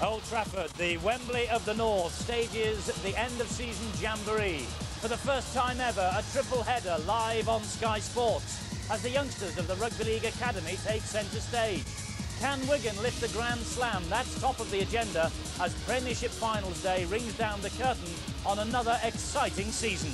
Old Trafford, the Wembley of the North, stages the end-of-season jamboree. For the first time ever, a triple header live on Sky Sports as the youngsters of the Rugby League Academy take centre stage. Can Wigan lift the Grand Slam? That's top of the agenda as Premiership Finals Day rings down the curtain on another exciting season.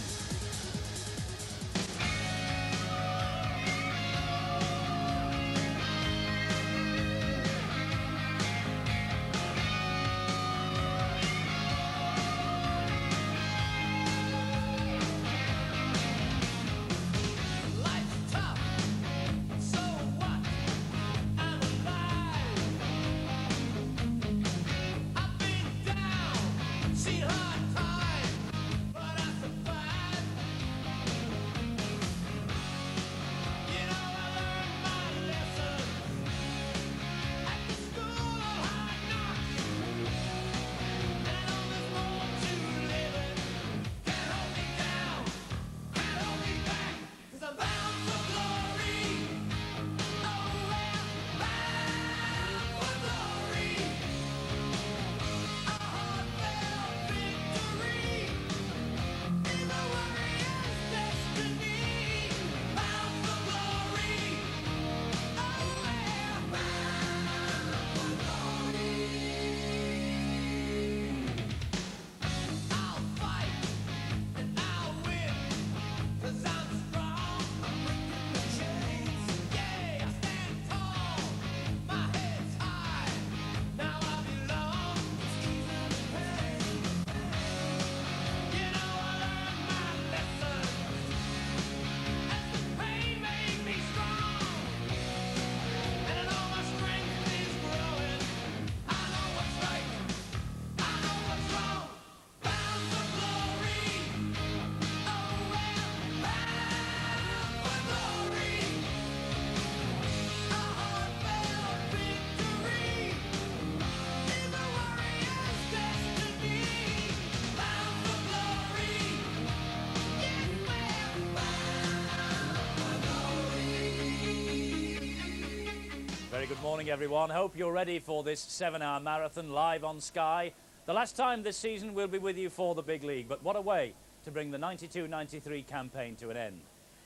Very good morning, everyone. Hope you're ready for this 7-hour marathon live on Sky. The last time this season we'll be with you for the big league, but what a way to bring the 92-93 campaign to an end.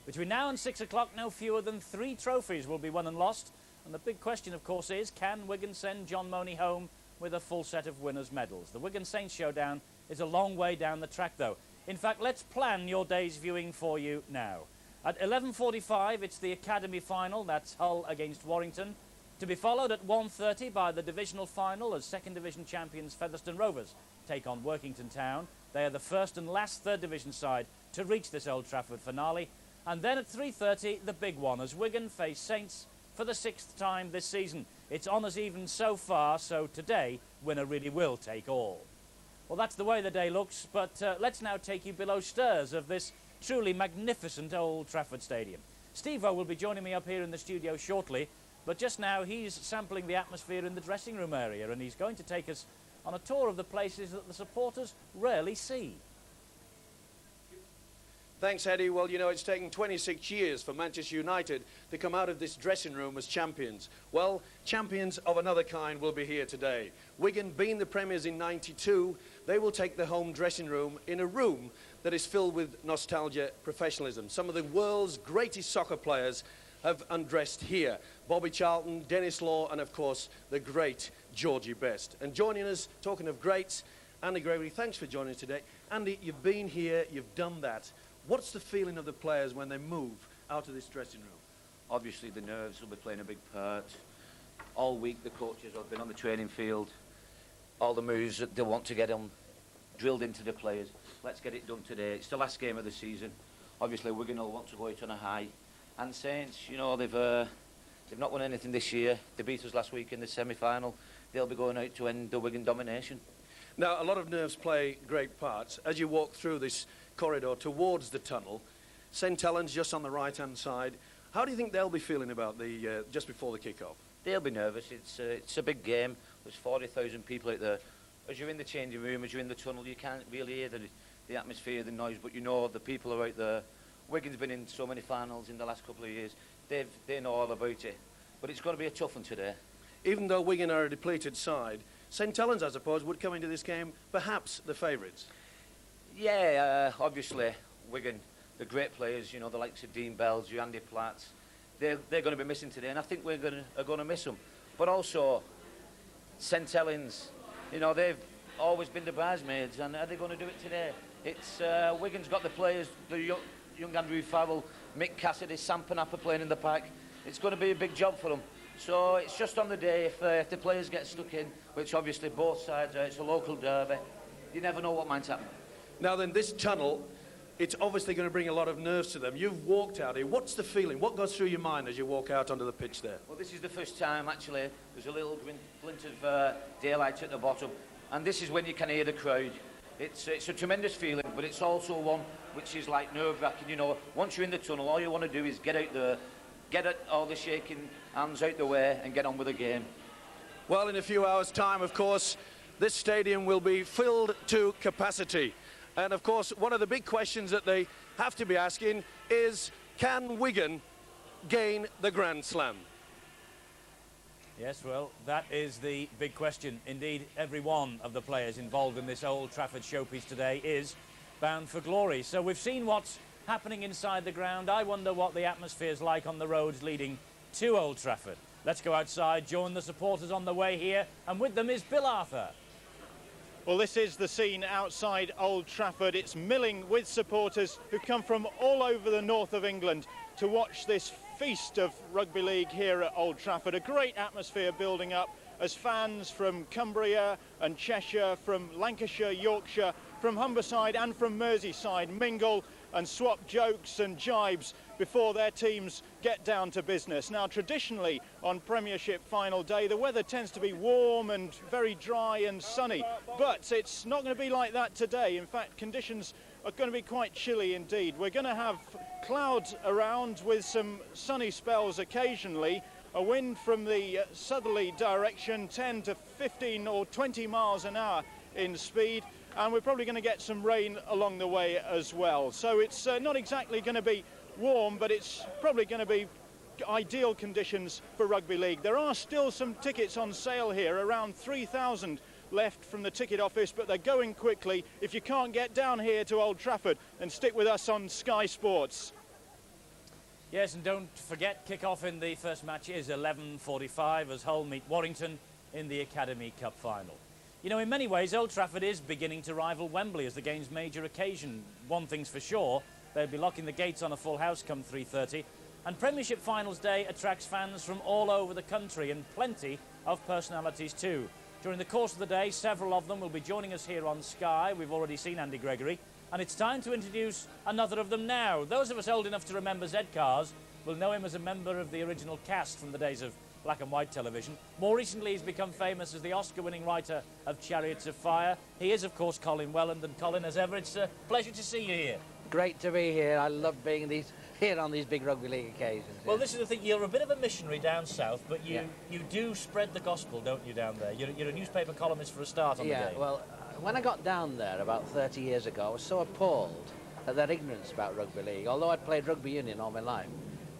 Between now and 6 o'clock, no fewer than 3 trophies will be won and lost. And the big question, of course, is can Wigan send John Money home with a full set of winners' medals? The Wigan Saints showdown is a long way down the track, though. In fact, let's plan your day's viewing for you now. At 11:45, it's the Academy final. That's Hull against Warrington. To be followed at 1:30 by the divisional final as second division champions Featherstone Rovers take on Workington Town. They are the first and last third division side to reach this Old Trafford finale. And then at 3:30, the big one as Wigan face Saints for the 6th time this season. It's honours even so far, so today, winner really will take all. Well, that's the way the day looks, but let's now take you below stairs of this truly magnificent Old Trafford Stadium. Steve-O will be joining me up here in the studio shortly. But just now, he's sampling the atmosphere in the dressing room area, and he's going to take us on a tour of the places that the supporters rarely see. Thanks, Eddie. Well, you know, it's taken 26 years for Manchester United to come out of this dressing room as champions. Well, champions of another kind will be here today. Wigan, being the premiers in '92, they will take the home dressing room in a room that is filled with nostalgia, professionalism. Some of the world's greatest soccer players have undressed here. Bobby Charlton, Dennis Law, and of course, the great Georgie Best. And joining us, talking of greats, Andy Gregory, thanks for joining us today. Andy, you've been here, you've done that. What's the feeling of the players when they move out of this dressing room? Obviously, the nerves will be playing a big part. All week, the coaches have been on the training field. All the moves that they want to get them drilled into the players. Let's get it done today. It's the last game of the season. Obviously, Wigan will want to go out on a high. And Saints, you know, they've not won anything this year. They beat us last week in the semi-final. They'll be going out to end the Wigan domination. Now, a lot of nerves play great parts. As you walk through this corridor towards the tunnel, St Helens just on the right-hand side. How do you think they'll be feeling about the just before the kick-off? They'll be nervous. It's a big game. There's 40,000 people out there. As you're in the changing room, as you're in the tunnel, you can't really hear the atmosphere, the noise, but you know the people are out there. Wigan's been in so many finals in the last couple of years. They know all about it. But it's going to be a tough one today. Even though Wigan are a depleted side, St Helens, I suppose, would come into this game perhaps the favourites. Yeah, obviously, Wigan, the great players, you know, the likes of Dean Bells, Andy Platt, they're going to be missing today, and I think we're going to miss them. But also, St Helens, you know, they've always been the bridesmaids, and are they going to do it today? It's Wigan's got the players, the young Andrew Farrell, Mick Cassidy, Sam Panapa playing in the pack. It's going to be a big job for them. So it's just on the day, if the players get stuck in, which obviously both sides are, it's a local derby, you never know what might happen. Now then, this tunnel, it's obviously going to bring a lot of nerves to them. You've walked out here. What's the feeling? What goes through your mind as you walk out onto the pitch there? Well, this is the first time, actually. There's a little glint of daylight at the bottom, and this is when you can hear the crowd. It's a tremendous feeling, but it's also one which is like nerve-wracking. You know, once you're in the tunnel, all you want to do is get out there, get all the shaking hands out the way, and get on with the game. Well, in a few hours' time, of course, this stadium will be filled to capacity. And, of course, one of the big questions that they have to be asking is, can Wigan gain the Grand Slam? Yes, well, that is the big question. Indeed, every one of the players involved in this Old Trafford showpiece today is bound for glory. So we've seen what's happening inside the ground. I wonder what the atmosphere's like on the roads leading to Old Trafford. Let's go outside, join the supporters on the way here, and with them is Bill Arthur. Well, this is the scene outside Old Trafford. It's milling with supporters who come from all over the north of England to watch this feast of rugby league here at Old Trafford. A great atmosphere building up as fans from Cumbria and Cheshire, from Lancashire, Yorkshire, from Humberside and from Merseyside mingle and swap jokes and jibes before their teams get down to business. Now, traditionally on Premiership final day, the weather tends to be warm and very dry and sunny, but it's not going to be like that today. In fact, conditions are going to be quite chilly indeed. We're going to have clouds around with some sunny spells occasionally, a wind from the southerly direction, 10 to 15 or 20 miles an hour in speed, and we're probably going to get some rain along the way as well. So it's not exactly going to be warm, but it's probably going to be ideal conditions for rugby league. There are still some tickets on sale here, around 3,000 left from the ticket office, but they're going quickly. If you can't get down here to Old Trafford, then stick with us on Sky Sports. Yes, and don't forget, kick-off in the first match is 11:45 as Hull meet Warrington in the Academy Cup final. You know, in many ways, Old Trafford is beginning to rival Wembley as the game's major occasion. One thing's for sure, they'll be locking the gates on a full house come 3:30. And Premiership Finals Day attracts fans from all over the country and plenty of personalities too. During the course of the day, several of them will be joining us here on Sky. We've already seen Andy Gregory. And it's time to introduce another of them now. Those of us old enough to remember Zed Cars will know him as a member of the original cast from the days of black and white television. More recently, he's become famous as the Oscar-winning writer of Chariots of Fire. He is, of course, Colin Welland. And Colin, as ever, it's a pleasure to see you here. Great to be here. I love being here on these big rugby league occasions. Well, this is the thing. You're a bit of a missionary down south, but you do spread the gospel, don't you, down there? You're a newspaper columnist for a start on the game. Yeah, well, when I got down there about 30 years ago, I was so appalled at their ignorance about rugby league. Although I'd played rugby union all my life,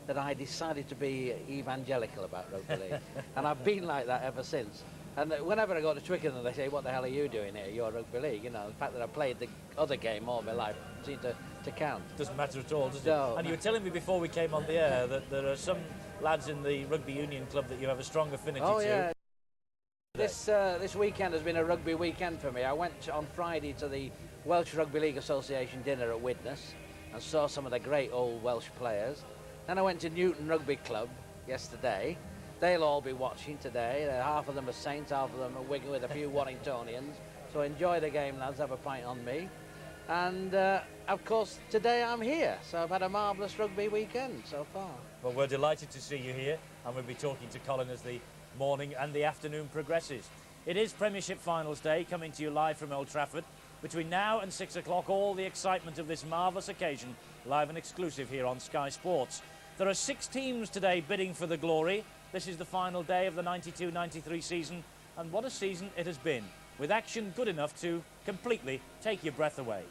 that I decided to be evangelical about rugby league. And I've been like that ever since. And whenever I go to Twickenham, they say, what the hell are you doing here? You're rugby league. You know, the fact that I played the other game all my life seemed to count. Doesn't matter at all, does it? No. And you were telling me before we came on the air that there are some lads in the rugby union club that you have a strong affinity to. Yeah. This weekend has been a rugby weekend for me. I went on Friday to the Welsh Rugby League Association dinner at Widnes and saw some of the great old Welsh players. Then I went to Newton Rugby Club yesterday. They'll all be watching today. Half of them are Saints, half of them are Wigan with a few Warringtonians. So enjoy the game, lads. Have a pint on me. And, of course, today I'm here. So I've had a marvellous rugby weekend so far. Well, we're delighted to see you here, and we'll be talking to Colin as the morning and the afternoon progresses. It is Premiership Finals Day, coming to you live from Old Trafford. Between now and 6 o'clock, all the excitement of this marvellous occasion, live and exclusive here on Sky Sports. There are 6 teams today bidding for the glory. This is the final day of the 92-93 season, and what a season it has been, with action good enough to completely take your breath away.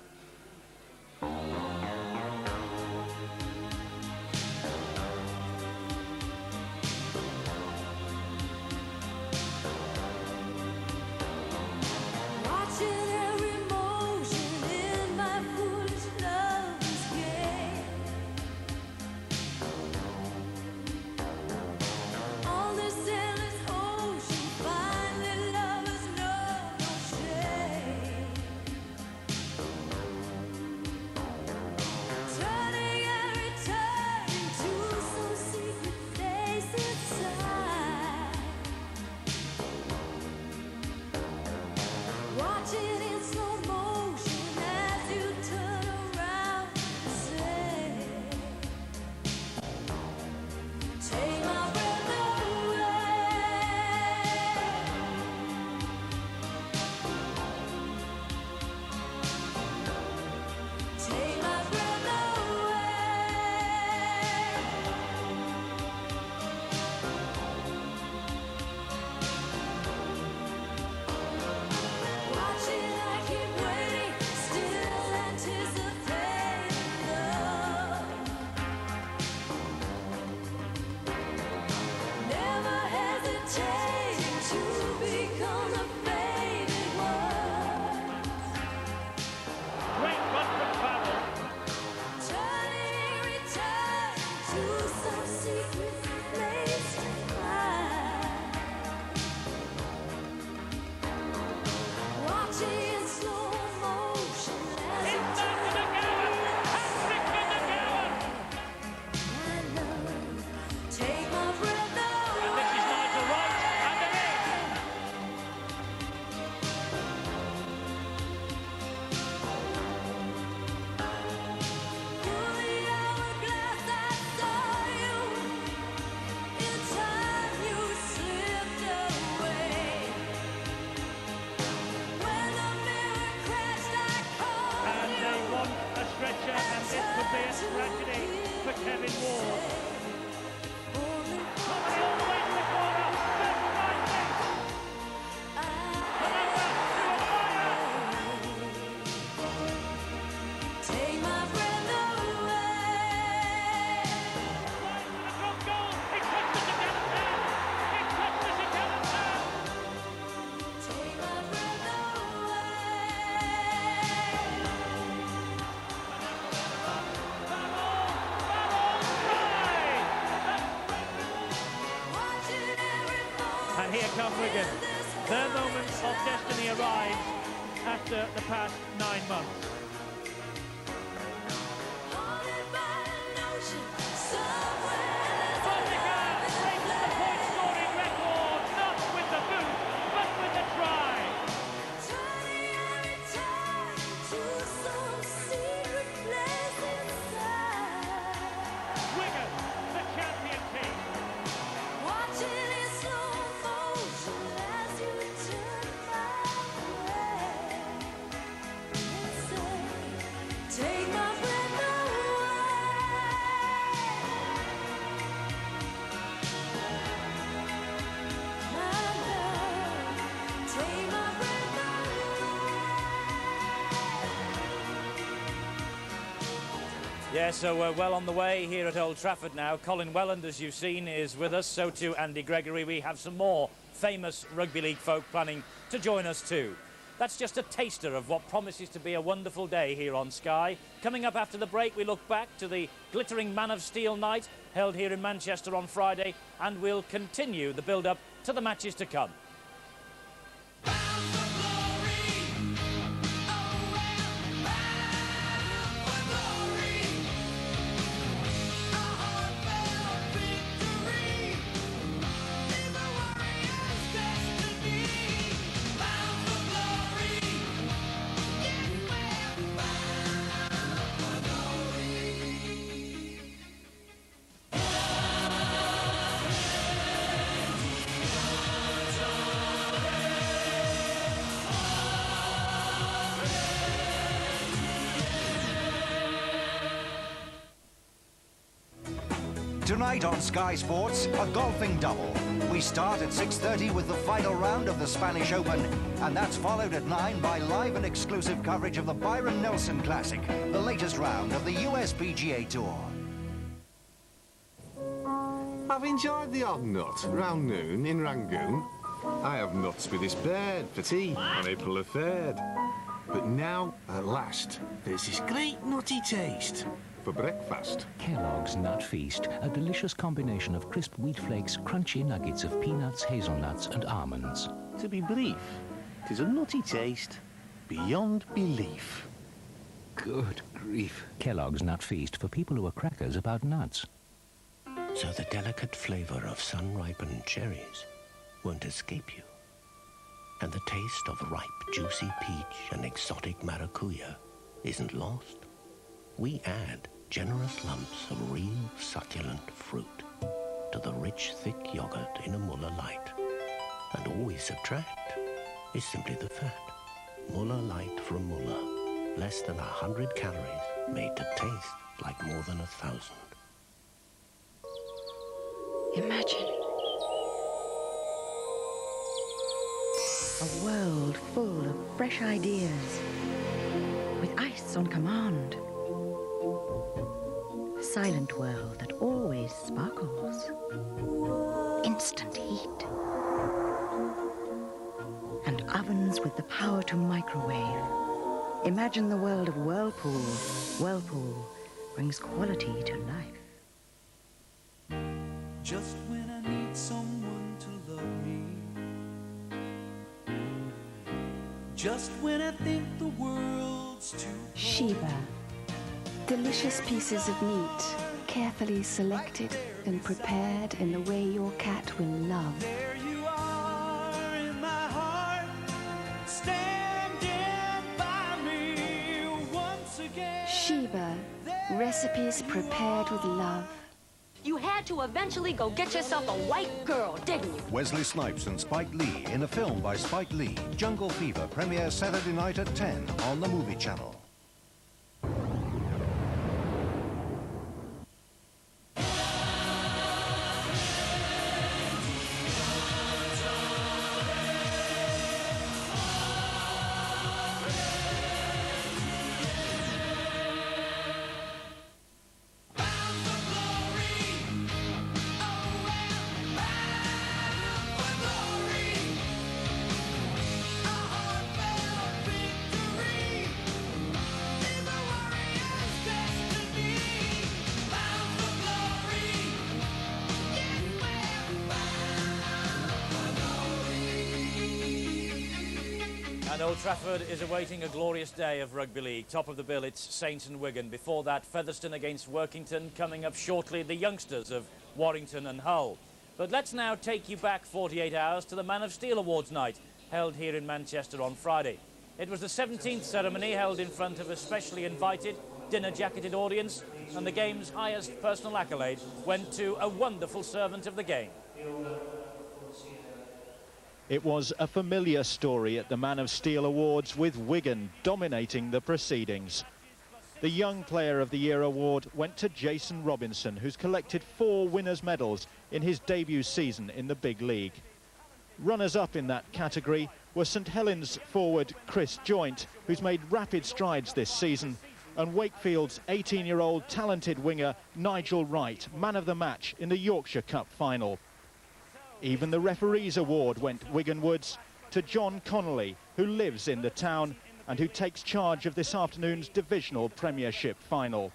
And here come Wigan. Their moment of destiny arrives after the past 9 months. Yeah, so we're well on the way here at Old Trafford now. Colin Welland, as you've seen, is with us. So too Andy Gregory. We have some more famous rugby league folk planning to join us too. That's just a taster of what promises to be a wonderful day here on Sky. Coming up after the break, we look back to the glittering Man of Steel night held here in Manchester on Friday, and we'll continue the build-up to the matches to come. Tonight on Sky Sports, a golfing double. We start at 6:30 with the final round of the Spanish Open, and that's followed at 9 by live and exclusive coverage of the Byron Nelson Classic, the latest round of the US PGA Tour. I've enjoyed the odd nut round noon in Rangoon. I have nuts with this bird for tea on April the 3rd. But now, at last, there's this great nutty taste for breakfast. Kellogg's Nut Feast, a delicious combination of crisp wheat flakes, crunchy nuggets of peanuts, hazelnuts and almonds. To be brief, it is a nutty taste beyond belief. Good grief. Kellogg's Nut Feast for people who are crackers about nuts. So the delicate flavor of sun-ripened cherries won't escape you. And the taste of ripe, juicy peach and exotic maracuya isn't lost. We add generous lumps of real succulent fruit to the rich, thick yogurt in a Muller Light. And all we subtract is simply the fat. Muller Light from Muller. Less than 100 calories, made to taste like more than 1,000. Imagine a world full of fresh ideas, with ice on command. A silent world that always sparkles. Instant heat. And ovens with the power to microwave. Imagine the world of Whirlpool. Whirlpool brings quality to life. just when I need someone to love me, just when I think the world's too cold. Sheba. Delicious pieces of meat, carefully selected and prepared in the way your cat will love. There you are in my heart, standing by me once again. Sheba. Recipes prepared with love. You had to eventually go get yourself a white girl, didn't you? Wesley Snipes and Spike Lee in a film by Spike Lee. Jungle Fever premieres Saturday night at 10 on the Movie Channel. And Old Trafford is awaiting a glorious day of rugby league. Top of the bill, it's Saints and Wigan. Before that, Featherstone against Workington. Coming up shortly, the youngsters of Warrington and Hull. But let's now take you back 48 hours to the Man of Steel Awards night, held here in Manchester on Friday. It was the 17th ceremony, held in front of a specially invited, dinner-jacketed audience, and the game's highest personal accolade went to a wonderful servant of the game. It was a familiar story at the Man of Steel Awards, with Wigan dominating the proceedings. The Young Player of the Year award went to Jason Robinson, who's collected 4 winners' medals in his debut season in the big league. Runners-up in that category were St Helens forward Chris Joint, who's made rapid strides this season, and Wakefield's 18-year-old talented winger Nigel Wright, man of the match in the Yorkshire Cup final. Even the referees' award went Wiganwards to John Connolly, who lives in the town and who takes charge of this afternoon's divisional Premiership final.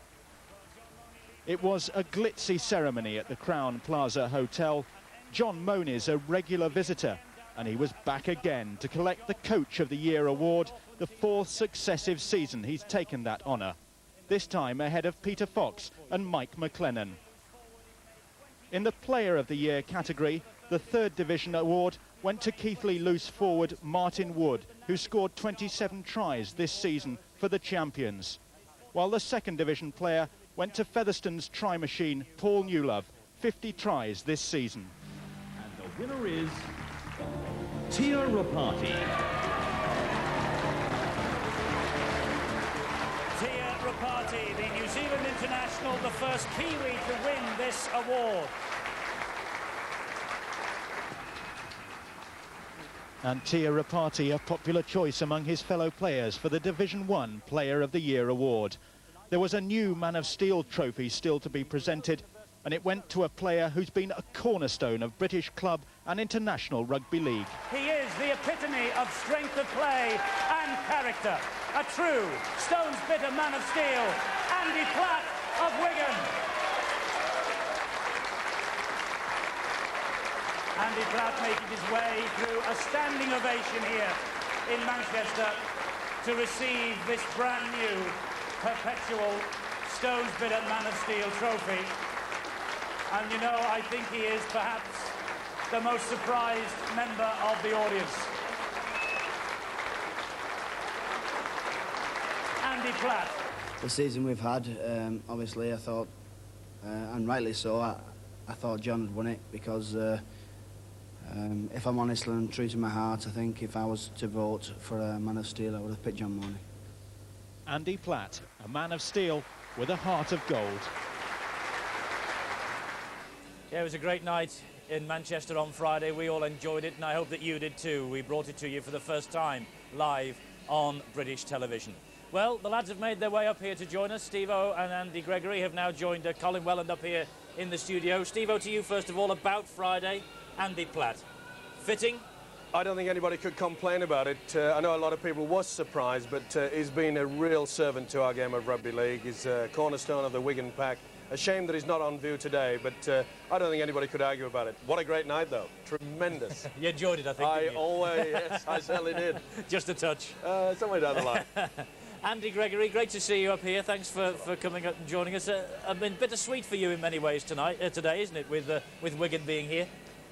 It was a glitzy ceremony at the Crown Plaza Hotel. John Moniz, a regular visitor, and he was back again to collect the Coach of the Year award, the 4th successive season he's taken that honour, this time ahead of Peter Fox and Mike McLennan. In the Player of the Year category, the 3rd Division award went to Keighley loose forward Martin Wood, who scored 27 tries this season for the champions, while the 2nd Division player went to Featherstone's try machine Paul Newlove, 50 tries this season. And the winner is Tia Rapati. Tia Rapati, the New Zealand international, the first Kiwi to win this award. And Tia Rapati, a popular choice among his fellow players for the Division 1 Player of the Year award. There was a new Man of Steel trophy still to be presented, and it went to a player who's been a cornerstone of British club and international rugby league. He is the epitome of strength of play and character. A true stones-bitter Man of Steel, Andy Platt of Wigan. Andy Platt making his way through a standing ovation here in Manchester to receive this brand new perpetual stones-bitter Man of Steel trophy. And you know, I think he is perhaps the most surprised member of the audience. Andy Platt. The season we've had, obviously I thought, and rightly so, I thought John had won it because if I'm honest and true to my heart, I think if I was to vote for a Man of Steel, I would have picked John Morley. Andy Platt, a Man of Steel with a heart of gold. Yeah, it was a great night in Manchester on Friday. We all enjoyed it, and I hope that you did too. We brought it to you for the first time live on British television. Well, the lads have made their way up here to join us. Steve-O and Andy Gregory have now joined Colin Welland up here in the studio. Steve-O, to you first of all, about Friday. Andy Platt, fitting? I don't think anybody could complain about it. I know a lot of people was surprised, but he's been a real servant to our game of rugby league. He's a cornerstone of the Wigan pack, A shame that he's not on view today, but I don't think anybody could argue about it. What a great night, though. Tremendous. You enjoyed it, I think, didn't you? Always, yes, I certainly did. Just a touch. Somewhere down the line. Andy Gregory, great to see you up here. Thanks for coming up and joining us. I mean, bittersweet for you in many ways today, isn't it, with Wigan being here?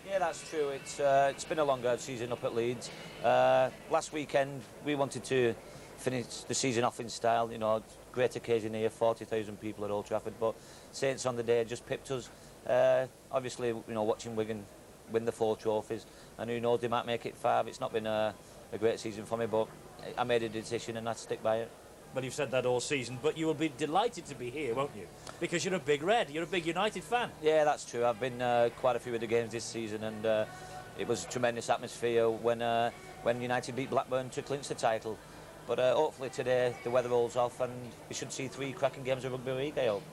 Yeah, that's true. It's been a longer season up at Leeds. Last weekend, we wanted to finish the season off in style. You know, great occasion here, 40,000 people at Old Trafford. But Saints on the day just pipped us. Obviously, you know, watching Wigan win the 4 trophies, and who knows, they might make it 5. It's not been a great season for me, but I made a decision and I'd stick by it. Well, you've said that all season, but you will be delighted to be here, won't you? Because you're a big Red, you're a big United fan. Yeah, that's true. I've been quite a few of the games this season, and it was a tremendous atmosphere when United beat Blackburn to clinch the title. But hopefully today the weather holds off and we should see 3 cracking games of rugby league, I hope.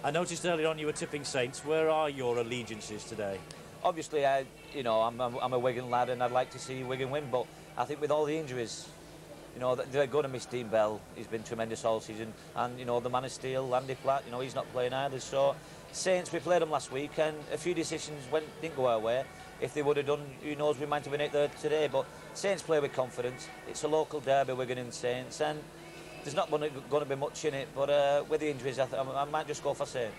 I noticed earlier on you were tipping Saints. Where are your allegiances today? Obviously, I'm a Wigan lad and I'd like to see Wigan win, but I think with all the injuries, you know, they're going to miss Dean Bell. He's been tremendous all season. And, you know, the man of steel, Andy Platt, you know, he's not playing either. So, Saints, we played them last week and a few decisions didn't go our way. If they would have done, who knows, we might have been 8-3 today. But Saints play with confidence. It's a local derby, Wigan and Saints. And there's not going to be much in it. But with the injuries, I might just go for Saints.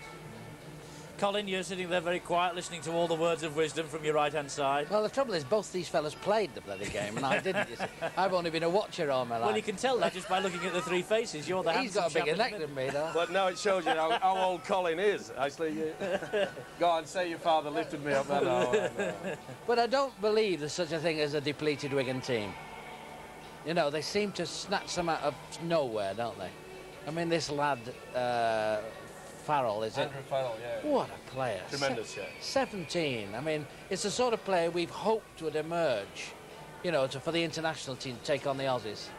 Colin, you're sitting there very quiet, listening to all the words of wisdom from your right-hand side. Well, the trouble is, both these fellas played the bloody game, and I didn't, you see. I've only been a watcher all my life. Well, you can tell that just by looking at the 3 faces. You're the He's got a bigger neck than me, though. But now it shows you how old Colin is. Actually, go on, say your father lifted me up. No. But I don't believe there's such a thing as a depleted Wigan team. You know, they seem to snatch them out of nowhere, don't they? I mean, this lad... Farrell, is it? Andrew Farrell, yeah. What a player. Tremendous, yeah. 17. I mean, it's the sort of player we've hoped would emerge, you know, for the international team to take on the Aussies,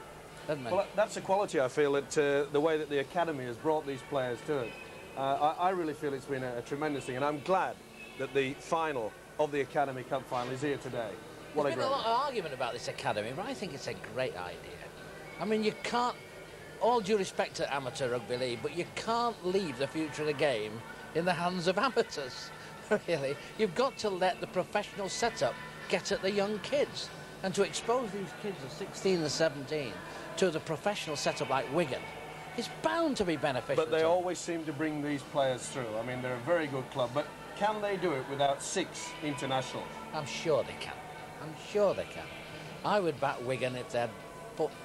doesn't it? Well, that's a quality, I feel, that the way that the academy has brought these players to it. I really feel it's been a tremendous thing, and I'm glad that the final of the Academy Cup final is here today. What There's been a lot of argument about this academy, but I think it's a great idea. I mean, you can't... All due respect to amateur rugby league, but you can't leave the future of the game in the hands of amateurs, really. You've got to let the professional setup get at the young kids. And to expose these kids of 16 and 17 to the professional setup like Wigan is bound to be beneficial. But they always seem to bring these players through. I mean, they're a very good club, but can they do it without 6 internationals? I'm sure they can. I'm sure they can. I would back Wigan if they had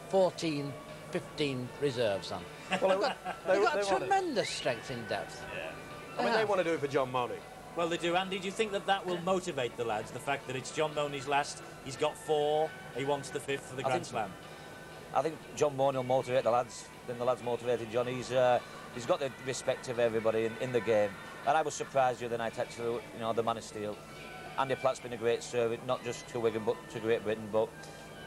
14... 15 reserves on. Well, they've got tremendous strength in depth. Yeah. I mean, they want to do it for John Mooney. Well, they do. Andy, do you think that will motivate the lads, the fact that it's John Mooney's last, he's got 4, he wants the 5th for the Grand Slam? I think John Mooney will motivate the lads, then the lads motivated John. He's got the respect of everybody in the game. And I was surprised the other night, actually, you know, the man of steel. Andy Platt's been a great servant, not just to Wigan, but to Great Britain. But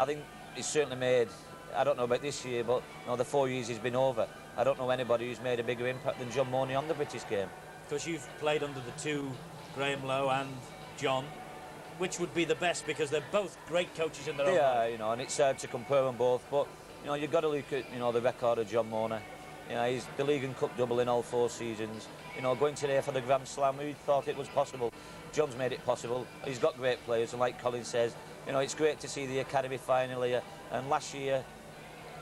I think he's certainly made... I don't know about this year, but you know, the 4 years he's been over, I don't know anybody who's made a bigger impact than John Mooney on the British game. Because you've played under the 2, Graham Lowe and John. Which would be the best, because they're both great coaches in their own Yeah, right. you know, and it's hard to compare them both, but you know, you've got to look at, you know, the record of John Mooney. You know, he's the League and Cup double in all 4 seasons. You know, going today for the Grand Slam, who thought it was possible? John's made it possible. He's got great players, and like Colin says, you know, it's great to see the academy final here. And last year,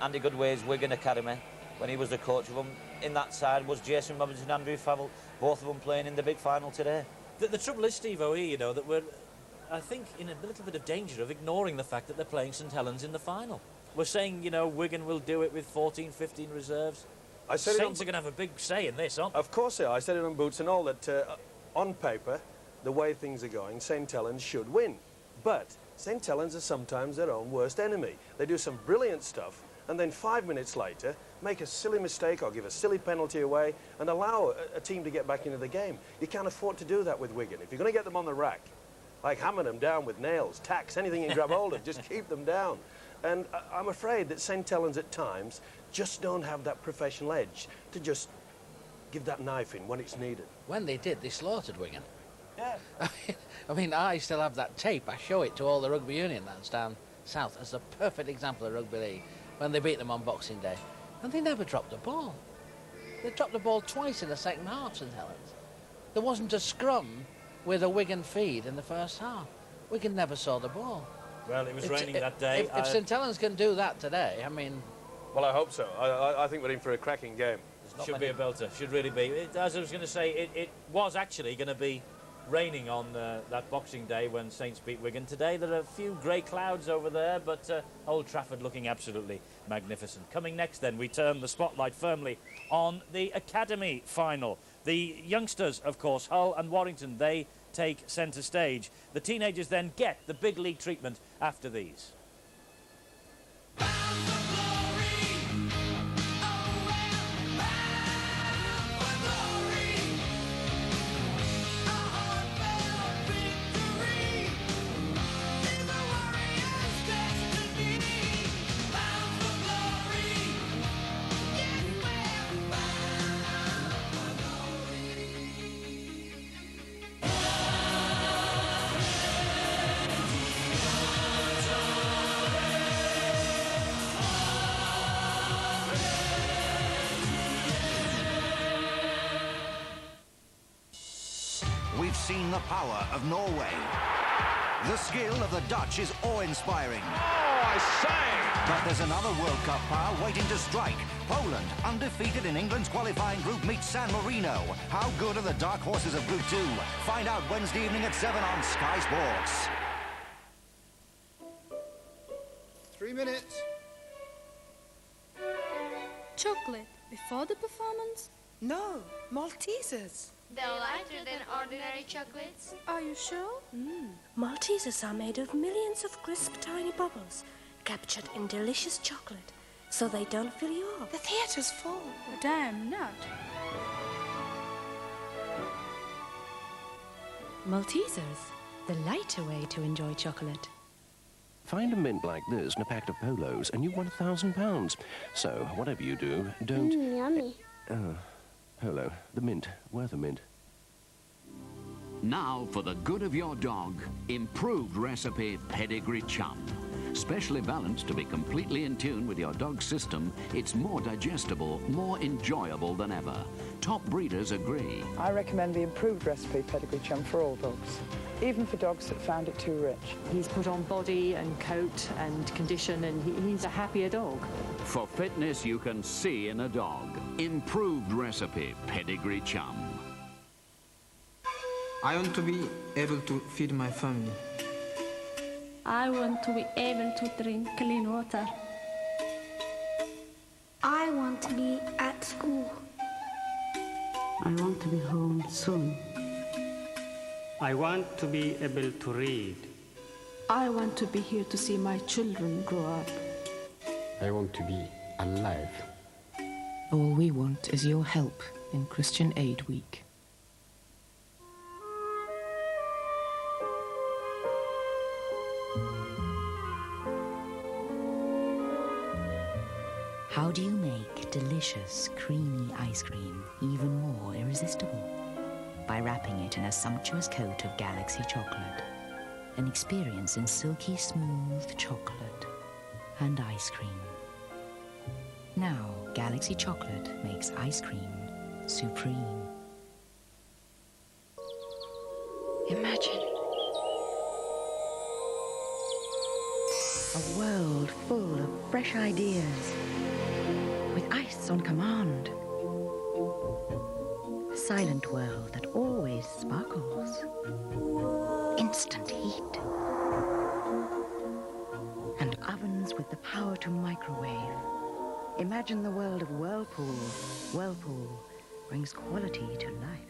Andy Goodway's Wigan Academy, when he was the coach of them, in that side was Jason Robinson and Andrew Farrell, both of them playing in the big final today. The trouble is, Steve O'E, you know, that we're, I think, in a little bit of danger of ignoring the fact that they're playing St Helens in the final. We're saying, you know, Wigan will do it with 14, 15 reserves. Saints are going to have a big say in this, aren't they? Of course they are. I said it on Boots and all, that on paper, the way things are going, St Helens should win. But St Helens are sometimes their own worst enemy. They do some brilliant stuff, and then 5 minutes later make a silly mistake or give a silly penalty away and allow a team to get back into the game. You can't afford to do that with Wigan. If you're going to get them on the rack, like hammer them down with nails, tacks, anything you can grab hold of, just keep them down. And I'm afraid that St Helens at times just don't have that professional edge to just give that knife in when it's needed. When they did, they slaughtered Wigan. Yeah. I mean, I still have that tape. I show it to all the rugby union that's down south as a perfect example of rugby league. When they beat them on Boxing Day. And they never dropped the ball. They dropped the ball twice in the second half, St Helens. There wasn't a scrum with a Wigan feed in the first half. Wigan never saw the ball. Well, it was raining that day. If St Helens can do that today, I mean... Well, I hope so. I think we're in for a cracking game. Should be a belter, should really be. As I was going to say, it was actually going to be raining on that Boxing Day when Saints beat Wigan. Today there are a few grey clouds over there, but Old Trafford looking absolutely magnificent. Coming next then, we turn the spotlight firmly on the Academy final. The youngsters, of course, Hull and Warrington, they take centre stage. The teenagers then get the big league treatment after these. We've seen the power of Norway. The skill of the Dutch is awe-inspiring. Oh, I say! But there's another World Cup power waiting to strike. Poland, undefeated in England's qualifying group, meets San Marino. How good are the dark horses of Group 2? Find out Wednesday evening at 7 on Sky Sports. 3 minutes. Chocolate before the performance? No, Maltesers. They're lighter than ordinary chocolates. Are you sure? Maltesers are made of millions of crisp, tiny bubbles, captured in delicious chocolate, so they don't fill you up. The theatre's full. A damn nut. Maltesers, the lighter way to enjoy chocolate. Find a mint like this in a pack of polos and you've won £1,000. So, whatever you do, don't... Yummy. Polo, the mint, worth a mint. Now for the good of your dog, improved recipe Pedigree Chum. Specially balanced to be completely in tune with your dog's system, it's more digestible, more enjoyable than ever. Top breeders agree. I recommend the improved recipe Pedigree Chum for all dogs, even for dogs that found it too rich. He's put on body and coat and condition, and he's a happier dog. For fitness you can see in a dog. Improved recipe Pedigree Chum. I want to be able to feed my family. I want to be able to drink clean water. I want to be at school. I want to be home soon. I want to be able to read. I want to be here to see my children grow up. I want to be alive. All we want is your help in Christian Aid Week. How do you make delicious, creamy ice cream even more irresistible? By wrapping it in a sumptuous coat of Galaxy chocolate. An experience in silky smooth chocolate and ice cream. Now, Galaxy chocolate makes ice cream supreme. Imagine a world full of fresh ideas, with ice on command. A silent world that always sparkles. Instant heat. And ovens with the power to microwave. Imagine the world of Whirlpool. Whirlpool brings quality to life.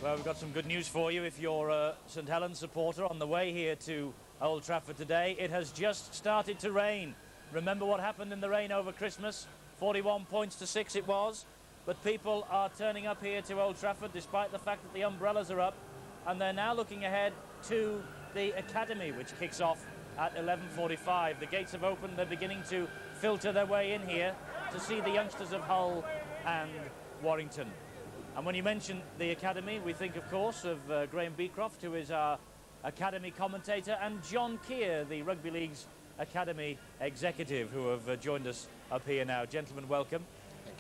Well, we've got some good news for you if you're a St Helens supporter on the way here to Old Trafford today. It has just started to rain. Remember what happened in the rain over Christmas? 41 points to 6 it was. But people are turning up here to Old Trafford despite the fact that the umbrellas are up. And they're now looking ahead to the Academy, which kicks off at 11:45. The gates have opened. They're beginning to filter their way in here to see the youngsters of Hull and Warrington. And when you mention the Academy, we think, of course, of Graham Beecroft, who is our Academy commentator, and John Keir, the Rugby League's Academy executive, who have joined us up here now. Gentlemen, welcome.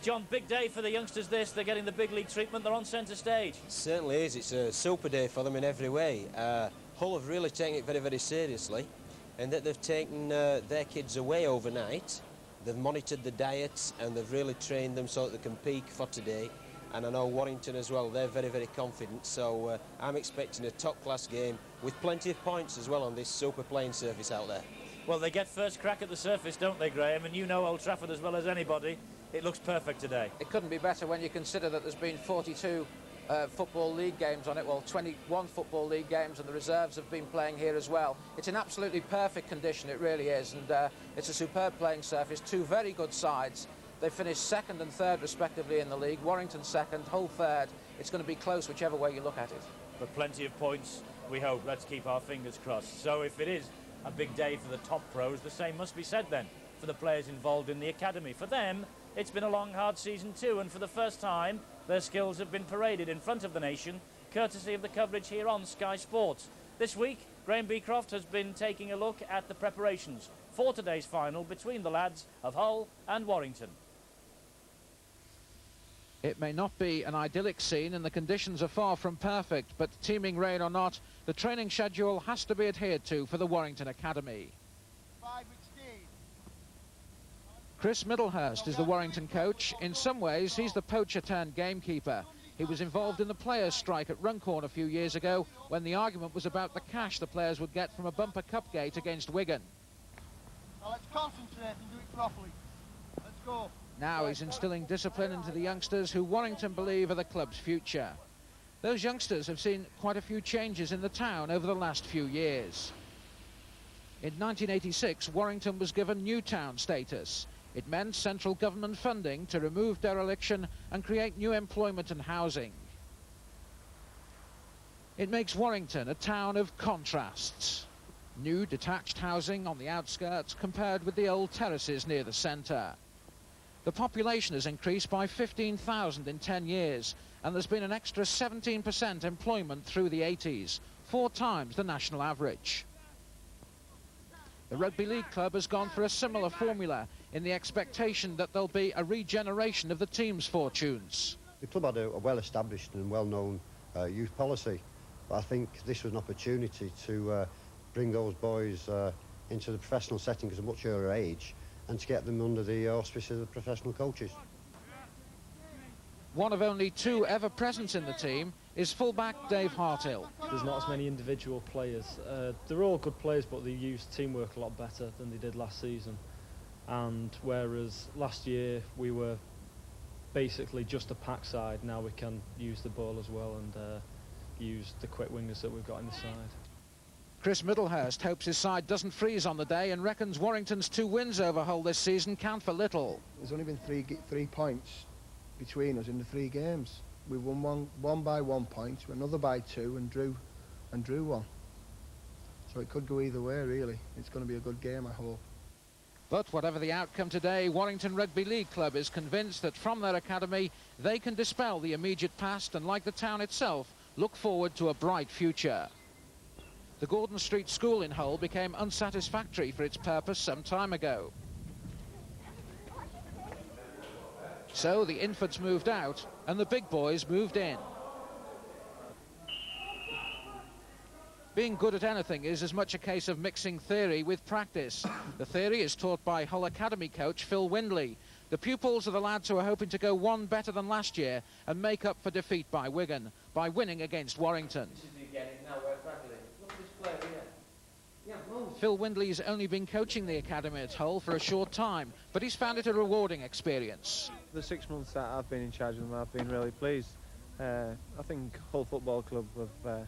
John, big day for the youngsters this. They're getting the big league treatment. They're on centre stage. It certainly is. It's a super day for them in every way. Hull have really taken it very, very seriously, and that they've taken their kids away overnight. They've monitored the diets and they've really trained them so that they can peak for today. And I know Warrington as well, they're very, very confident. So I'm expecting a top-class game with plenty of points as well on this super playing surface out there. Well, they get first crack at the surface, don't they, Graham? And you know Old Trafford as well as anybody. It looks perfect today. It couldn't be better when you consider that there's been 42 Football League games on it, well, 21 Football League games, and the reserves have been playing here as well. It's in absolutely perfect condition, it really is, and it's a superb playing surface. Two very good sides. They finished second and third, respectively, in the league. Warrington second, Hull third. It's going to be close whichever way you look at it. But plenty of points, we hope. Let's keep our fingers crossed. So if it is a big day for the top pros, the same must be said then for the players involved in the Academy. For them, it's been a long, hard season too, and for the first time, their skills have been paraded in front of the nation, courtesy of the coverage here on Sky Sports. This week, Graham Beecroft has been taking a look at the preparations for today's final between the lads of Hull and Warrington. It may not be an idyllic scene and the conditions are far from perfect, but teeming rain or not, the training schedule has to be adhered to for the Warrington Academy. Chris Middlehurst is the Warrington coach. In some ways, he's the poacher turned gamekeeper. He was involved in the players' strike at Runcorn a few years ago when the argument was about the cash the players would get from a bumper cup gate against Wigan. Now let's concentrate and do it properly. Let's go. Now he's instilling discipline into the youngsters who Warrington believe are the club's future. Those youngsters have seen quite a few changes in the town over the last few years. In 1986, Warrington was given new town status. It meant central government funding to remove dereliction and create new employment and housing. It makes Warrington a town of contrasts. New detached housing on the outskirts compared with the old terraces near the centre. The population has increased by 15,000 in 10 years, and there's been an extra 17% employment through the 80s, 4 times the national average. The Rugby League club has gone for a similar formula in the expectation that there'll be a regeneration of the team's fortunes. The club had a well-established and well-known youth policy, but I think this was an opportunity to bring those boys into the professional setting at a much earlier age and to get them under the auspices of the professional coaches. One of only 2 ever present in the team is fullback Dave Hartill. There's not as many individual players. They're all good players, but they use teamwork a lot better than they did last season. And whereas last year we were basically just a pack side, now we can use the ball as well and use the quick wingers that we've got in the side. Chris Middlehurst hopes his side doesn't freeze on the day and reckons Warrington's 2 wins over Hull this season count for little. There's only been 3 points between us in the 3 games. We won one by 1 point, another by 2, and drew 1. So it could go either way, really. It's going to be a good game, I hope. But whatever the outcome today, Warrington Rugby League Club is convinced that from their academy they can dispel the immediate past and, like the town itself, look forward to a bright future. The Gordon Street School in Hull became unsatisfactory for its purpose some time ago. So the infants moved out and the big boys moved in. Being good at anything is as much a case of mixing theory with practice. The theory is taught by Hull Academy coach Phil Windley. The pupils are the lads who are hoping to go 1 better than last year and make up for defeat by Wigan, by winning against Warrington. Phil Windley's only been coaching the academy at Hull for a short time, but he's found it a rewarding experience. The 6 months that I've been in charge of them, I've been really pleased. I think Hull Football Club have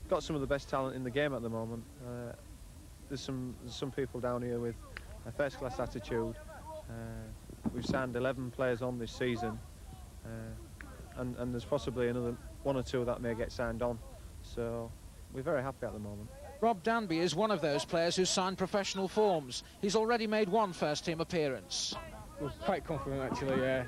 got some of the best talent in the game at the moment. There's some people down here with a first-class attitude. We've signed 11 players on this season, and there's possibly another 1 or 2 that may get signed on. So we're very happy at the moment. Rob Danby is one of those players who's signed professional forms. He's already made 1 first-team appearance. We're quite confident, actually.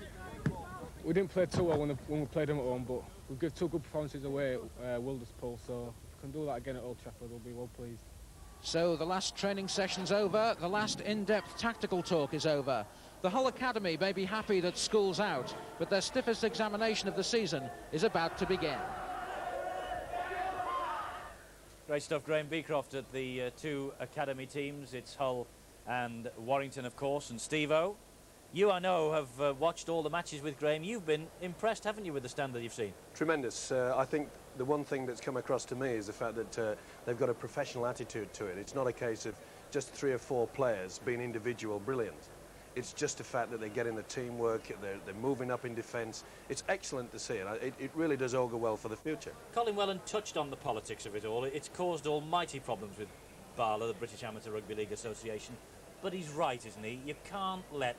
We didn't play too well when we played them at home, but we gave 2 good performances away at Wilderspool, so if we can do that again at Old Trafford, we'll be well pleased. So the last training session's over, the last in-depth tactical talk is over. The Hull Academy may be happy that school's out, but their stiffest examination of the season is about to begin. Great stuff, Graham Beecroft at the 2 academy teams. It's Hull and Warrington, of course, and Steve-O. You, I know, have watched all the matches with Graham. You've been impressed, haven't you, with the standard you've seen? Tremendous. I think the one thing that's come across to me is the fact that they've got a professional attitude to it. It's not a case of just 3 or 4 players being individual brilliant. It's just the fact that they're getting the teamwork, they're moving up in defence. It's excellent to see, and it really does augur well for the future. Colin Whelan touched on the politics of it all. It's caused almighty problems with BARLA, the British Amateur Rugby League Association. But he's right, isn't he? You can't let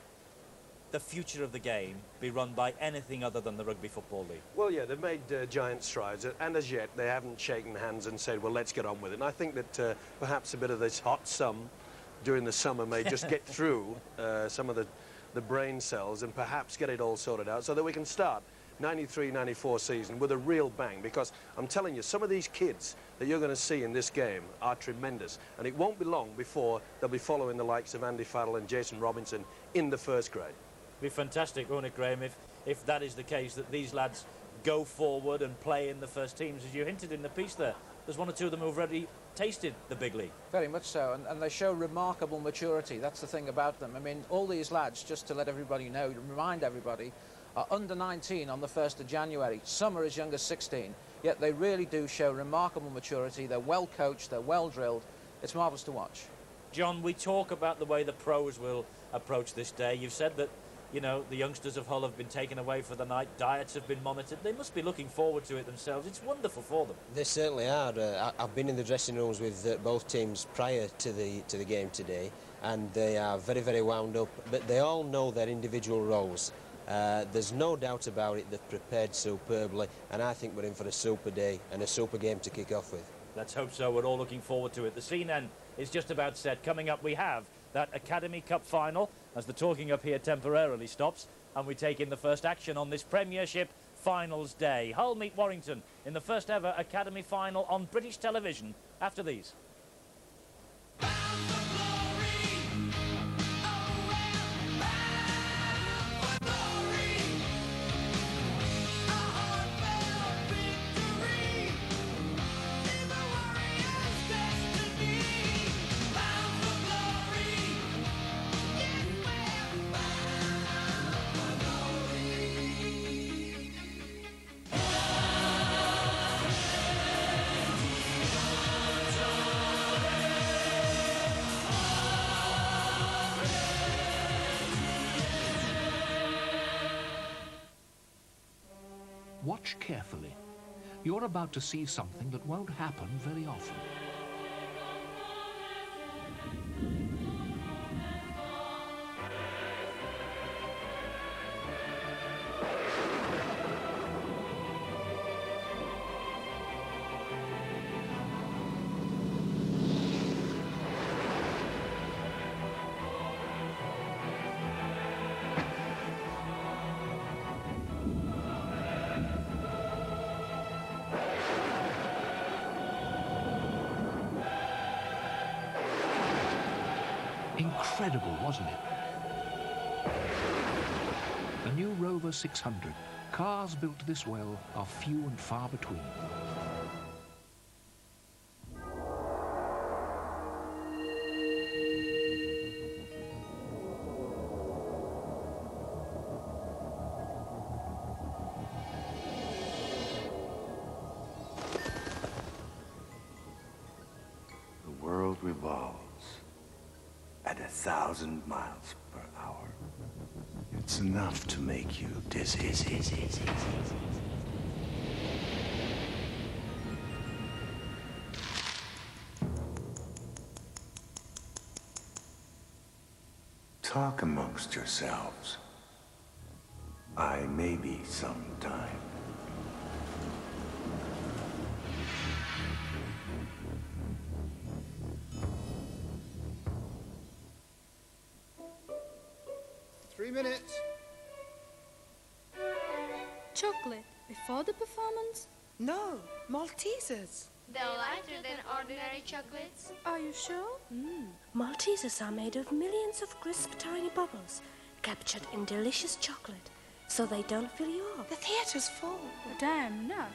the future of the game be run by anything other than the Rugby Football League. Well, yeah, they've made giant strides, and as yet they haven't shaken hands and said, well, let's get on with it. And I think that perhaps a bit of this hot sun during the summer may just get through some of the brain cells and perhaps get it all sorted out so that we can start 93-94 season with a real bang, because I'm telling you, some of these kids that you're going to see in this game are tremendous, and it won't be long before they'll be following the likes of Andy Farrell and Jason Robinson in the first grade. Be fantastic, won't it, Graham, if that is the case, that these lads go forward and play in the first teams. As you hinted in the piece there, there's 1 or 2 of them who've already tasted the big league. Very much so, and they show remarkable maturity. That's the thing about them. I mean, all these lads, just to let everybody know, remind everybody, are under 19 on the 1st of January. Some are as young as 16, yet they really do show remarkable maturity. They're well coached, they're well drilled. It's marvellous to watch. John, we talk about the way the pros will approach this day. You've said that, you know, the youngsters of Hull have been taken away for the night, diets have been monitored. They must be looking forward to it themselves. It's wonderful for them. They certainly are. I've been in the dressing rooms with both teams prior to the game today, and they are very, very wound up, but they all know their individual roles. There's no doubt about it. They've prepared superbly, and I think we're in for a super day and a super game to kick off with. Let's hope so. We're all looking forward to it. The scene then is just about set. Coming up, we have that Academy Cup final as the talking up here temporarily stops, and we take in the first action on this Premiership Finals Day. Hull meet Warrington in the first ever Academy final on British television after these. Watch carefully. You're about to see something that won't happen very often. Incredible, wasn't it? A new Rover 600. Cars built this well are few and far between. The world revolves at 1,000 miles per hour. It's enough to make you dizzy. Talk amongst yourselves. I may be sometime. Minutes. Chocolate before the performance? No, Maltesers. They're lighter than ordinary chocolates. Are you sure? Maltesers are made of millions of crisp tiny bubbles captured in delicious chocolate, so they don't fill you up. The theatre's full. But I am not.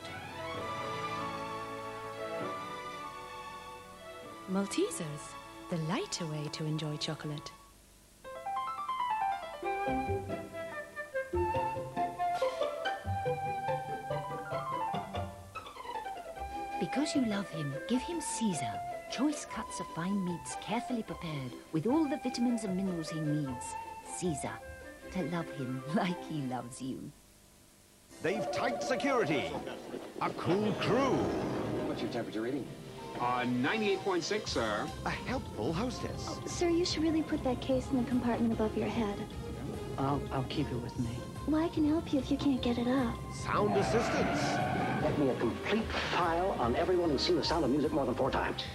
Maltesers, the lighter way to enjoy chocolate. Because you love him, give him Caesar. Choice cuts of fine meats, carefully prepared, with all the vitamins and minerals he needs. Caesar. To love him like he loves you. They've tight security. A cool crew. What's your temperature reading? 98.6, sir. A helpful hostess. Oh, sir, you should really put that case in the compartment above your head. I'll keep it with me. Well, I can help you if you can't get it up. Sound assistance. Get me a complete file on everyone who's seen The Sound of Music more than 4 times.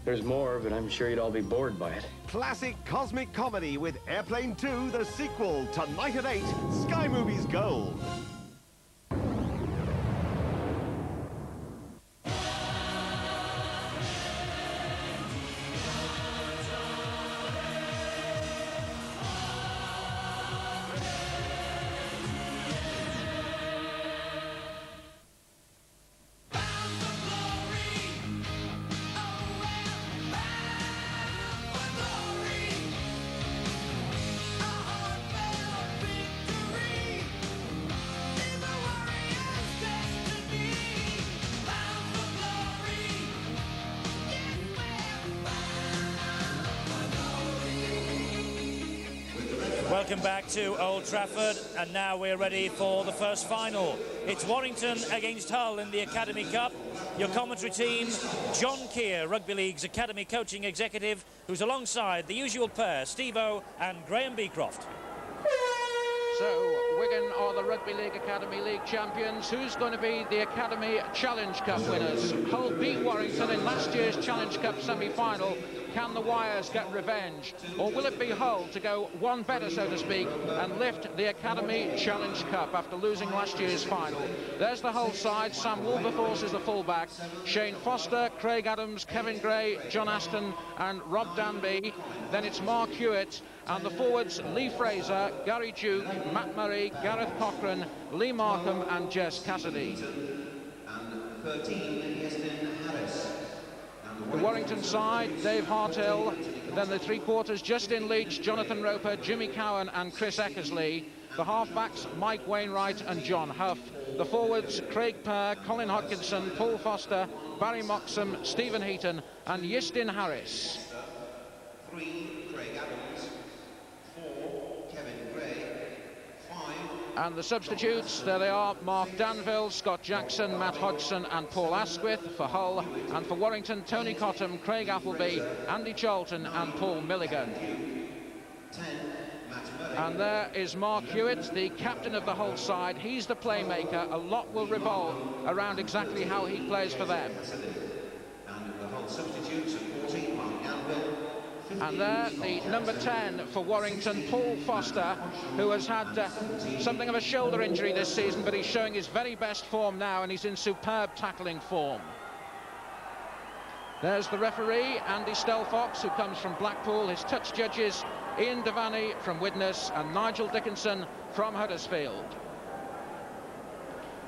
There's more, but I'm sure you'd all be bored by it. Classic cosmic comedy with Airplane 2, the sequel, tonight at 8, Sky Movies Gold. Welcome back to Old Trafford, and now we're ready for the first final. It's Warrington against Hull in the Academy Cup. Your commentary team, John Keir, Rugby League's Academy Coaching Executive, who's alongside the usual pair, Steve-O and Graham Beecroft. So, Wigan are the Rugby League Academy League champions. Who's going to be the Academy Challenge Cup winners? Hull beat Warrington in last year's Challenge Cup semi-final. Can the Wires get revenge? Or will it be Hull to go one better, so to speak, and lift the Academy Challenge Cup after losing last year's final? There's the Hull side. Sam Wilberforce is the fullback. Shane Foster, Craig Adams, Kevin Gray, John Aston and Rob Danby. Then it's Mark Hewitt. And the forwards, Lee Fraser, Gary Duke, Matt Murray, Gareth Cochran, Lee Markham and Jess Cassidy. And 13, Iestyn Harris. The Warrington side, Dave Harthill, then the three-quarters, Justin Leach, Jonathan Roper, Jimmy Cowan and Chris Eckersley. The half-backs, Mike Wainwright and John Huff. The forwards, Craig Kerr, Colin Hodkinson, Paul Foster, Barry Moxham, Stephen Heaton and Iestyn Harris. 3, Craig Adams. 4, Kevin Gray. 5. And the substitutes, there they are, Mark Danville, Scott Jackson, Matt Hodgson and Paul Asquith for Hull. And for Warrington, Tony Cottam, Craig Appleby, Andy Charlton and Paul Milligan. 10, Matt Murray. And there is Mark Hewitt, the captain of the Hull side. He's the playmaker. A lot will revolve around exactly how he plays for them. And the Hull substitutes at 14, Mark Danville. And there, the number 10 for Warrington, Paul Foster, who has had something of a shoulder injury this season, but he's showing his very best form now, and he's in superb tackling form. There's the referee, Andy Stelfox, who comes from Blackpool. His touch judges, Ian Devaney from Widnes and Nigel Dickinson from Huddersfield.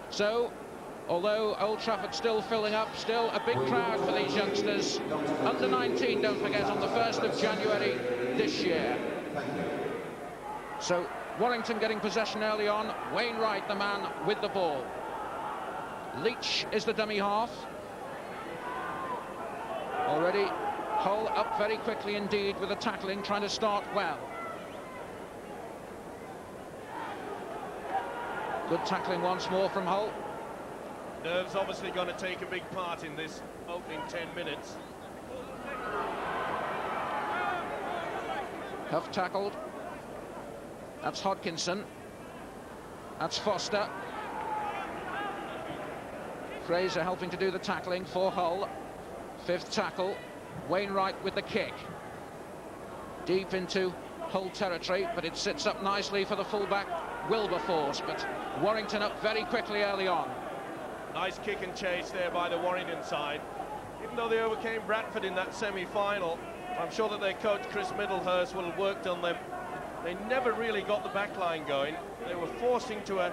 So, although Old Trafford still filling up, still a big crowd for these youngsters. Under 19, don't forget, on the 1st of January this year. So Warrington getting possession early on. Wainwright, the man with the ball. Leach is the dummy half. Already Hull up very quickly indeed with the tackling, trying to start well. Good tackling once more from Hull. Nerves obviously going to take a big part in this opening 10 minutes. Huff tackled. That's Hodkinson. That's Foster. Fraser helping to do the tackling for Hull. 5th tackle. Wainwright with the kick. Deep into Hull territory, but it sits up nicely for the fullback Wilberforce, but Warrington up very quickly early on. Nice kick and chase there by the Warrington side. Even though they overcame Bradford in that semi-final, I'm sure that their coach Chris Middlehurst will have worked on them. They never really got the back line going. They were forced into a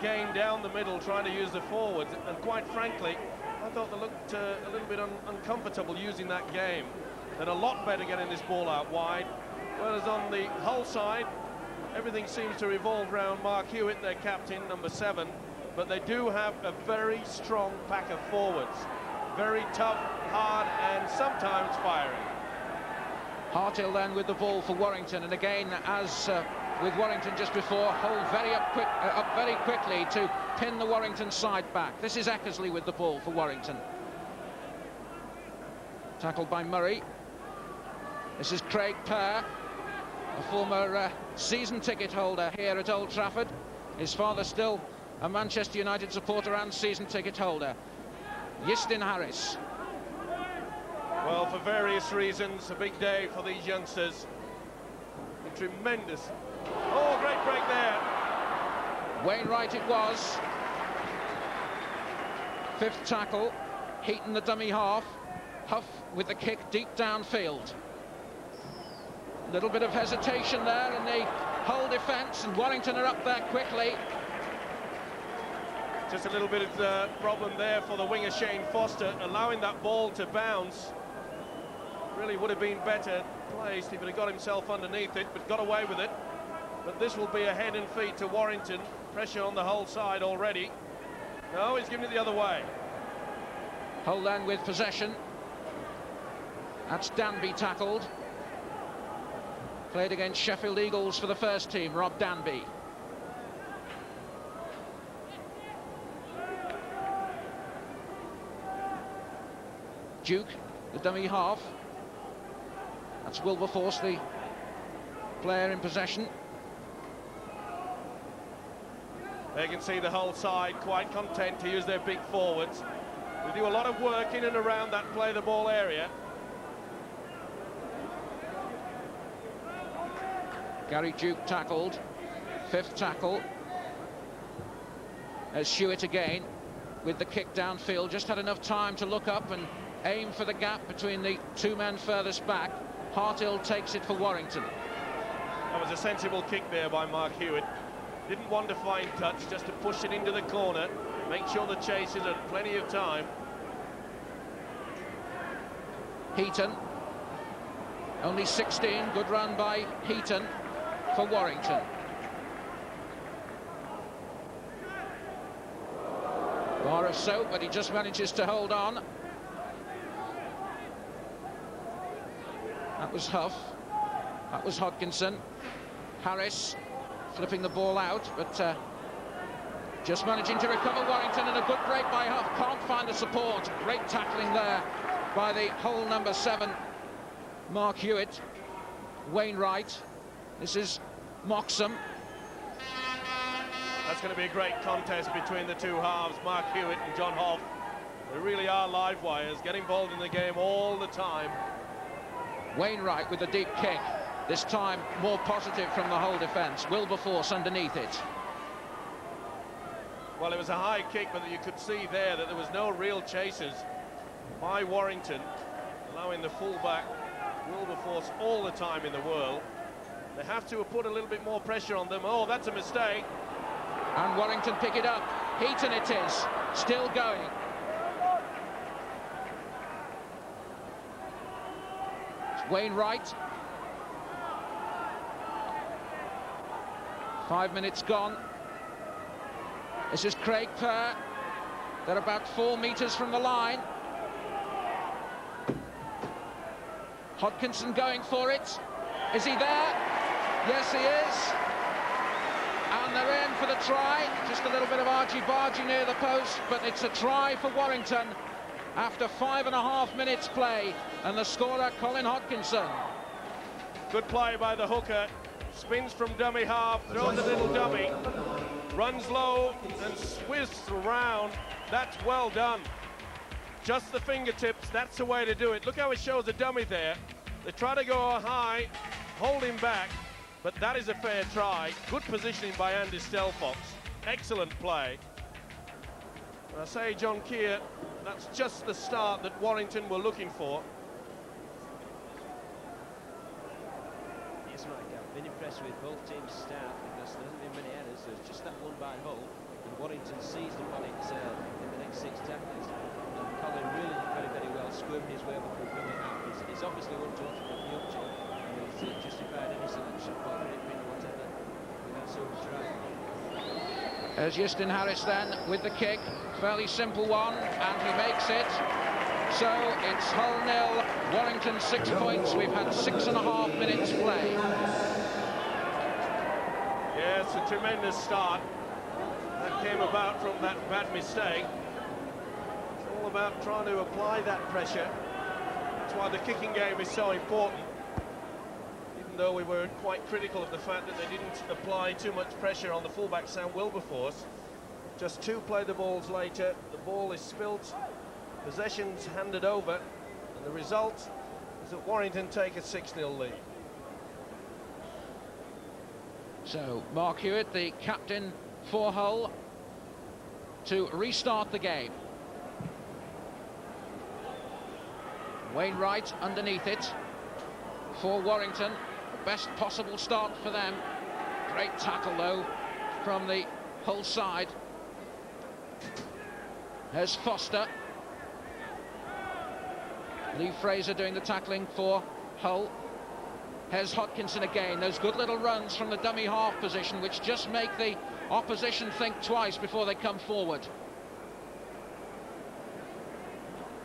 game down the middle, trying to use the forwards, and quite frankly, I thought they looked a little bit uncomfortable using that game. And a lot better getting this ball out wide. Whereas on the Hull side, everything seems to revolve around Mark Hewitt, their captain, number 7. But they do have a very strong pack of forwards. Very tough, hard, and sometimes fiery. Hartill then with the ball for Warrington, and again, as with Warrington just before, Hull up very quickly to pin the Warrington side back. This is Eckersley with the ball for Warrington. Tackled by Murray. This is Craig Kerr, a former season ticket holder here at Old Trafford. His father still a Manchester United supporter and season ticket holder. Yistin Harris. Well, for various reasons, a big day for these youngsters. A tremendous. Oh, great break there. Wainwright it was. 5th tackle. Heaton the dummy half. Huff with the kick deep downfield. A little bit of hesitation there in the Hull defence, and Warrington are up there quickly. Just a little bit of problem there for the winger Shane Foster, allowing that ball to bounce. Really would have been better placed if he had got himself underneath it, but got away with it. But this will be a head and feet to Warrington. Pressure on the Hull side already. No, he's giving it the other way. Hull then with possession. That's Danby tackled. Played against Sheffield Eagles for the first team, Rob Danby. Duke, the dummy half. That's Wilberforce, the player in possession. They can see the Hull side quite content to use their big forwards. They do a lot of work in and around that play the ball area. Gary Duke tackled. 5th tackle. There's Hewitt again with the kick downfield. Just had enough time to look up and aim for the gap between the 2 men furthest back. Hartill takes it for Warrington. That was a sensible kick there by Mark Hewitt. Didn't want to find touch, just to push it into the corner, make sure the chasers had plenty of time. Heaton, only 16, good run by Heaton for Warrington. Bar of soap, but he just manages to hold on. That was Huff. That was Hodkinson. Harris flipping the ball out, but just managing to recover Warrington, and a good break by Huff. Can't find the support. Great tackling there by the Hull number 7, Mark Hewitt. Wainwright. This is Moxham. That's going to be a great contest between the 2 halves, Mark Hewitt and John Hoff. They really are live wires, get involved in the game all the time. Wainwright with the deep kick. This time more positive from the Hull defence. Wilberforce underneath it. Well, it was a high kick, but you could see there that there was no real chasers by Warrington, allowing the fullback Wilberforce all the time in the world. They have to put a little bit more pressure on them. Oh, that's a mistake. And Warrington pick it up. Heaton it is, still going. It's Wainwright. 5 minutes gone. This is Craig Kerr. They're about 4 metres from the line. Hodkinson going for it. Is he there? Yes, he is. And they're in for the try. Just a little bit of argy-bargy near the post, but it's a try for Warrington after 5.5 minutes play, and the scorer, Colin Hodkinson. Good play by the hooker, Spins from dummy half, throws a little dummy, runs low and twists around. That's well done. Just the fingertips, that's the way to do it. Look how it shows the dummy there. They try to go high, hold him back, but that is a fair try. Good positioning by Andy Stelfox. Excellent play. And I say, John Keir, that's just the start that Warrington were looking for. Yes, Mike, I've been impressed with both teams' start because there hasn't been many errors. There's just that one by Hull, and Warrington seized upon it in the next 6 tackles. And Colin really did very, very well, squirming his way over from dummy half. He's obviously one to watch for the future, and he's justified any selection, whether it be whatever, with that sort of try. There's Justin Harris then with the kick, fairly simple one, and he makes it. So it's Hull 0, Warrington 6 points. We've had 6.5 minutes play. Yeah, it's a tremendous start. That came about from that bad mistake. It's all about trying to apply that pressure. That's why the kicking game is so important. Even though we were quite critical of the fact that they didn't apply too much pressure on the fullback Sam Wilberforce. Just 2 play the balls later, the ball is spilt, possession's handed over, and the result is that Warrington take a 6-0 lead. So Mark Hewitt, the captain for Hull, to restart the game. Wainwright underneath it for Warrington. Best possible start for them. Great tackle though from the Hull side. There's Foster. Lee Fraser doing the tackling for Hull. Here's Hodkinson again. Those good little runs from the dummy half position which just make the opposition think twice before they come forward.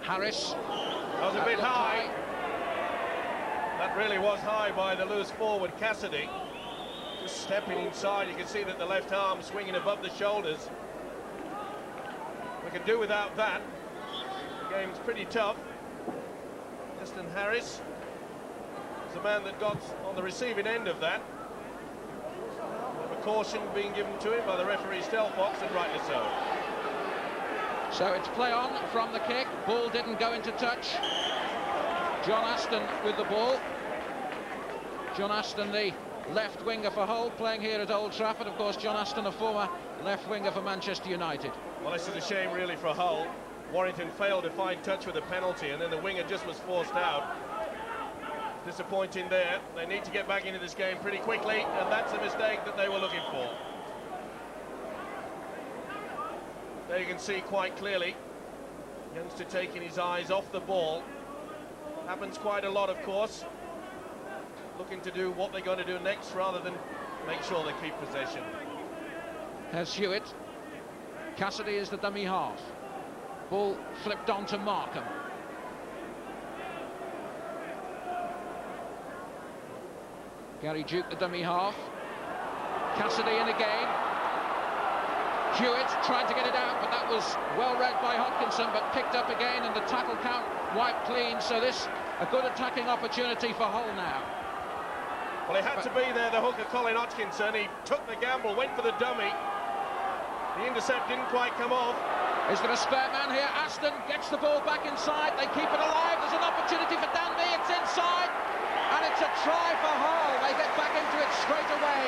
Harris. That was a bit high. That really was high by the loose forward Cassidy. Just stepping inside, you can see that the left arm swinging above the shoulders. We can do without that. The game's pretty tough. Justin Harris is the man that got on the receiving end of that. A caution being given to him by the referee Stelfox, and rightly so. So it's play on from the kick. Ball didn't go into touch. John Aston with the ball. John Aston, the left winger for Hull, playing here at Old Trafford. Of course, John Aston, a former left winger for Manchester United. Well, this is a shame really for Hull. Warrington failed to find touch with a penalty, and then the winger just was forced out. Disappointing there. They need to get back into this game pretty quickly, and that's the mistake that they were looking for. There you can see quite clearly youngster taking his eyes off the ball. Happens quite a lot, of course. Looking to do what they're going to do next rather than make sure they keep possession. There's Hewitt. Cassidy is the dummy half. Ball flipped on to Markham. Gary Duke, the dummy half. Cassidy in again. Hewitt tried to get it out, but that was well read by Hodkinson, but picked up again, and the tackle count wiped clean. So this a good attacking opportunity for Hull now. Well, he had to be there, the hooker Colin Hodkinson. He took the gamble, went for the dummy. The intercept didn't quite come off. Is there a spare man here? Aston gets the ball back inside. They keep it alive. There's an opportunity for Danby. It's inside. And it's a try for Hull. They get back into it straight away.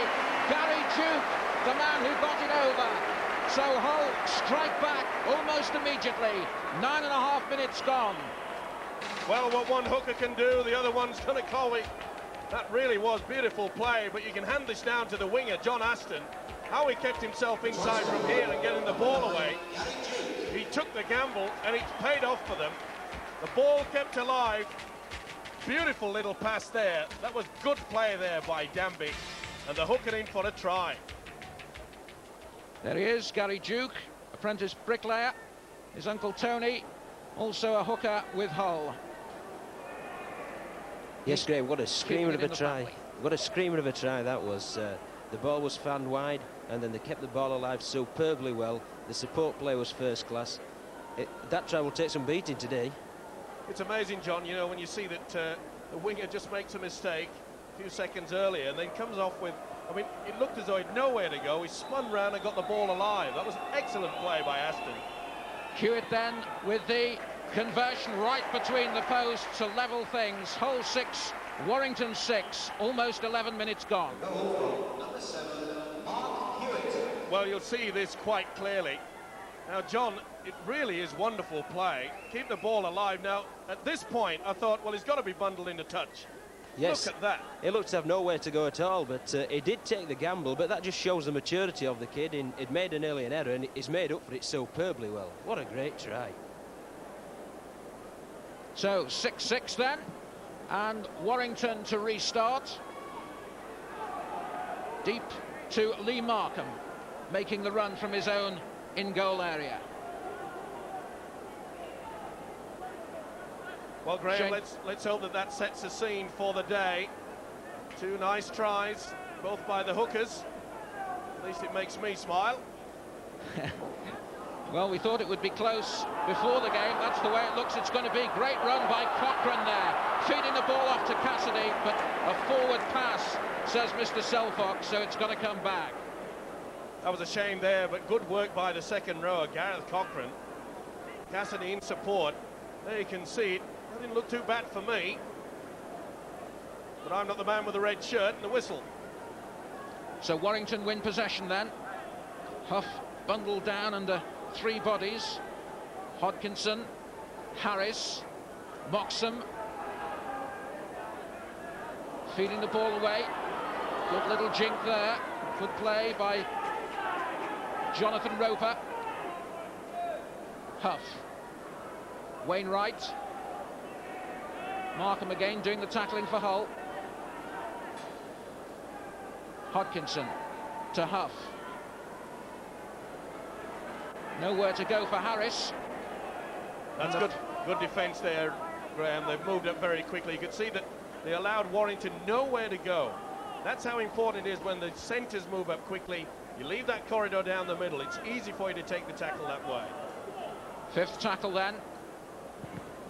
Gary Duke, the man who got it over. So Hull strike back almost immediately. 9.5 minutes gone. Well, what one hooker can do, the other one's going to call it. That really was beautiful play, but you can hand this down to the winger, John Aston. How he kept himself inside from here and getting the ball away. He took the gamble, and it's paid off for them. The ball kept alive. Beautiful little pass there. That was good play there by Danby, and the hooker in for a try. There he is, Gary Duke, apprentice bricklayer. His uncle Tony, also a hooker with Hull. Yes, Graham, what a screamer of a try. What a screamer of a try that was. The ball was fanned wide, and then they kept the ball alive superbly well. The support play was first class. That try will take some beating today. It's amazing, John, you know, when you see that the winger just makes a mistake, a few seconds earlier, and then comes off with, I mean, it looked as though he had nowhere to go. He spun round and got the ball alive. That was an excellent play by Aston. Hewitt then with the conversion right between the posts to level things. Hull 6, Warrington 6, almost 11 minutes gone. Number 7, Mark Hewitt. Well, you'll see this quite clearly. Now, John, it really is wonderful play. Keep the ball alive. Now, at this point, I thought, well, he's got to be bundled into touch. Yes, look at that. He looked to have nowhere to go at all, but he did take the gamble, but that just shows the maturity of the kid. He'd made nearly an error, and he's made up for it superbly well. What a great try. So 6-6 then, and Warrington to restart. Deep to Lee Markham, making the run from his own in-goal area. Well, Graham, let's hope that that sets the scene for the day. 2 nice tries, both by the hookers. At least it makes me smile. Well, we thought it would be close before the game. That's the way it looks. It's going to be. Great run by Cochrane there, feeding the ball off to Cassidy, but a forward pass, says Mr. Selfox, so it's going to come back. That was a shame there, but good work by the second rower, Gareth Cochrane. Cassidy in support. There you can see it. That didn't look too bad for me. But I'm not the man with the red shirt and the whistle. So Warrington win possession then. Huff bundled down under 3 bodies. Hodkinson, Harris, Moxham. Feeding the ball away. Good little jink there. Good play by Jonathan Roper. Huff. Wainwright. Markham again doing the tackling for Hull. Hodkinson to Huff. Nowhere to go for Harris. That's good defence there, Graham. They've moved up very quickly. You could see that they allowed Warrington nowhere to go. That's how important it is when the centres move up quickly. You leave that corridor down the middle. It's easy for you to take the tackle that way. 5th tackle then.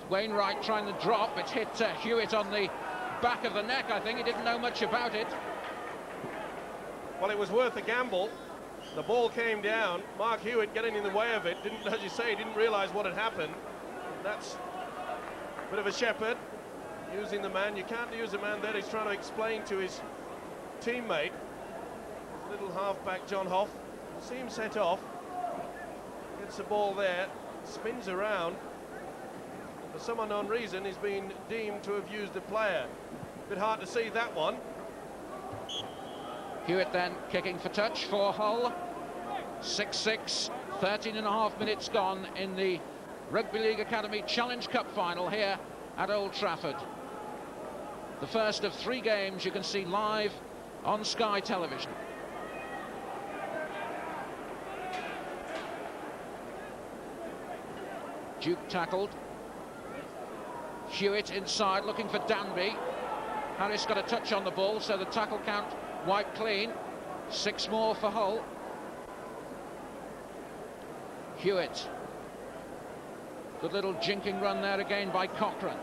Wainwright trying to drop. It hit Hewitt on the back of the neck, I think. He didn't know much about it. Well, it was worth a gamble. The ball came down. Mark Hewitt getting in the way of it. Didn't, as you say, didn't realise what had happened. That's a bit of a shepherd using the man. You can't use a man there. He's trying to explain to his teammate. Little halfback John Hoff. See him set off. Gets the ball there. Spins around. For some unknown reason, he's been deemed to have used the player. Bit hard to see that one. Hewitt then kicking for touch for Hull. 6-6, 13.5 minutes gone in the Rugby League Academy Challenge Cup final here at Old Trafford. The first of 3 games you can see live on Sky Television. Duke tackled. Hewitt inside looking for Danby. Harris got a touch on the ball, so the tackle count wiped clean. 6 more for Hull. Hewitt. Good little jinking run there again by Cochrane.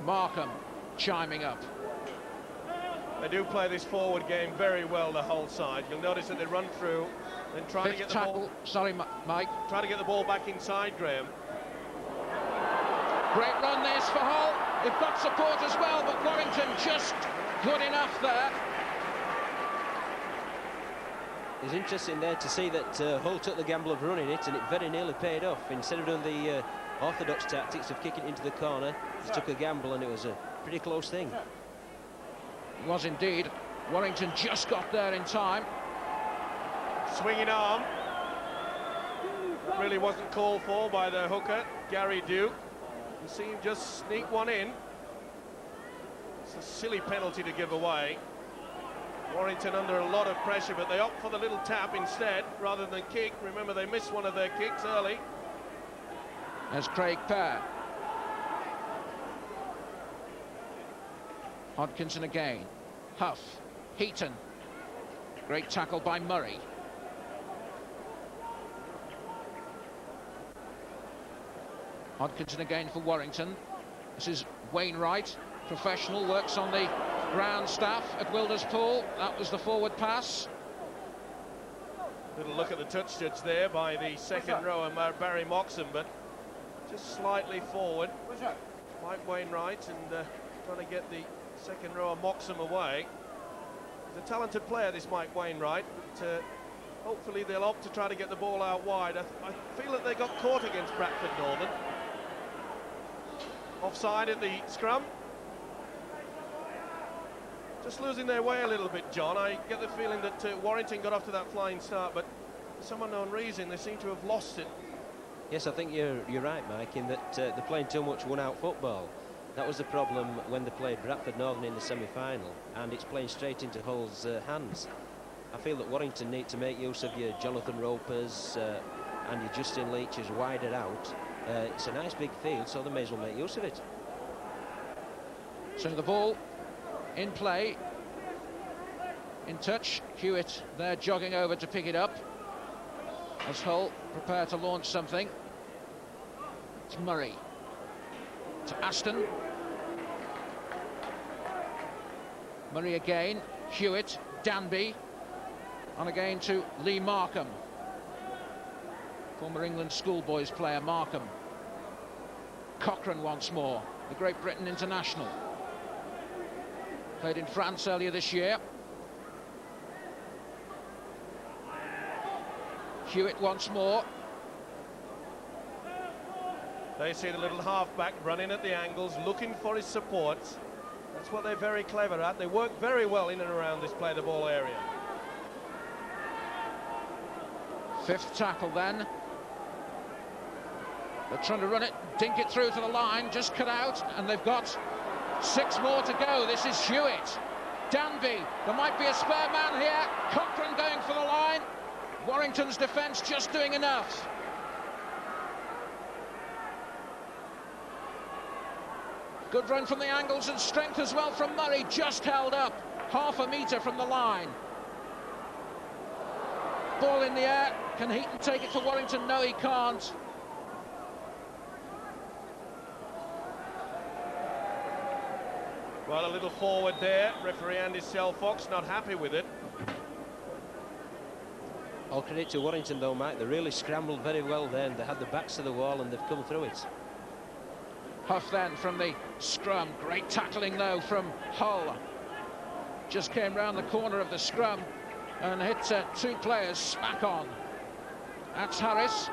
Markham chiming up. They do play this forward game very well, the Hull side. You'll notice that they run through, then try to get the ball. Sorry, Mike. Try to get the ball back inside, Graham. Great run this for Hull. They've got support as well, but Warrington just good enough there. It's interesting there to see that Hull took the gamble of running it, and it very nearly paid off. Instead of doing the orthodox tactics of kicking it into the corner, he took a gamble, and it was a pretty close thing. It was indeed. Warrington just got there in time. Swinging arm. That really wasn't called for by the hooker, Gary Duke. You see him just sneak one in. It's a silly penalty to give away. Warrington under a lot of pressure, but they opt for the little tap instead rather than kick. Remember, they missed one of their kicks early. There's Craig Pear. Hodkinson again. Huff. Heaton. Great tackle by Murray. Hodkinson again for Warrington. This is Wainwright, professional, works on the ground staff at Wilderspool. That was the forward pass. Little look at the touch judge there by the second rower, Barry Moxham, but just slightly forward. Mike Wainwright and trying to get the second rower Moxham away. He's a talented player, this Mike Wainwright, but hopefully they'll opt to try to get the ball out wide. I feel that they got caught against Bradford Northern. Offside at the scrum. Just losing their way a little bit, John. I get the feeling that Warrington got off to that flying start, but for some unknown reason they seem to have lost it. Yes, I think you're right, Mike, in that they're playing too much one-out football. That was the problem when they played Bradford Northern in the semi-final, and it's playing straight into Hull's hands. I feel that Warrington need to make use of your Jonathan Ropers and your Justin Leaches wider out. It's a nice big field, so they may as well make use of it. So the ball in play, in touch. Hewitt there jogging over to pick it up as Hull prepare to launch something. It's Murray to Aston. Murray again, Hewitt, Danby, on again to Lee Markham, former England schoolboys player Markham. Cochrane once more, the Great Britain international. Played in France earlier this year. Hewitt once more. They see the little halfback running at the angles, looking for his supports. That's what they're very clever at. They work very well in and around this play the ball area. Fifth tackle then. They're trying to run it, dink it through to the line, just cut out, and they've got 6 more to go. This is Hewitt. Danby, there might be a spare man here. Cochrane going for the line. Warrington's defence just doing enough. Good run from the angles and strength as well from Murray, just held up. Half a metre from the line. Ball in the air. Can Heaton take it for Warrington? No, he can't. Well, a little forward there. Referee Andy Selfox not happy with it. All credit to Warrington though, Mike. They really scrambled very well there, and they had the backs to the wall and they've come through it. Huff then from the scrum. Great tackling though from Hull. Just came round the corner of the scrum and hit 2 players smack on. That's Harris.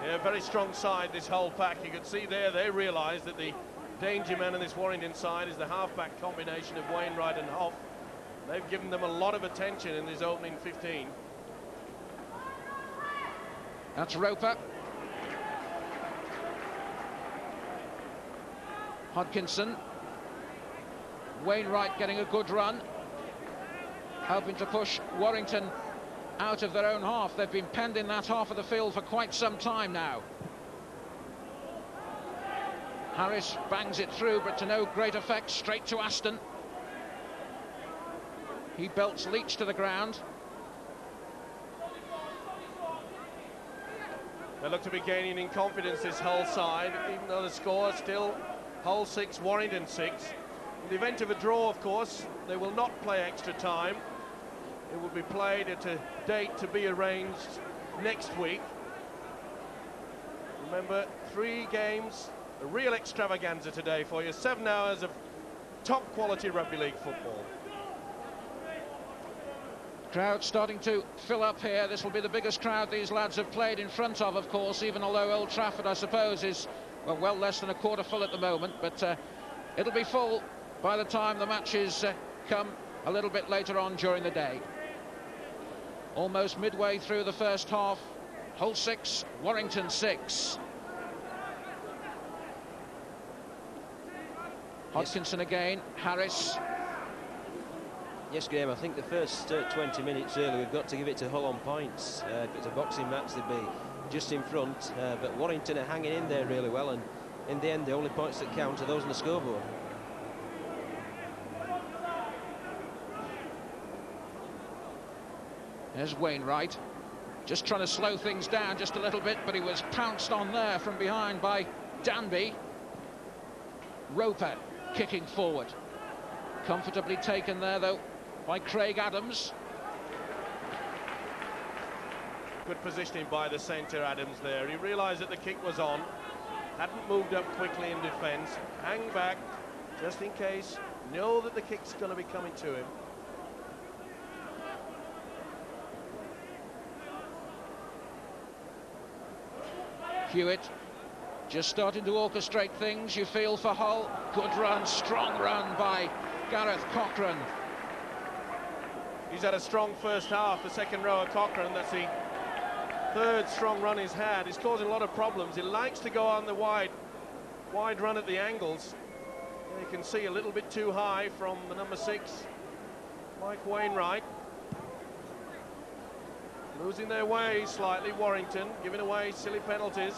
Yeah, very strong side, this Hull pack. You can see there, they realise that the danger man on this Warrington side is the half-back combination of Wainwright and Hoff. They've given them a lot of attention in this opening 15. That's Roper. Hodkinson. Wainwright getting a good run, hoping to push Warrington out of their own half. They've been penned in that half of the field for quite some time now. Harris bangs it through, but to no great effect. Straight to Aston. He belts Leach to the ground. They look to be gaining in confidence, this Hull side, even though the score is still Hull 6, Warrington 6. In the event of a draw, of course, they will not play extra time. It will be played at a date to be arranged next week. Remember, 3 games, a real extravaganza today for you. 7 hours of top quality rugby league football. Crowd starting to fill up here. This will be the biggest crowd these lads have played in front of course, even although Old Trafford, I suppose, is well less than a quarter full at the moment, but it'll be full by the time the matches come a little bit later on during the day. Almost midway through the first half. Hull 6, Warrington 6. Hodkinson again, Harris. Yes, Graham, I think the first 20 minutes really we've got to give it to Hull on points. If it's a boxing match, they'd be just in front, but Warrington are hanging in there really well, and in the end the only points that count are those on the scoreboard. There's Wainwright, just trying to slow things down just a little bit, but he was pounced on there from behind by Danby. Roper kicking forward. Comfortably taken there, though, by Craig Adams. Good positioning by the centre, Adams, there. He realised that the kick was on. Hadn't moved up quickly in defence. Hang back, just in case. Know that the kick's going to be coming to him. Hewitt just starting to orchestrate things, you feel, for Hull. Good run, strong run by Gareth Cochrane. He's had a strong first half, the second rower Cochrane. That's the third strong run he's had. He's causing a lot of problems. He likes to go on the wide run at the angles. You can see a little bit too high from the number 6, Mike Wainwright. Losing their way slightly, Warrington, giving away silly penalties.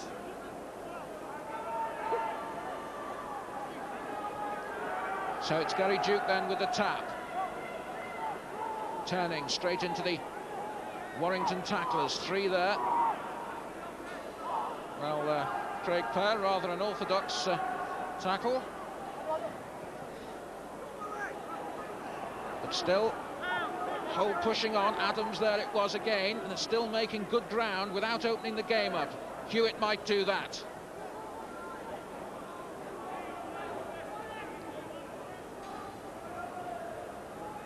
So it's Gary Duke then with the tap. Turning straight into the Warrington tacklers. 3 there. Well, Craig Kerr, rather an orthodox tackle. But still, Hull pushing on. Adams there it was again, and it's still making good ground without opening the game up. Hewitt might do that.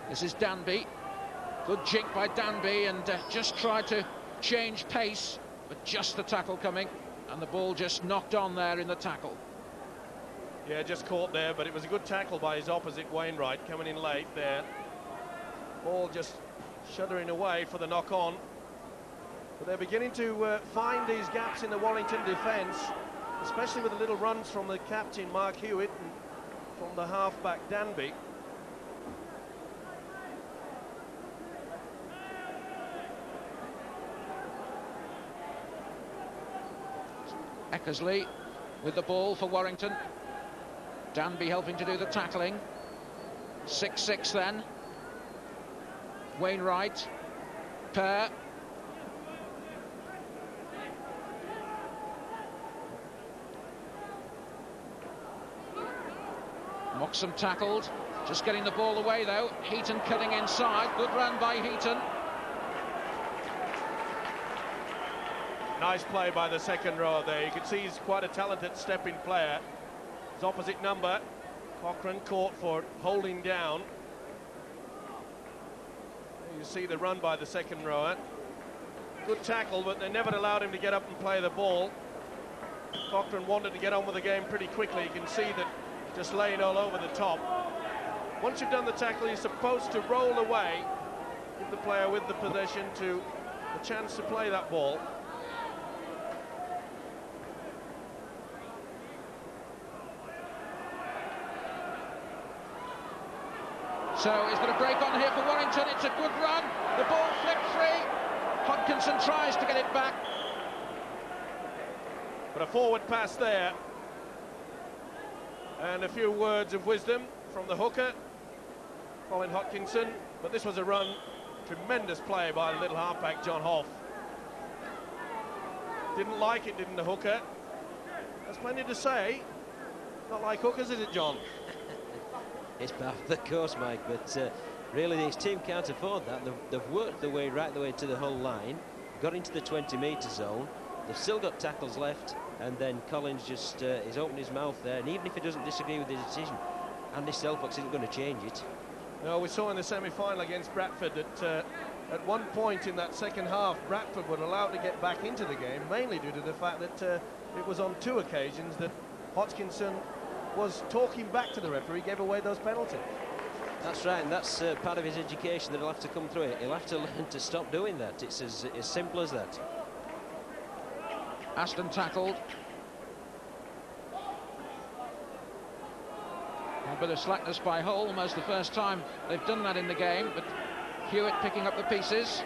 This is Danby. Good jink by Danby, and just tried to change pace, but just the tackle coming, and the ball just knocked on there in the tackle. Yeah, just caught there, but it was a good tackle by his opposite, Wainwright, coming in late there. Ball just shuddering away for the knock-on. But they're beginning to find these gaps in the Warrington defence, especially with the little runs from the captain, Mark Hewitt, and from the half-back, Danby. Eckersley with the ball for Warrington. Danby helping to do the tackling. 6-6 then. Wainwright. Kerr. Moxham tackled. Just getting the ball away though. Heaton cutting inside. Good run by Heaton. Nice play by the second rower there. You can see he's quite a talented stepping player. His opposite number, Cochrane, caught for holding down. You see the run by the second rower. Good tackle, but they never allowed him to get up and play the ball. Cochrane wanted to get on with the game pretty quickly. You can see that just laying all over the top. Once you've done the tackle, you're supposed to roll away, give the player with the possession to the chance to play that ball. So he's going to break on here for Warrington. It's a good run. The ball flipped free. Hodkinson tries to get it back. But a forward pass there. And a few words of wisdom from the hooker, Colin Hodkinson. But this was a run. Tremendous play by the little halfback, John Hoff. Didn't like it, didn't the hooker? That's plenty to say. Not like hookers, is it, John? It's part of the course, Mike, but really his team can't afford that. They've worked their way right the way to the Hull line, got into the 20-metre zone. They've still got tackles left, and then Collins just he's opened his mouth there, and even if he doesn't disagree with the decision, Andy Selfox isn't going to change it. No, we saw in the semi-final against Bradford that at one point in that second half, Bradford were allowed to get back into the game, mainly due to the fact that it was on 2 occasions that Hodkinson was talking back to the referee, gave away those penalties. That's right, and that's part of his education that he'll have to come through it. He'll have to learn to stop doing that. It's as simple as that. Aston tackled. A bit of slackness by Hull, almost the first time they've done that in the game, but Hewitt picking up the pieces.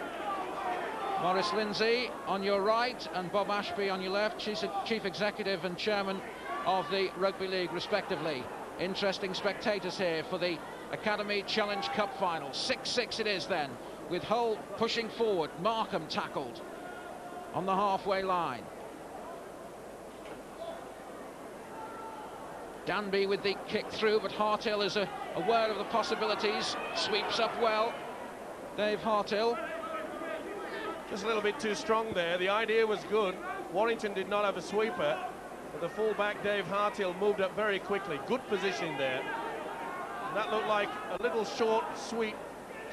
Maurice Lindsay on your right and Bob Ashby on your left, Chief Executive and Chairman of the Rugby League respectively. Interesting spectators here for the Academy Challenge Cup final. 6-6 it is then, with Hull pushing forward. Markham tackled on the halfway line. Danby with the kick through, but Hartill is aware of the possibilities. Sweeps up well. Dave Hartill. Just a little bit too strong there. The idea was good. Warrington did not have a sweeper, but the full-back Dave Hartill moved up very quickly. Good position there. And that looked like a little short, sweet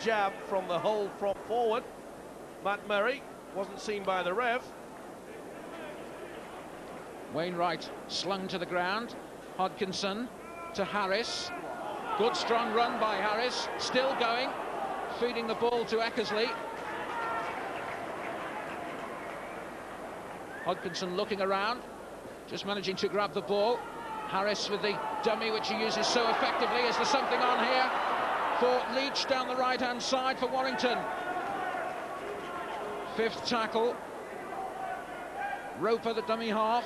jab from the Hull from forward. Matt Murray wasn't seen by the ref. Wainwright slung to the ground. Hodkinson to Harris. Good strong run by Harris. Still going. Feeding the ball to Eckersley. Hodkinson looking around. Just managing to grab the ball. Harris with the dummy, which he uses so effectively. Is there something on here for Leach down the right-hand side for Warrington? Fifth tackle. Roper, the dummy half.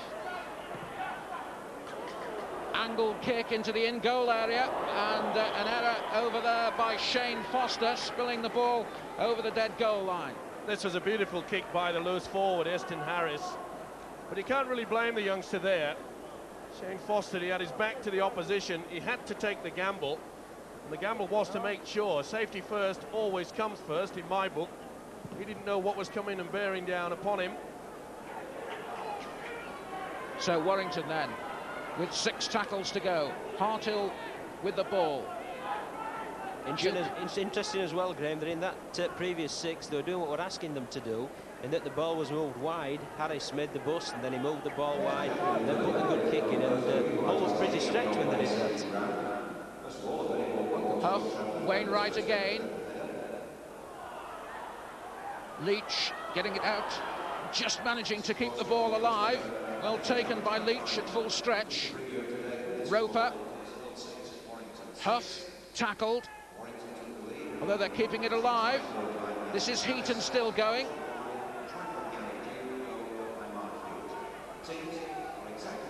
Angled kick into the in-goal area, and an error over there by Shane Foster, spilling the ball over the dead goal line. This was a beautiful kick by the loose forward, Eston Harris. But you can't really blame the youngster there. Shane Foster, he had his back to the opposition. He had to take the gamble. And the gamble was to make sure safety first always comes first in my book. He didn't know what was coming and bearing down upon him. So Warrington then, with 6 tackles to go. Hartill with the ball. It's interesting as well, Graham, that in that previous 6 they were doing what we're asking them to do, and that the ball was moved wide. Harris made the bust, and then he moved the ball wide, and then put a good kick in, and Hull was pretty stretched when they did that. Huff, Wainwright again. Leach getting it out, just managing to keep the ball alive. Well taken by Leach at full stretch. Roper. Huff tackled, although they're keeping it alive. This is Heaton still going.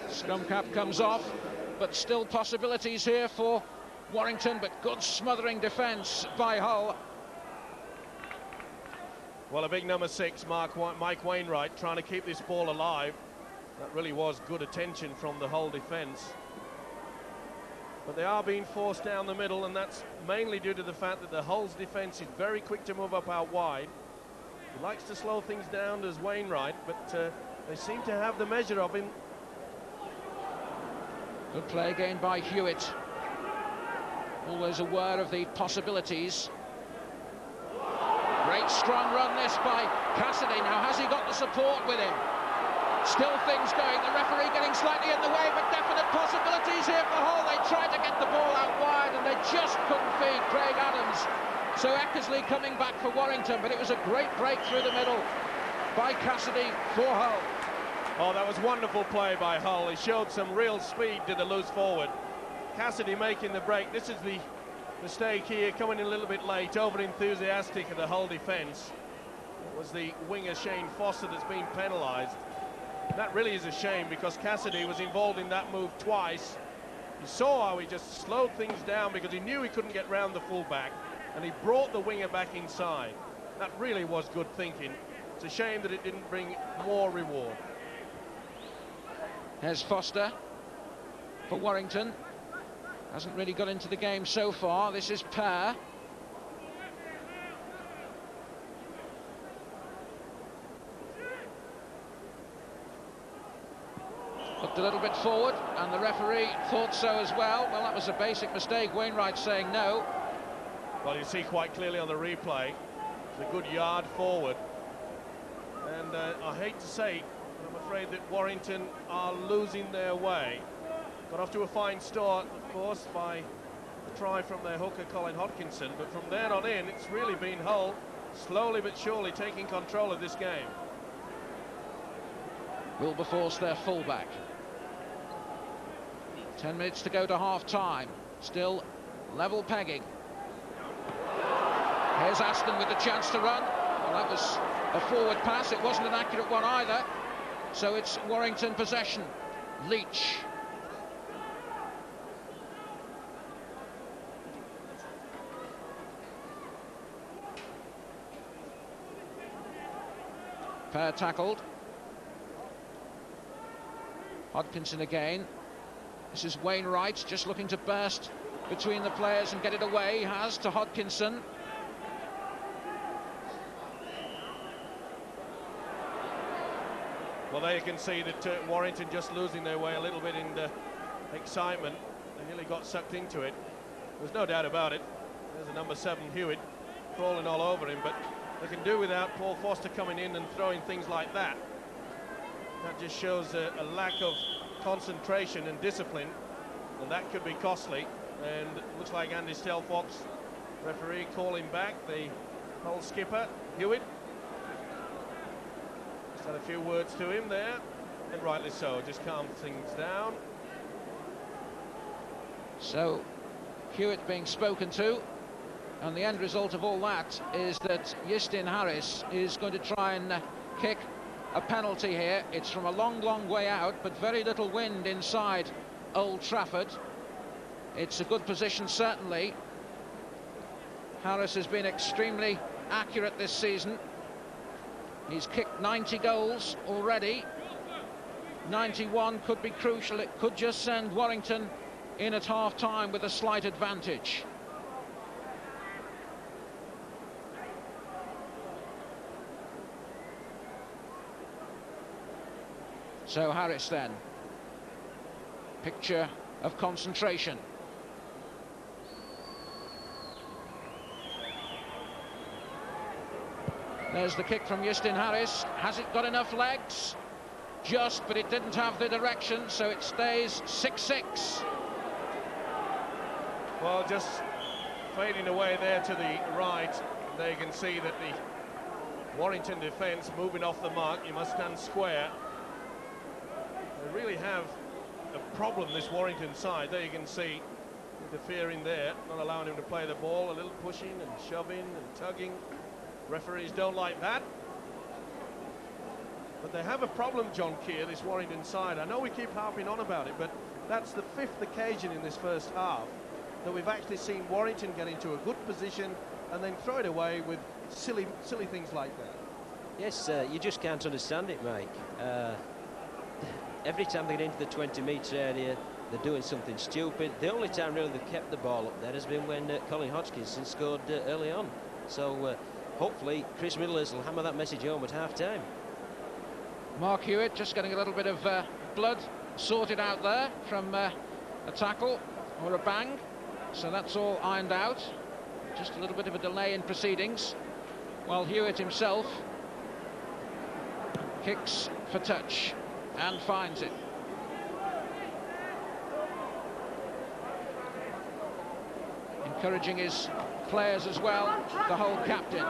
Scrum cap comes off, but still possibilities here for Warrington, but good smothering defence by Hull. Well, a big number 6, Mike Wainwright, trying to keep this ball alive. That really was good attention from the Hull defence. But they are being forced down the middle, and that's mainly due to the fact that the Hull's defence is very quick to move up out wide. He likes to slow things down, does Wainwright, but they seem to have the measure of him. Good play again by Hewitt. Always aware of the possibilities. Great strong run this by Cassidy. Now, has he got the support with him? Still things going. The referee getting slightly in the way, but definite possibilities here for Hull. They tried to get the ball out wide, and they just couldn't feed Craig Adams. So Eckersley coming back for Warrington, but it was a great break through the middle by Cassidy for Hull. Oh, that was wonderful play by Hull. He showed some real speed to the loose forward. Cassidy making the break. This is the mistake here, coming in a little bit late, over-enthusiastic of the Hull defence. It was the winger Shane Foster that's been penalised. That really is a shame, because Cassidy was involved in that move twice. You saw how he just slowed things down because he knew he couldn't get round the full-back, and he brought the winger back inside. That really was good thinking. It's a shame that it didn't bring more reward. There's Foster for Warrington. Hasn't really got into the game so far. This is Pear. Looked a little bit forward, and the referee thought so as well. Well, that was a basic mistake. Wainwright saying no. Well, you see quite clearly on the replay, it's a good yard forward. And I hate to say, I'm afraid that Warrington are losing their way. Got off to a fine start, of course, by the try from their hooker, Colin Hodkinson. But from there on in, it's really been Hull slowly but surely taking control of this game. Wilberforce, their fullback. 10 minutes to go to half-time. Still level pegging. Here's Aston with the chance to run. Well, that was a forward pass. It wasn't an accurate one either. So it's Warrington possession. Leach. Pear tackled. Hodkinson again. This is Wainwright, just looking to burst between the players and get it away. He has to Hodkinson. Well, there you can see that Warrington just losing their way a little bit in the excitement. They nearly got sucked into it. There's no doubt about it. There's a number 7 Hewitt crawling all over him, but they can do without Paul Foster coming in and throwing things like that. That just shows a lack of concentration and discipline, and that could be costly. And it looks like Andy Stelfox, referee, calling back the old skipper, Hewitt. Just had a few words to him there, and rightly so, just calm things down. So, Hewitt being spoken to, and the end result of all that is that Justin Harris is going to try and kick a penalty here. It's from a long, long way out, but very little wind inside Old Trafford. It's a good position, certainly. Harris has been extremely accurate this season. He's kicked 90 goals already. 91 could be crucial. It could just send Warrington in at half-time with a slight advantage. So Harris then. Picture of concentration. There's the kick from Justin Harris. Has it got enough legs? Just, but it didn't have the direction, so it stays 6-6. Well, just fading away there to the right. There you can see that the Warrington defence moving off the mark. You must stand square. They really have a problem, this Warrington side. There you can see interfering there, not allowing him to play the ball, a little pushing and shoving and tugging. Referees don't like that. But they have a problem, John Keir, this Warrington side. I know we keep harping on about it, but that's the 5th occasion in this first half that we've actually seen Warrington get into a good position and then throw it away with silly things like that. Yes, you just can't understand it, Mike. Every time they get into the 20-metre area, they're doing something stupid. The only time really they've kept the ball up there has been when Colin Hodgkinson scored early on. So hopefully Chris Middlehurst will hammer that message home at half-time. Mark Hewitt just getting a little bit of blood sorted out there from a tackle or a bang. So that's all ironed out. Just a little bit of a delay in proceedings. While Hewitt himself kicks for touch and finds it. Encouraging his players as well, the whole captain.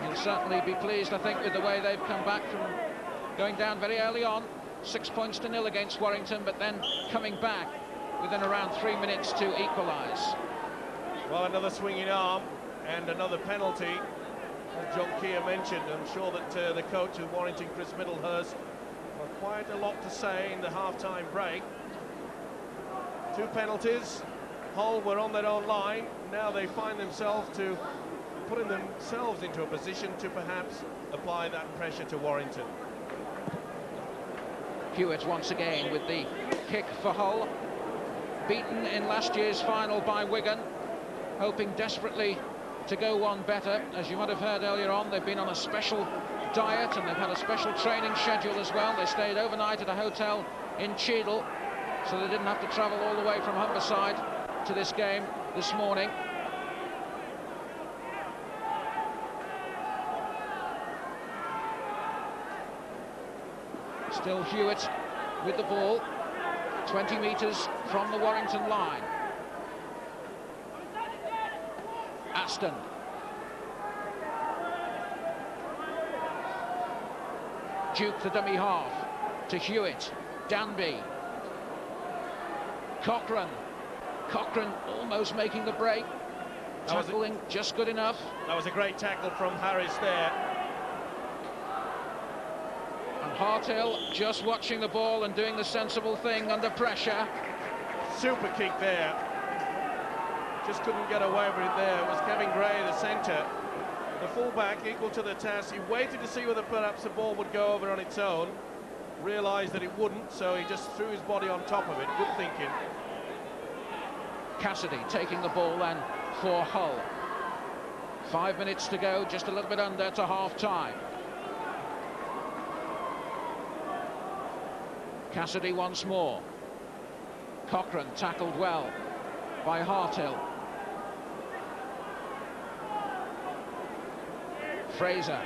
He'll certainly be pleased, I think, with the way they've come back from going down very early on, 6-0 against Warrington, but then coming back within around 3 minutes to equalise. Well, another swinging arm and another penalty, as John Keir mentioned. I'm sure that the coach of Warrington, Chris Middlehurst, had quite a lot to say in the half-time break. 2 penalties. Hull were on their own line. Now they find themselves putting themselves into a position to perhaps apply that pressure to Warrington. Hewitt once again with the kick for Hull. Beaten in last year's final by Wigan, hoping desperately to go one better. As you might have heard earlier on, they've been on a special diet and they've had a special training schedule as well. They stayed overnight at a hotel in Cheadle, so they didn't have to travel all the way from Humberside to this game this morning. Still Hewitt with the ball, 20 metres from the Warrington line. Aston. Duke the dummy half to Hewitt. Danby. Cochrane almost making the break. Tackling just good enough. That was a great tackle from Harris there. And Harthill just watching the ball and doing the sensible thing under pressure. Super kick there. Just couldn't get away with it there. It was Kevin Gray, the centre. The fullback equal to the task. He waited to see whether perhaps the ball would go over on its own. realised that it wouldn't, so he just threw his body on top of it. Good thinking. Cassidy taking the ball then for Hull. 5 minutes to go, just a little bit under to half-time. Cassidy once more. Cochrane tackled well by Hartill. Fraser.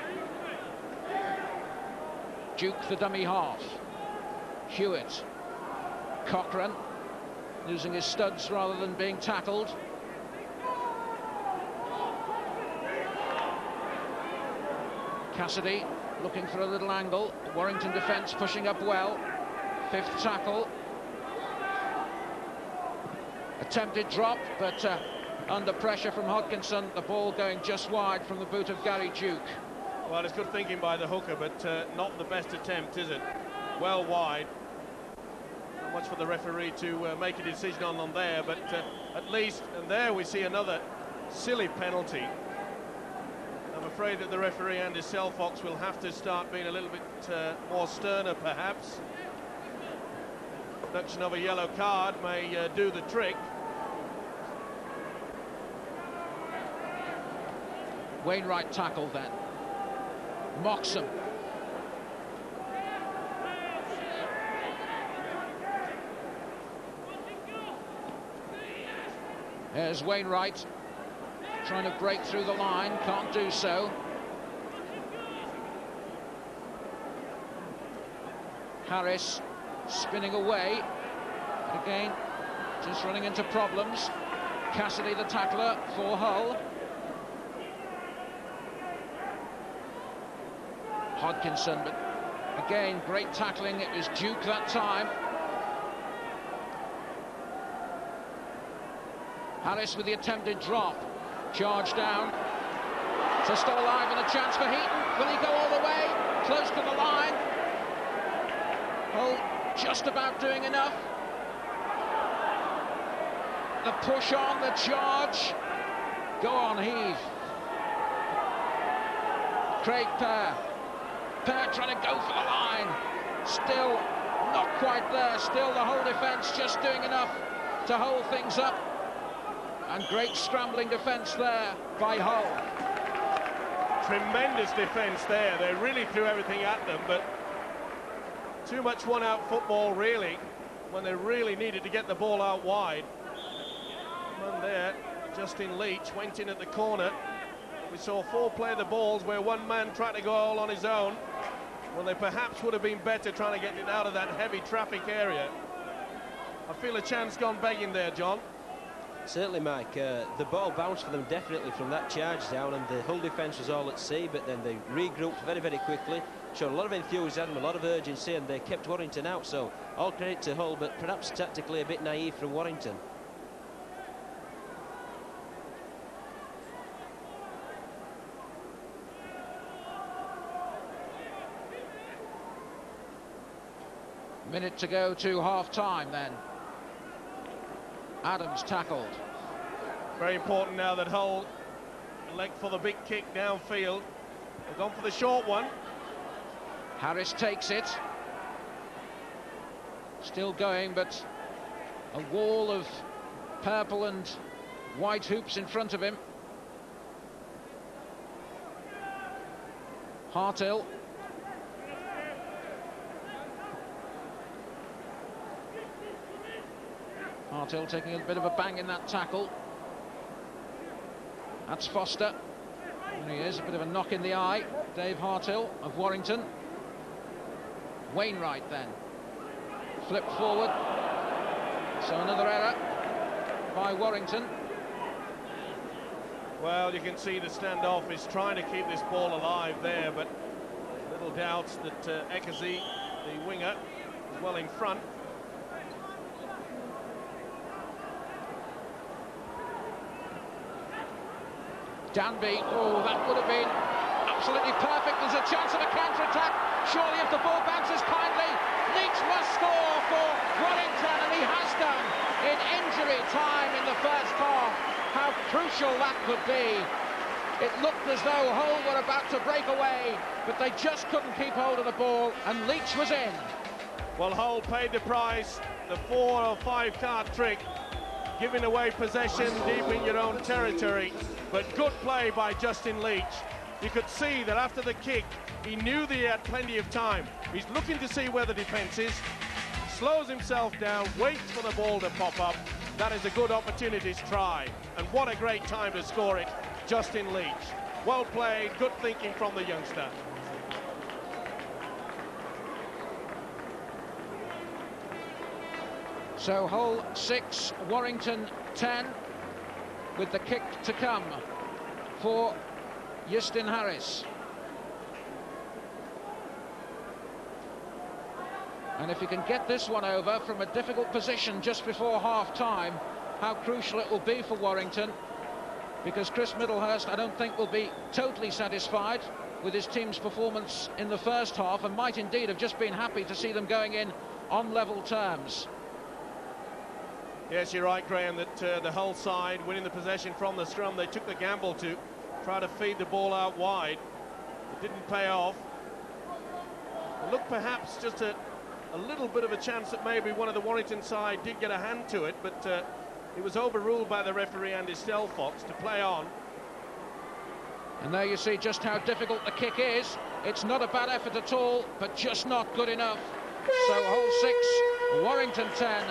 Duke the dummy half. Hewitt. Cochrane losing his studs rather than being tackled. Cassidy looking for a little angle. Warrington defence pushing up well. 5th tackle. Attempted drop, but under pressure from Hodkinson, the ball going just wide from the boot of Gary Duke. Well, it's good thinking by the hooker, but not the best attempt, is it? Well wide. Not much for the referee to make a decision on there, but at least, and there we see another silly penalty. I'm afraid that the referee, Andy Selfox, will have to start being a little bit more sterner, perhaps. Production of a yellow card may do the trick. Wainwright tackled then. Moxham. There's Wainwright trying to break through the line, can't do so. Harris spinning away, but again just running into problems. Cassidy the tackler for Hull. Hodkinson, but again great tackling. It was Duke that time. Harris with the attempted drop. Charge down. So still alive and a chance for Heaton. Will he go all the way? Close to the line. Hull just about doing enough. The push on, the charge. Go on, Heave. Craig Kerr. Kerr trying to go for the line. Still not quite there. Still the whole defence just doing enough to hold things up. And great scrambling defence there by Hull. Tremendous defence there. They really threw everything at them, but too much one-out football, really, when they really needed to get the ball out wide. And there, Justin Leach went in at the corner. We saw 4 play the balls where one man tried to go all on his own, when they perhaps would have been better trying to get it out of that heavy traffic area. I feel a chance gone begging there, John. Certainly, Mike. The ball bounced for them definitely from that charge down, and the Hull defence was all at sea, but then they regrouped very, very quickly, showed a lot of enthusiasm, a lot of urgency, and they kept Warrington out, so all credit to Hull, but perhaps tactically a bit naive from Warrington. Minute to go to half-time then. Adams tackled. Very important now that Hull elect for the big kick downfield. They've gone for the short one. Harris takes it. Still going, but a wall of purple and white hoops in front of him. Hartill. Hartill taking a bit of a bang in that tackle. That's Foster. There he is, a bit of a knock in the eye. Dave Hartill of Warrington. Wainwright then. Flipped forward. So another error by Warrington. Well, you can see the standoff is trying to keep this ball alive there, but little doubts that Eckersy, the winger, is well in front. Danby, oh, that would have been absolutely perfect. There's a chance of a counter-attack. Surely if the ball bounces kindly, Leach must score for Warrington, and he has done in injury time in the first half. How crucial that could be. It looked as though Hull were about to break away, but they just couldn't keep hold of the ball, and Leach was in. Well, Hull paid the price, the 4 or 5 card trick, giving away possession deep in your own territory. But good play by Justin Leach. You could see that after the kick, he knew that he had plenty of time. He's looking to see where the defence is, slows himself down, waits for the ball to pop up. That is a good opportunity to try. And what a great time to score it, Justin Leach. Well played, good thinking from the youngster. So Hull 6, Warrington 10, with the kick to come for Justin Harris. And if he can get this one over from a difficult position just before half-time, how crucial it will be for Warrington, because Chris Middlehurst, I don't think, will be totally satisfied with his team's performance in the first half, and might indeed have just been happy to see them going in on level terms. Yes, you're right, Graham, that the Hull side winning the possession from the scrum, they took the gamble to try to feed the ball out wide. It didn't pay off. It looked perhaps just a little bit of a chance that maybe one of the Warrington side did get a hand to it, but it was overruled by the referee Andy Stelfox to play on. And there you see just how difficult the kick is. It's not a bad effort at all, but just not good enough. So Hull 6, Warrington 10.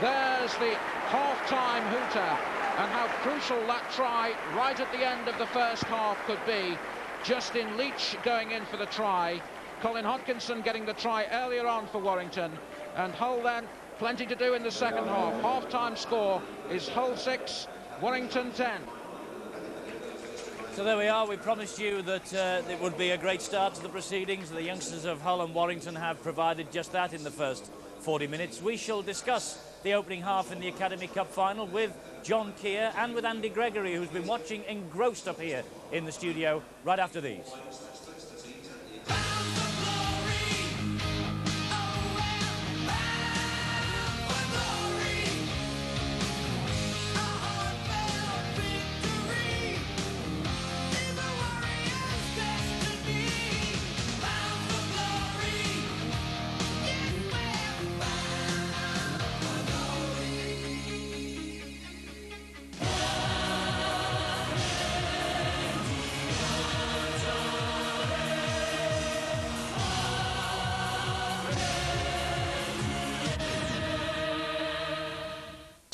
There's the half-time hooter, and how crucial that try right at the end of the first half could be. Justin Leach going in for the try, Colin Hodkinson getting the try earlier on for Warrington, and Hull then plenty to do in the second half. Half-time score is Hull 6, Warrington 10. So there we are. We promised you that it would be a great start to the proceedings. The youngsters of Hull and Warrington have provided just that in the first 40 minutes. We shall discuss the opening half in the Academy Cup final with John Keir and with Andy Gregory, who's been watching engrossed up here in the studio right after these.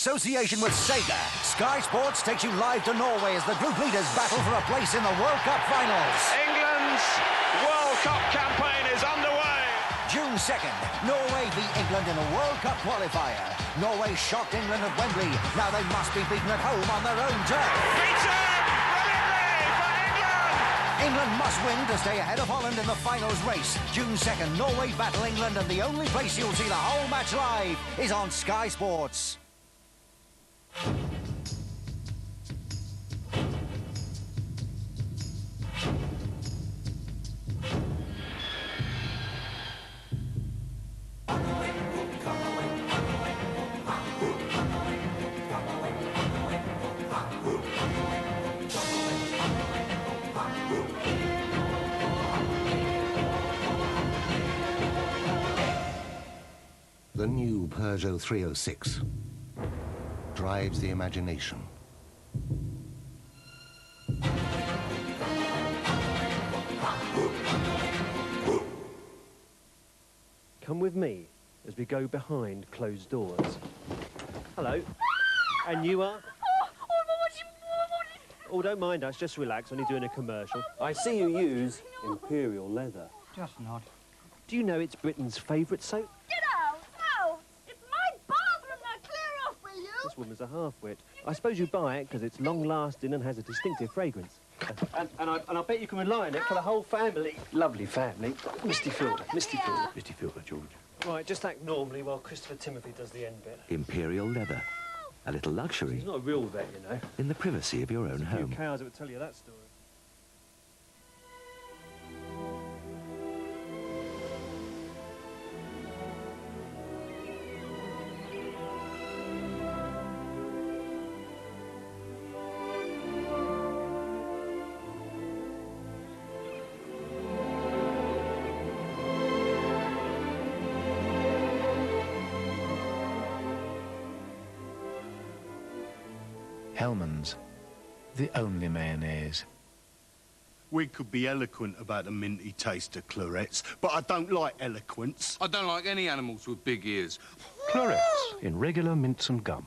Association with Sega, Sky Sports takes you live to Norway as the group leaders battle for a place in the World Cup finals. England's World Cup campaign is underway. June 2nd, Norway beat England in a World Cup qualifier. Norway shocked England at Wembley. Now they must be beaten at home on their own turf. Beaten brilliantly for England. England must win to stay ahead of Holland in the finals race. June 2nd, Norway battle England, and the only place you'll see the whole match live is on Sky Sports. The new Peugeot 306 drives the imagination. Come with me as we go behind closed doors. Hello. And you are? Oh, don't mind us, just relax, only doing a commercial. I see you use Imperial leather. Just not. Do you know it's Britain's favourite soap? Get out! Out! It's my bathroom now! Clear off, will you? This woman's a half-wit. I suppose you buy it because it's long-lasting and has a distinctive fragrance. And I bet you can rely on it for the whole family. Lovely family. Misty Fielder, Misty Fielder. Misty Fielder, George. Right, just act normally while Christopher Timothy does the end bit. Imperial leather. A little luxury. He's not a real vet, you know. In the privacy of your own There's a few home. cows that would tell you that story. Hellmann's, the only mayonnaise. We could be eloquent about the minty taste of clarets, but I don't like eloquence. I don't like any animals with big ears. Clarets in regular mints and gum.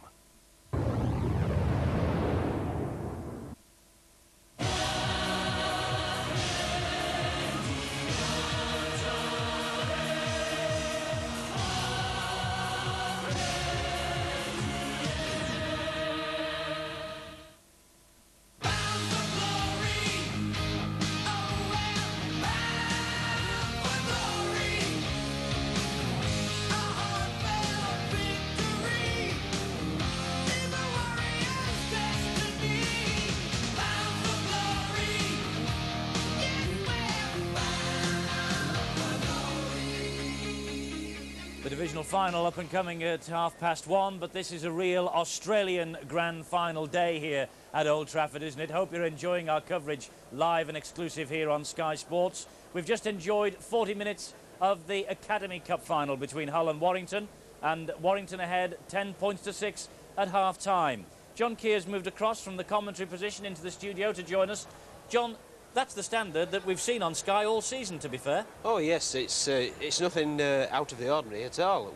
The divisional final up and coming at 1:30, but this is a real Australian grand final day here at Old Trafford, isn't it? Hope you're enjoying our coverage live and exclusive here on Sky Sports. We've just enjoyed 40 minutes of the Academy Cup final between Hull and Warrington ahead 10 points to 6 at half-time. John Keir's moved across from the commentary position into the studio to join us. John, that's the standard that we've seen on Sky all season, to be fair. Oh yes, it's nothing out of the ordinary at all.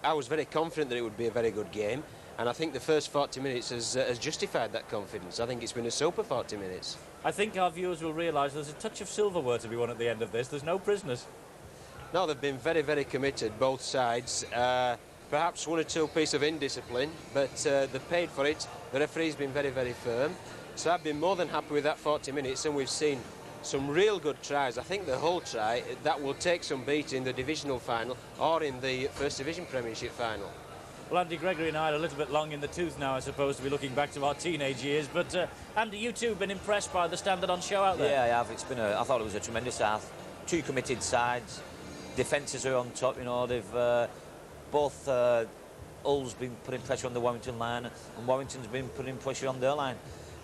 I was very confident that it would be a very good game, and I think the first 40 minutes has justified that confidence. I think it's been a super 40 minutes. I think our viewers will realise there's a touch of silverware to be won at the end of this. There's no prisoners. No, they've been very, very committed, both sides. Perhaps one or two pieces of indiscipline, but they've paid for it. The referee's been very, very firm. So I've been more than happy with that 40 minutes, and we've seen some real good tries. I think the whole try, that will take some beat in the divisional final or in the First Division Premiership final. Well, Andy, Gregory and I are a little bit long in the tooth now, I suppose, to be looking back to our teenage years. But, Andy, you two have been impressed by the standard on show out there? Yeah, I have. I thought it was a tremendous half. Two committed sides. Defences are on top, you know. They've both Hull's been putting pressure on the Warrington line, and Warrington's been putting pressure on their line.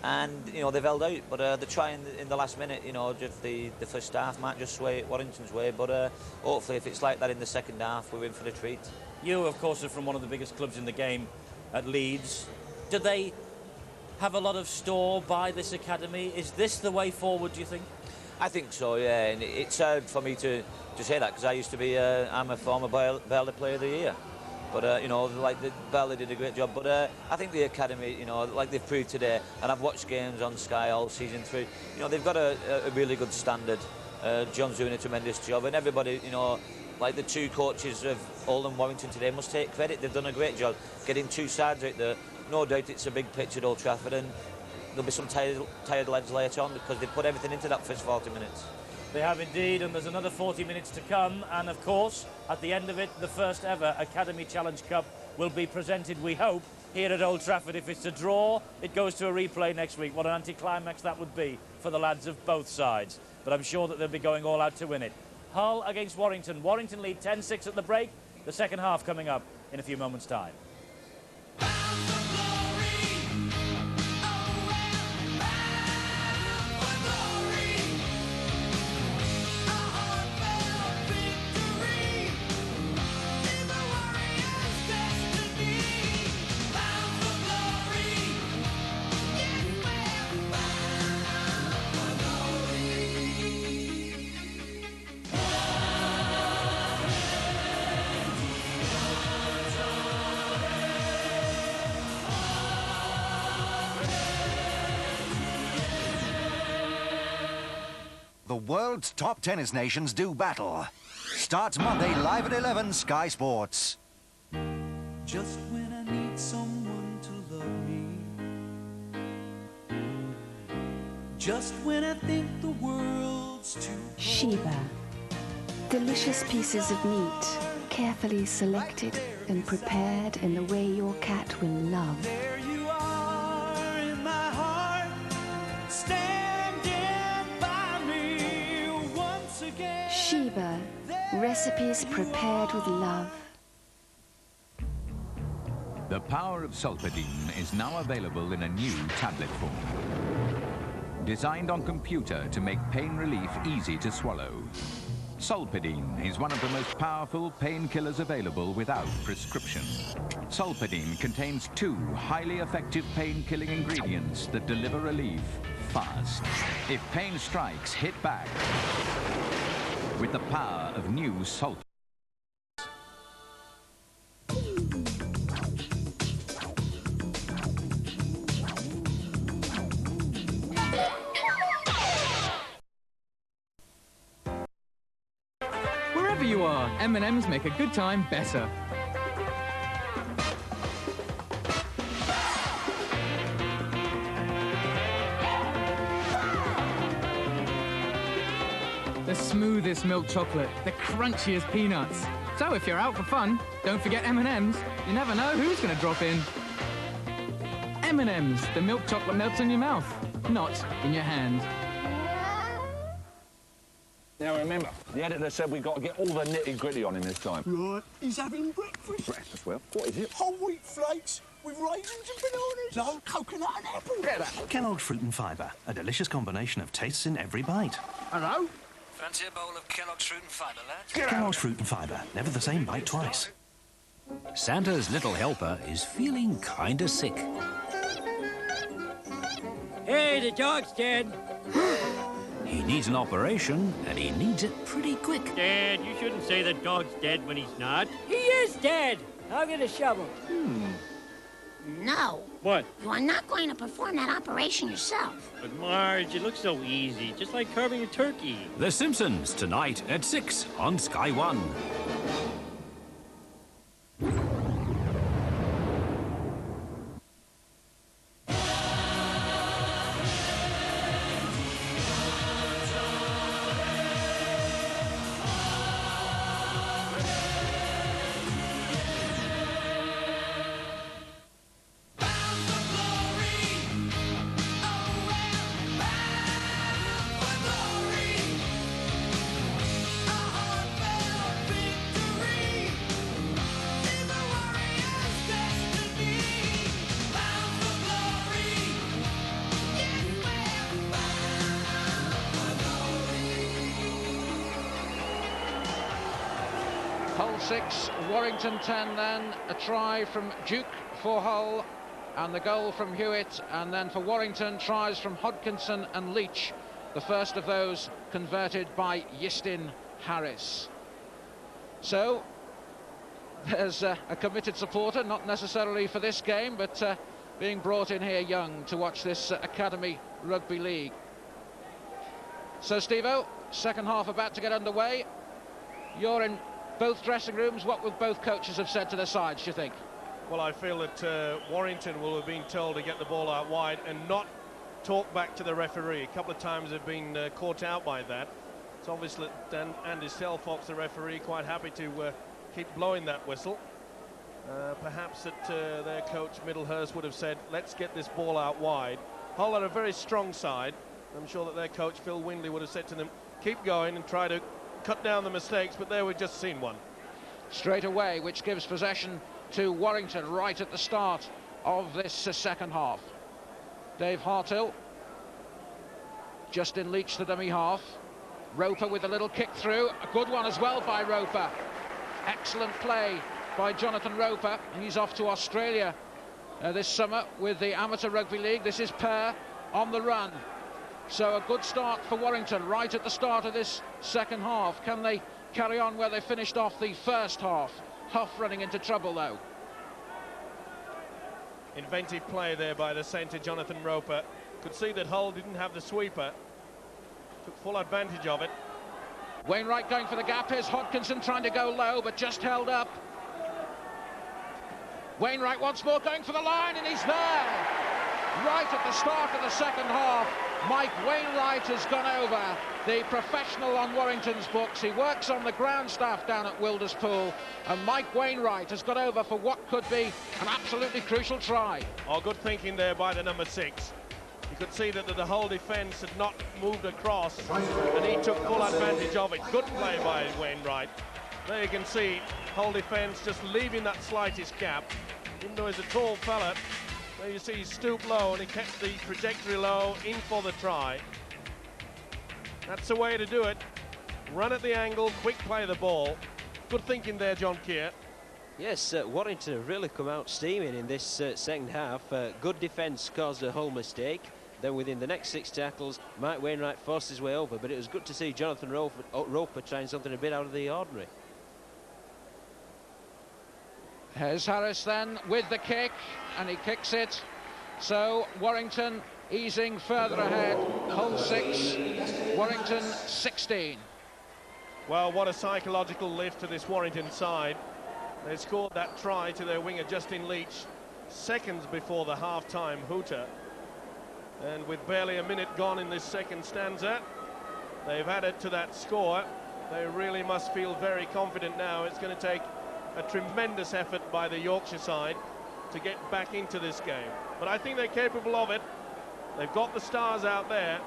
And, you know, they've held out, but the try in the last minute, you know, just the first half might just sway it Warrington's way, but hopefully if it's like that in the second half, we're in for the treat. You, of course, are from one of the biggest clubs in the game at Leeds. Do they have a lot of store by this academy? Is this the way forward, do you think? I think so, yeah, and it's hard for me to say that, because I used to be, I'm a former Barley Player of the Year. But, you know, like Barley did a great job. But I think the academy, you know, like they've proved today, and I've watched games on Sky all season through, you know, they've got a really good standard. John's doing a tremendous job, and everybody, you know, like the two coaches of Hull and Warrington today must take credit. They've done a great job getting two sides out there. No doubt it's a big pitch at Old Trafford, and there'll be some tired lads later on because they put everything into that first 40 minutes. They have indeed, and there's another 40 minutes to come, and of course, at the end of it, the first ever Academy Challenge Cup will be presented, we hope, here at Old Trafford. If it's a draw, it goes to a replay next week. What an anticlimax that would be for the lads of both sides. But I'm sure that they'll be going all out to win it. Hull against Warrington. Warrington lead 10-6 at the break. The second half coming up in a few moments' time. The world's top tennis nations do battle. Starts Monday live at 11, Sky Sports. Just when I need someone to love me, just when I think the world's too cold. Sheba. Delicious pieces of meat, carefully selected and prepared in the way your cat will love. There you are in my heart, standing by me once again. Sheba. Recipes prepared with love. The power of Solpadeine is now available in a new tablet form. Designed on computer to make pain relief easy to swallow. Solpadeine is one of the most powerful painkillers available without prescription. Solpadeine contains 2 highly effective pain-killing ingredients that deliver relief fast. If pain strikes, hit back with the power of new Solpadeine. Wherever you are, M&M's make a good time better. The smoothest milk chocolate, the crunchiest peanuts. So if you're out for fun, don't forget M&M's. You never know who's going to drop in. M&M's, the milk chocolate melts in your mouth, not in your hand. Now remember, the editor said we've got to get all the nitty-gritty on him this time. Right, he's having breakfast. Breakfast, well, what is it? Whole wheat flakes with raisins and bananas. No, coconut and apple. Get that. Kellogg's Fruit and Fibre, a delicious combination of tastes in every bite. Hello? Fancy a bowl of Kellogg's Fruit and Fibre, lads? Kellogg's Fruit and Fibre, never the same bite twice. Santa's little helper is feeling kinda sick. Hey, the dog's dead. He needs an operation, and he needs it pretty quick. Dad, you shouldn't say the dog's dead when he's not. He is dead. I'll get a shovel. No. What? You are not going to perform that operation yourself. But Marge, it looks so easy, just like carving a turkey. The Simpsons, tonight at 6 on Sky 1. Hull 6, Warrington 10 then. A try from Duke for Hull, and the goal from Hewitt, and then for Warrington, tries from Hodkinson and Leach. The first of those converted by Yistin Harris. So, there's a committed supporter, not necessarily for this game, but being brought in here young to watch this Academy Rugby League. So, Steve-O, second half about to get underway. You're in both dressing rooms. What would both coaches have said to their sides, do you think? Well, I feel that Warrington will have been told to get the ball out wide and not talk back to the referee. A couple of times they've been caught out by that. It's obviously Andy Selfox, the referee, quite happy to keep blowing that whistle. Perhaps that their coach Middlehurst would have said, let's get this ball out wide. Hull are a very strong side. I'm sure that their coach Phil Windley would have said to them, keep going and try to cut down the mistakes, but there we've just seen one. Straight away, which gives possession to Warrington right at the start of this second half. Dave Hartill, Justin Leach, the dummy half. Roper with a little kick through, a good one as well by Roper. Excellent play by Jonathan Roper. He's off to Australia this summer with the Amateur Rugby League. This is Kerr on the run. So a good start for Warrington right at the start of this second half. Can they carry on where they finished off the first half? Huff running into trouble though. Inventive play there by the centre, Jonathan Roper. Could see that Hull didn't have the sweeper. Took full advantage of it. Wainwright going for the gap. Here's Hodkinson trying to go low, but just held up. Wainwright once more going for the line, and he's there. Right at the start of the second half, Mike Wainwright has gone over, the professional on Warrington's books. He works on the ground staff down at Wilderspool, and Mike Wainwright has got over for what could be an absolutely crucial try. Oh, good thinking there by the number 6. You could see that the whole defence had not moved across, and he took full advantage of it. Good play by Wainwright. There you can see whole defence just leaving that slightest gap. Even though he's a tall fella, there you see he stooped low and he kept the trajectory low in for the try. That's the way to do it. run at the angle, quick play of the ball. Good thinking there, John Keir. Yes, Warrington have really come out steaming in this second half. Good defence caused a Hull mistake. Then within the next 6 tackles, Mike Wainwright forced his way over, but it was good to see Jonathan Roper trying something a bit out of the ordinary. Here's Harris then with the kick, and he kicks it. So Warrington easing further ahead. Hull 6, Warrington 16. Well, what a psychological lift to this Warrington side. They scored that try to their winger Justin Leach seconds before the half-time hooter. And with barely a minute gone in this second stanza, they've added to that score. They really must feel very confident now. It's going to take a tremendous effort by the Yorkshire side to get back into this game. But I think they're capable of it. They've got the stars out there.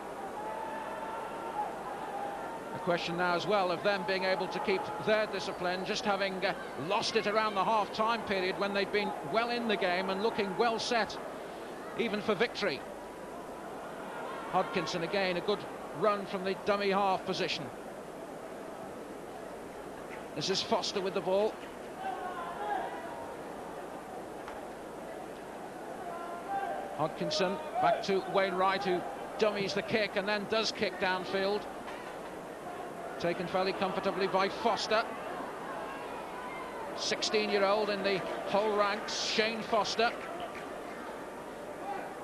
A question now as well of them being able to keep their discipline, just having lost it around the half-time period when they'd been well in the game and looking well set, even for victory. Hodkinson again, a good run from the dummy half position. This is Foster with the ball. Hodkinson back to Wainwright, who dummies the kick and then does kick downfield. Taken fairly comfortably by Foster. 16-year-old in the Hull ranks, Shane Foster.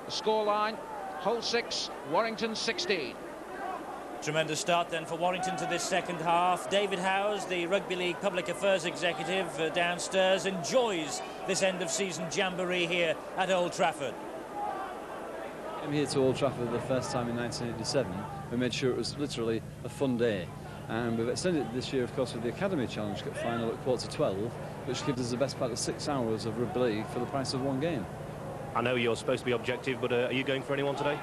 The scoreline, Hull 6, Warrington 16. Tremendous start then for Warrington to this second half. David Howes, the Rugby League Public Affairs Executive downstairs, enjoys this end-of-season jamboree here at Old Trafford. I came here to Old Trafford the first time in 1987. We made sure it was literally a fun day. And we've extended it this year, of course, with the Academy Challenge Cup final at 11:15, which gives us the best part of 6 hours of rugby league for the price of one game. I know you're supposed to be objective, but are you going for anyone today?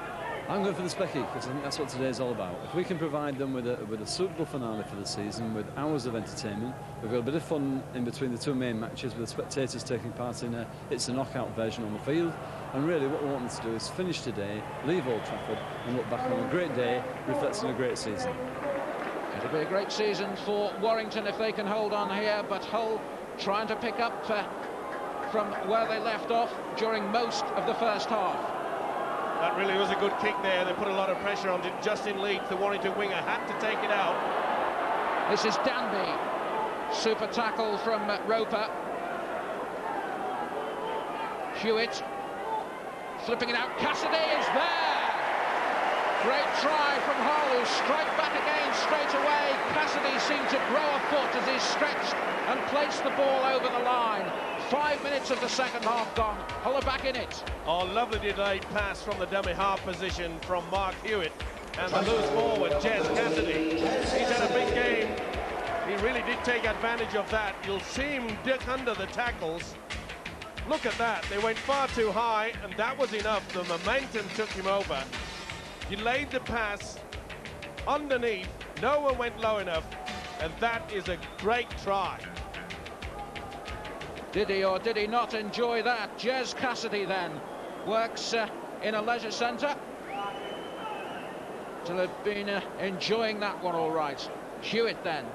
I'm going for the Specky, because I think that's what today's all about. If we can provide them with a suitable finale for the season, with hours of entertainment, we've got a bit of fun in between the 2 main matches, with the spectators taking part in it's a knockout version on the field. And really what we want them to do is finish today, leave Old Trafford, and look back on a great day, reflecting a great season. It'll be a great season for Warrington if they can hold on here, but Hull trying to pick up from where they left off during most of the first half. That really was a good kick there. They put a lot of pressure on Justin Leach, the Warrington winger, had to take it out. This is Danby. Super tackle from Roper. Hewitt flipping it out. Cassidy is there. Great try from Hull, who strike back again straight away. Cassidy seemed to grow a foot as he stretched and placed the ball over the line. 5 minutes of the second half gone. Hull are back in it. Oh, lovely delayed pass from the dummy half position from Mark Hewitt. And the loose forward, Jez Cassidy. He's had a big game. He really did take advantage of that. You'll see him duck under the tackles. Look at that. They went far too high, and that was enough. The momentum took him over. Delayed the pass underneath. No one went low enough, and that is a great try. Did he or did he not enjoy that? Jez Cassidy then works in a leisure centre. To have been enjoying that one all right. Hewitt then.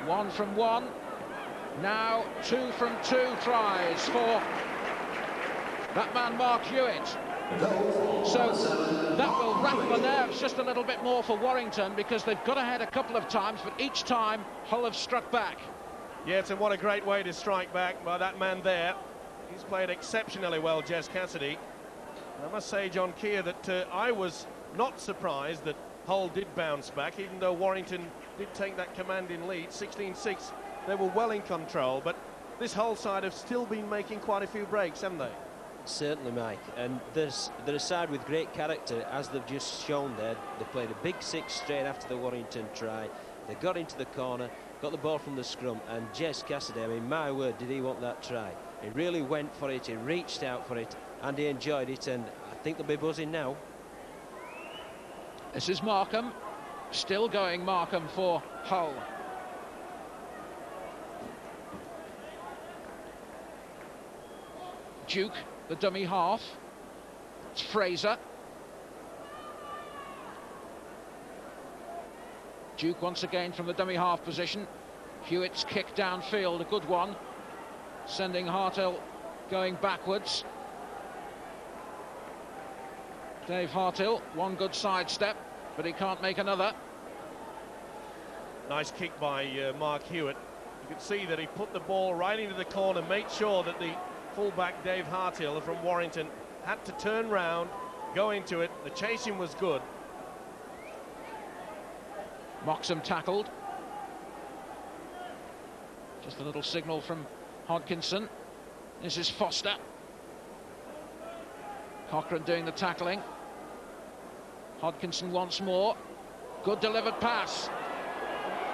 1 from 1. Now 2 from 2 tries for that man Mark Hewitt. So that will rattle the nerves just a little bit more for Warrington, because they've got ahead a couple of times, but each time Hull have struck back. Yes, and what a great way to strike back by that man there. He's played exceptionally well, Jez Cassidy. And I must say, John Keir, that I was not surprised that Hull did bounce back, even though Warrington did take that commanding lead. 16-6, they were well in control, but this Hull side have still been making quite a few breaks, haven't they? Certainly, Mike, and they're a side with great character, as they've just shown there. They played a big 6 straight after the Warrington try. They got into the corner, got the ball from the scrum, and Jez Cassidy, I mean, my word, did he want that try. He really went for it, he reached out for it, and he enjoyed it, and I think they'll be buzzing now. This is Markham, still going Markham for Hull. Duke, the dummy half. It's Fraser. Duke once again from the dummy half position. Hewitt's kick downfield, a good one, sending Hartell going backwards. Dave Hartell, one good sidestep, but he can't make another. Nice kick by Mark Hewitt. You could see that he put the ball right into the corner, made sure that the fullback Dave Hartell from Warrington had to turn round, go into it. The chasing was good. Moxham tackled. Just a little signal from Hodkinson. This is Foster. Cochrane doing the tackling. Hodkinson once more. Good delivered pass.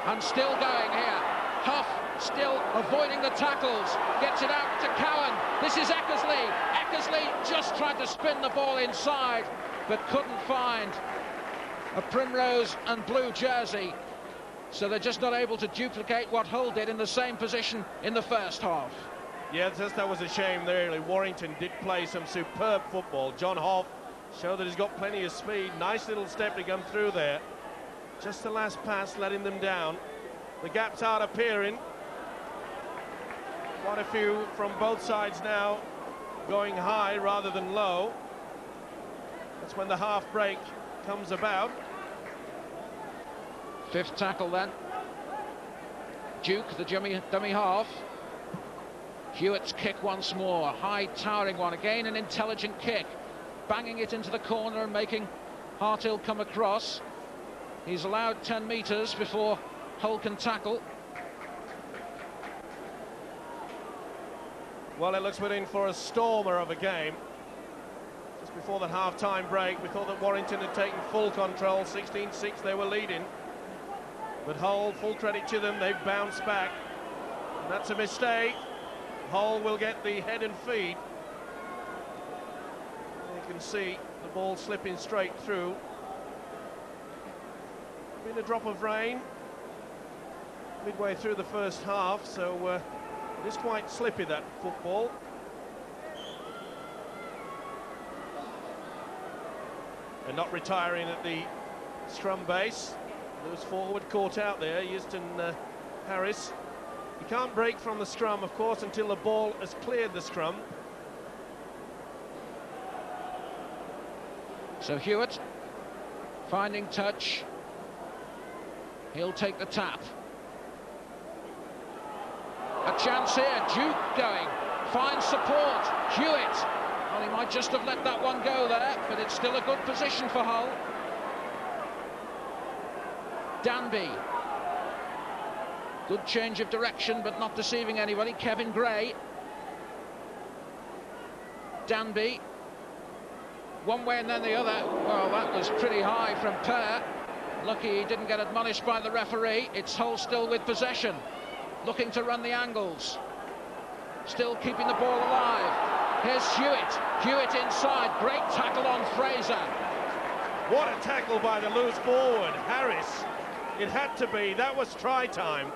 And still going here. Huff still avoiding the tackles. Gets it out to Cowan. This is Eckersley. Eckersley just tried to spin the ball inside, but couldn't find a primrose and blue jersey. So they're just not able to duplicate what Hull did in the same position in the first half. Yeah, that was a shame there. Really. Warrington did play some superb football. John Hoff showed that he's got plenty of speed. Nice little step to come through there. Just the last pass letting them down. The gaps are appearing. Quite a few from both sides now going high rather than low. That's when the half break comes about. Fifth tackle then. Duke, the dummy half. Hewitt's kick once more. High towering one. Again an intelligent kick. Banging it into the corner and making Hartell come across. He's allowed 10 metres before Hull can tackle. Well, it looks we're in for a stormer of a game. Just before the half-time break, we thought that Warrington had taken full control. 16-6 they were leading. But Hull, full credit to them, they've bounced back. And that's a mistake. Hull will get the head and feet. You can see the ball slipping straight through. Been a drop of rain midway through the first half, so it is quite slippy, that football. And not retiring at the scrum base. Loose forward caught out there, Houston Harris. You can't break from the scrum, of course, until the ball has cleared the scrum. So Hewitt finding touch. He'll take the tap. A chance here. Duke going. Finds support. Hewitt. Well, he might just have let that one go there, but it's still a good position for Hull. Danby. Good change of direction, but not deceiving anybody. Kevin Gray. Danby. One way and then the other. Well, that was pretty high from Kerr. Lucky he didn't get admonished by the referee. It's Hull still with possession. Looking to run the angles. Still keeping the ball alive. Here's Hewitt. Hewitt inside. Great tackle on Fraser. What a tackle by the loose forward. Harris. It had to be. That was try time.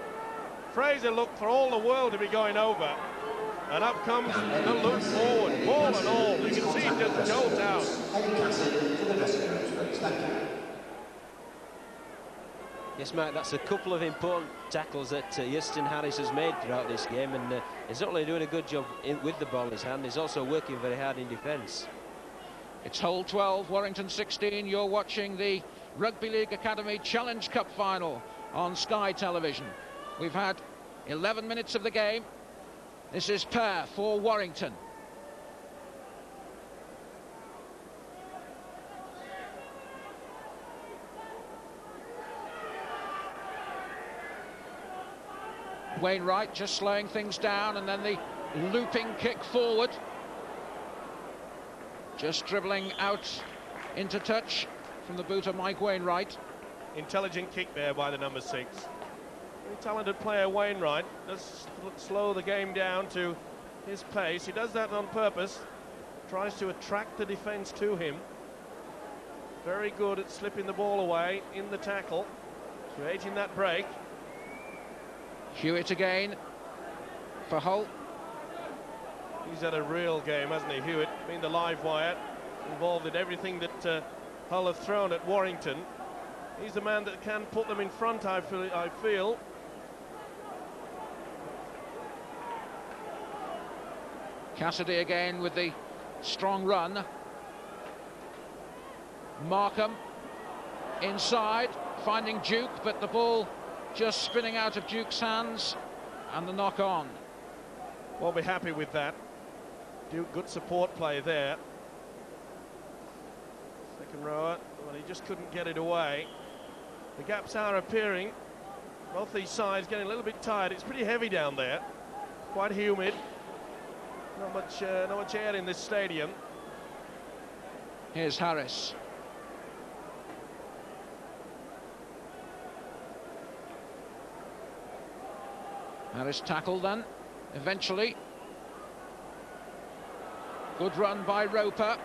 Fraser looked for all the world to be going over. And up comes the loose forward. Ball and all. You can see it just jolt out. Yes, Mark, that's a couple of important tackles that Houston Harris has made throughout this game, and he's not only doing a good job with the ball in his hand, he's also working very hard in defence. It's Hull 12, Warrington 16. You're watching the Rugby League Academy Challenge Cup final on Sky Television. We've had 11 minutes of the game. This is Kerr for Warrington. Wainwright just slowing things down, and then the looping kick forward. Just dribbling out into touch from the boot of Mike Wainwright. Intelligent kick there by the number 6. Very talented player Wainwright. Does slow the game down to his pace. He does that on purpose. Tries to attract the defence to him. Very good at slipping the ball away in the tackle, creating that break. Hewitt again for Hull. He's had a real game, hasn't he, Hewitt? Being the live wire, involved in everything that Hull have thrown at Warrington. He's the man that can put them in front, I feel. Cassidy again with the strong run. Markham inside, finding Duke, but the ball just spinning out of Duke's hands, and the knock on. Won't be happy with that. Duke, good support play there. Second rower, well, he just couldn't get it away. The gaps are appearing. Both these sides getting a little bit tired. It's pretty heavy down there, quite humid. Not much air in this stadium. Here's Harris. Harris tackled then, eventually. Good run by Roper.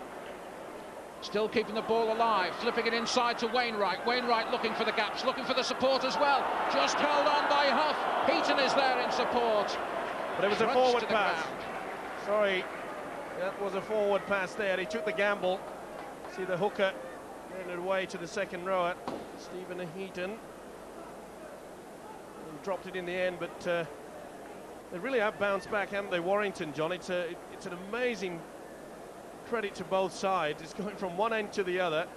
Still keeping the ball alive, flipping it inside to Wainwright. Wainwright looking for the gaps, looking for the support as well. Just held on by Huff. Heaton is there in support. But it was a forward pass. Sorry, that was a forward pass there. He took the gamble. See the hooker getting it away to the second rower, Stephen Heaton. And dropped it in the end, but they really have bounced back, haven't they, Warrington, John? It's an amazing credit to both sides. It's going from one end to the other.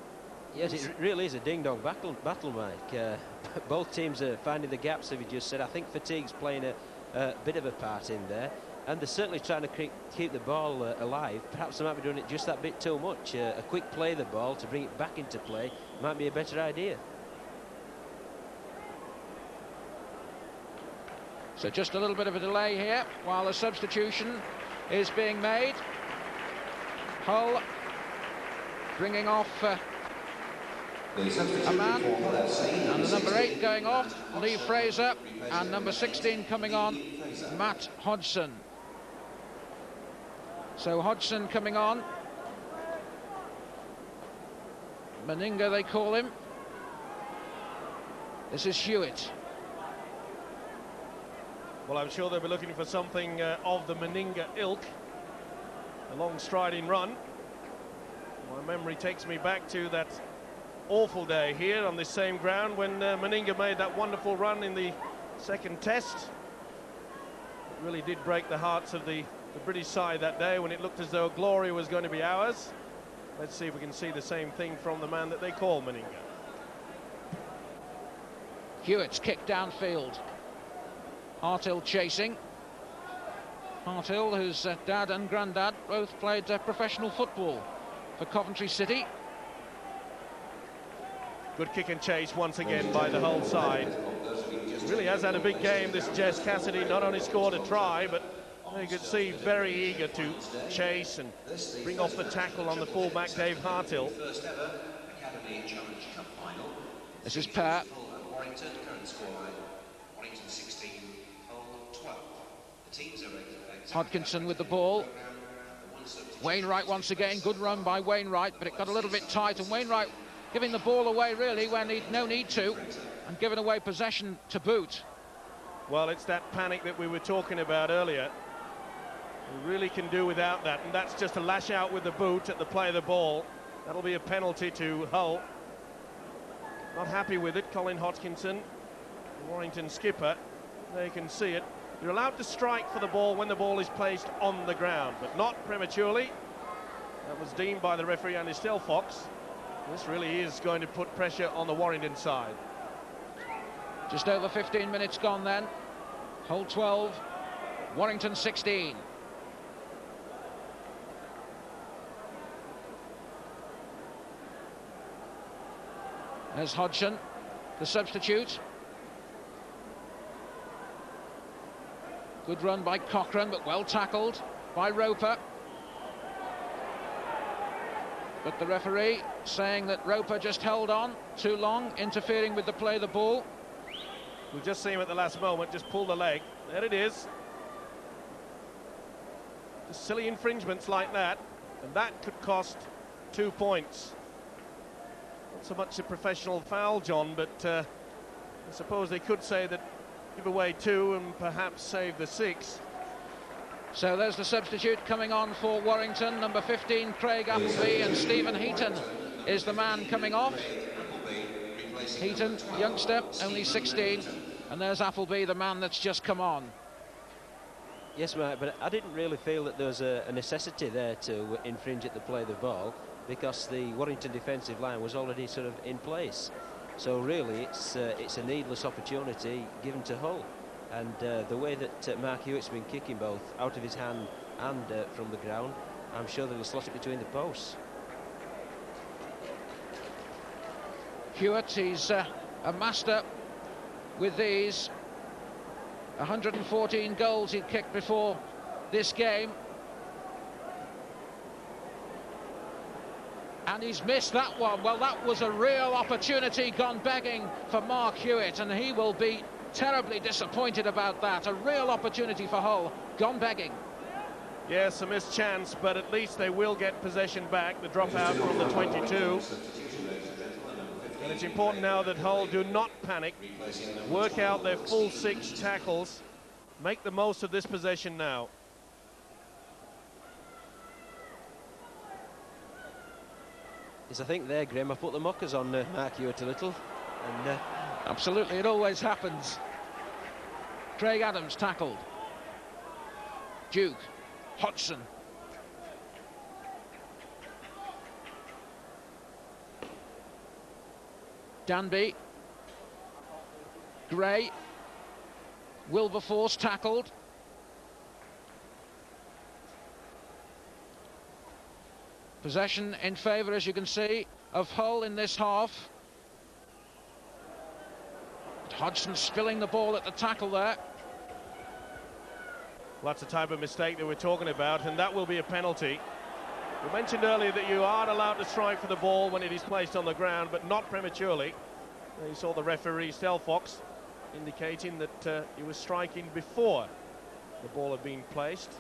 Yes, it really is a ding-dong battle, Mike. Both teams are finding the gaps, as you just said. I think fatigue's playing a bit of a part in there, and they're certainly trying to keep the ball alive. Perhaps they might be doing it just that bit too much. A quick play of the ball to bring it back into play might be a better idea. So just a little bit of a delay here while the substitution is being made. Hull bringing off a man, and the number 8 going off, Lee Fraser, and number 16 coming on, Matt Hodgson. So Hodgson coming on. Meninga they call him. This is Hewitt. Well, I'm sure they'll be looking for something of the Meninga ilk. A long striding run. My memory takes me back to that awful day here on this same ground when Meninga made that wonderful run in the second test. It really did break the hearts of the British side that day when it looked as though glory was going to be ours. Let's see if we can see the same thing from the man that they call Meninga. Hewitt's kick downfield. Hartill chasing. Hartill, whose dad and granddad both played professional football for Coventry City. Good kick and chase once again by the Hull side. Really has had a big game, this Jess Cassidy. Not only scored a try, but you could see very eager to chase and bring off the tackle on the fullback, Dave Hartill. This is Pat. Hodkinson with the ball. Wainwright once again, good run by Wainwright, but it got a little bit tight, and Wainwright giving the ball away really when he'd no need to, and giving away possession to boot. Well, it's that panic that we were talking about earlier. We really can do without that, and that's just a lash out with the boot at the play of the ball. That'll be a penalty to Hull. Not happy with it, Colin Hodkinson, the Warrington skipper. There you can see it. You're allowed to strike for the ball when the ball is placed on the ground, but not prematurely. That was deemed by the referee, Andy Stelfox. This really is going to put pressure on the Warrington side. Just over 15 minutes gone then. Hull 12, Warrington 16. There's Hodgson, the substitute. Good run by Cochrane, but well tackled by Roper. But the referee saying that Roper just held on too long, interfering with the play of the ball. We'll just see him at the last moment, just pull the leg. There it is. Just silly infringements like that, and that could cost 2 points. Not so much a professional foul, John, but I suppose they could say that give away 2 and perhaps save the 6. So there's the substitute coming on for Warrington, number 15 Craig Appleby, and Stephen Heaton is the man coming off. Heaton, youngster, only 16. And there's Appleby, the man that's just come on. Yes, Mark, but I didn't really feel that there was a necessity there to infringe at the play of the ball, because the Warrington defensive line was already sort of in place. So really, it's a needless opportunity given to Hull. And the way that Mark Hewitt's been kicking both out of his hand and from the ground, I'm sure that he'll slot it between the posts. Hewitt, he's a master with these. 114 goals he'd kicked before this game. And he's missed that one. Well, that was a real opportunity gone begging for Mark Hewitt, and he will be terribly disappointed about that. A real opportunity for Hull gone begging. Yes, a missed chance, but at least they will get possession back. The dropout from the 22. And it's important now that Hull do not panic, work out their full 6 tackles, make the most of this possession now. Yes, I think there, Graham, I put the mockers on Mark Hewitt a little. And, absolutely, it always happens. Craig Adams tackled. Duke, Hodgson. Danby, Gray, Wilberforce tackled. Possession in favour, as you can see, of Hull in this half. Hodgson spilling the ball at the tackle there. Well, that's the type of mistake that we're talking about, and that will be a penalty. We mentioned earlier that you aren't allowed to strike for the ball when it is placed on the ground, but not prematurely. You saw the referee, Stelfox, indicating that he was striking before the ball had been placed.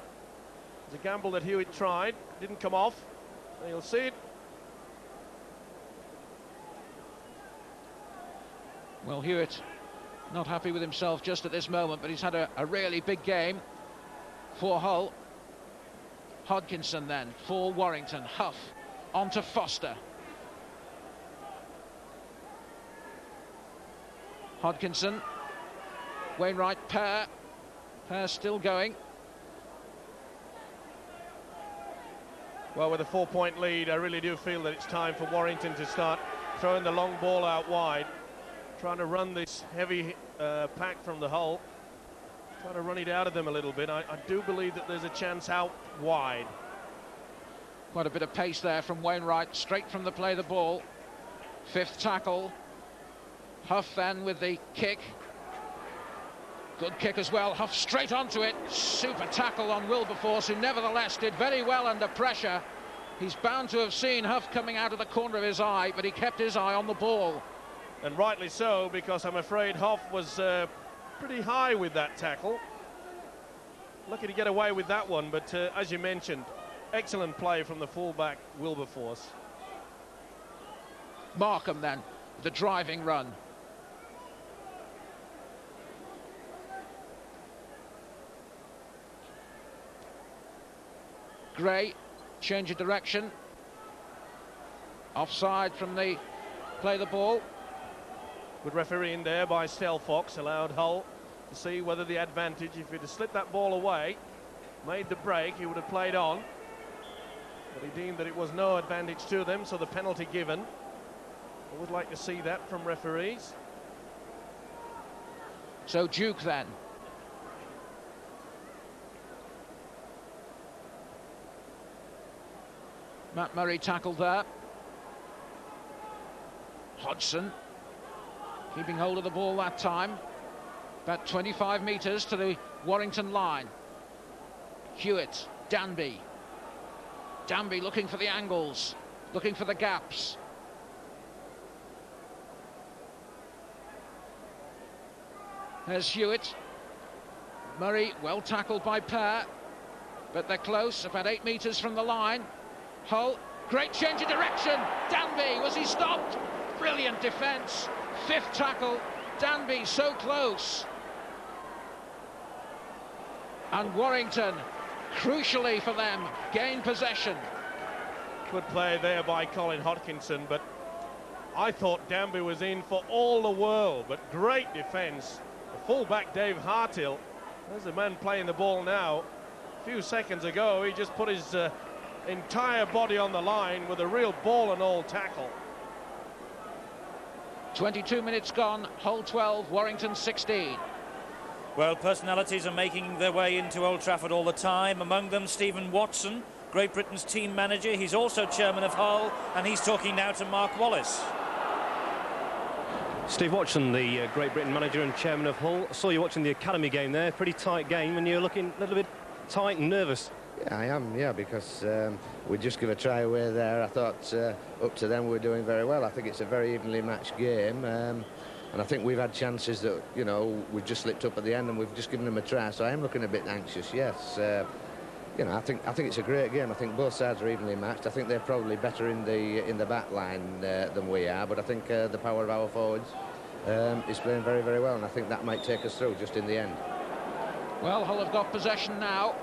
It's a gamble that Hewitt tried, didn't come off. You'll see it. Well, Hewitt not happy with himself just at this moment, but he's had a really big game for Hull. Hodkinson then for Warrington. Huff on to Foster. Hodkinson, Wainwright, Pair still going. Well, with a 4-point lead, I really do feel that it's time for Warrington to start throwing the long ball out wide, trying to run this heavy pack from the Hull. Try to run it out of them a little bit. I do believe that there's a chance out wide. Quite a bit of pace there from Wainwright, straight from the play of the ball. 5th tackle. Huff then with the kick. Good kick as well. Huff straight onto it. Super tackle on Wilberforce, who nevertheless did very well under pressure. He's bound to have seen Huff coming out of the corner of his eye, but he kept his eye on the ball. And rightly so, because I'm afraid Huff was pretty high with that tackle. Lucky to get away with that one, but as you mentioned, excellent play from the fullback Wilberforce. Markham then, the driving run. Gray, change of direction. Offside from the play the ball. Good refereeing there by Stelfox, allowed Hull to see whether the advantage, if he'd have slipped that ball away, made the break, he would have played on. But he deemed that it was no advantage to them, so the penalty given. I would like to see that from referees. So Duke then. Matt Murray tackled there. Hodgson keeping hold of the ball that time. About 25 metres to the Warrington line. Hewitt, Danby. Danby looking for the angles, looking for the gaps. There's Hewitt. Murray well tackled by Pair, but they're close, about 8 metres from the line. Hull, great change of direction. Danby, was he stopped? Brilliant defence. 5th tackle. Danby so close. And Warrington, crucially for them, gain possession. Good play there by Colin Hodkinson, but I thought Danby was in for all the world, but great defence. The full-back Dave Hartill, there's the man playing the ball now. A few seconds ago, he just put his entire body on the line with a real ball and all tackle. 22 minutes gone, Hull 12, Warrington 16. Well, personalities are making their way into Old Trafford all the time. Among them, Stephen Watson, Great Britain's team manager. He's also chairman of Hull, and he's talking now to Mark Wallace. Steve Watson, the Great Britain manager and chairman of Hull. I saw you watching the academy game there. Pretty tight game, and you're looking a little bit tight and nervous. Yeah, I am, yeah, because we just give a try away there. I thought up to then we were doing very well. I think it's a very evenly matched game, and I think we've had chances that, you know, we've just slipped up at the end and we've just given them a try. So I am looking a bit anxious, yes. You know, I think it's a great game. I think both sides are evenly matched. I think they're probably better in the back line than we are, but I think the power of our forwards is playing very, very well, and I think that might take us through just in the end. Well, Hull have got possession now.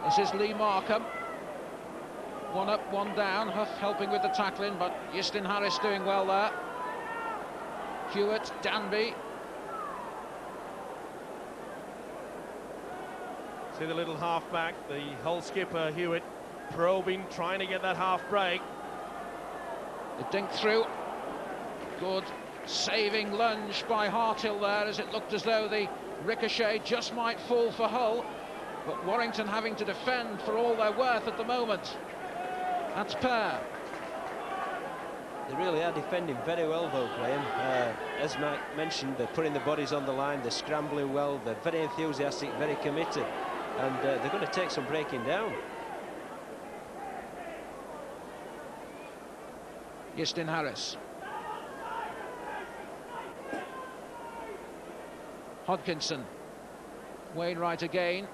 This is Lee Markham. One up, one down. Huff helping with the tackling, but Justin Harris doing well there. Hewitt, Danby. See the little half-back, the Hull skipper, Hewitt, probing, trying to get that half-break. The dink through. Good saving lunge by Hartill there, as it looked as though the ricochet just might fall for Hull. But Warrington having to defend for all they're worth at the moment. That's pair. They really are defending very well, though, Graham. As Mike mentioned, they're putting the bodies on the line, they're scrambling well, they're very enthusiastic, very committed, and they're going to take some breaking down. Justin Harris. Hodkinson. Wainwright again.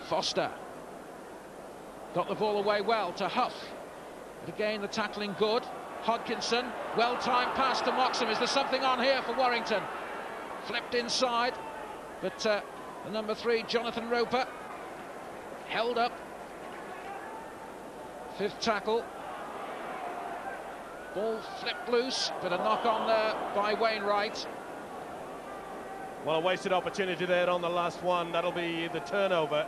Foster got the ball away well to Huff, but again the tackling good. Hodkinson, well-timed pass to Moxham. Is there something on here for Warrington? Flipped inside, but the number 3, Jonathan Roper, held up. Fifth tackle. Ball flipped loose, but a knock on there by Wainwright. Well, a wasted opportunity there on the last one. That'll be the turnover,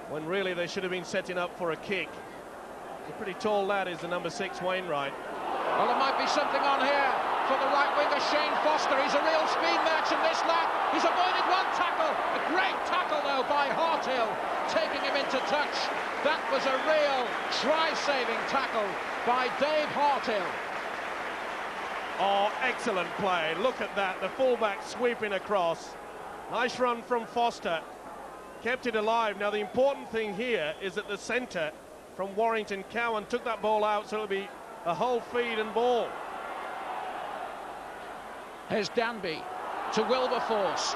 when really they should have been setting up for a kick. A pretty tall lad is the number 6, Wainwright. Well, there might be something on here for the right winger, Shane Foster. He's a real speed merchant, this lad. He's avoided one tackle. A great tackle, though, by Hartill, taking him into touch. That was a real try-saving tackle by Dave Hartill. Oh, excellent play. Look at that. The fullback sweeping across. Nice run from Foster. Kept it alive. Now, the important thing here is that the centre from Warrington, Cowan, took that ball out, so it'll be a whole feed and ball. Here's Danby to Wilberforce.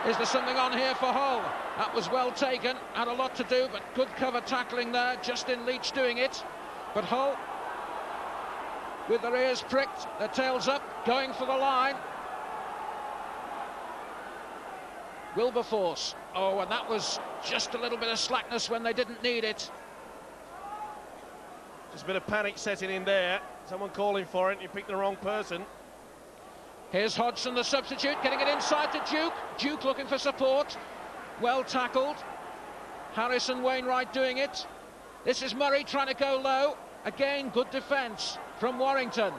Is there something on here for Hull? That was well taken, had a lot to do, but good cover tackling there. Justin Leach doing it. But Hull, with their ears pricked, their tails up, going for the line. Wilberforce. Oh, and that was just a little bit of slackness when they didn't need it. Just a bit of panic setting in there. Someone calling for it, and you picked the wrong person. Here's Hodgson, the substitute, getting it inside to Duke. Duke looking for support. Well tackled. Harrison Wainwright doing it. This is Murray trying to go low. Again, good defence from Warrington.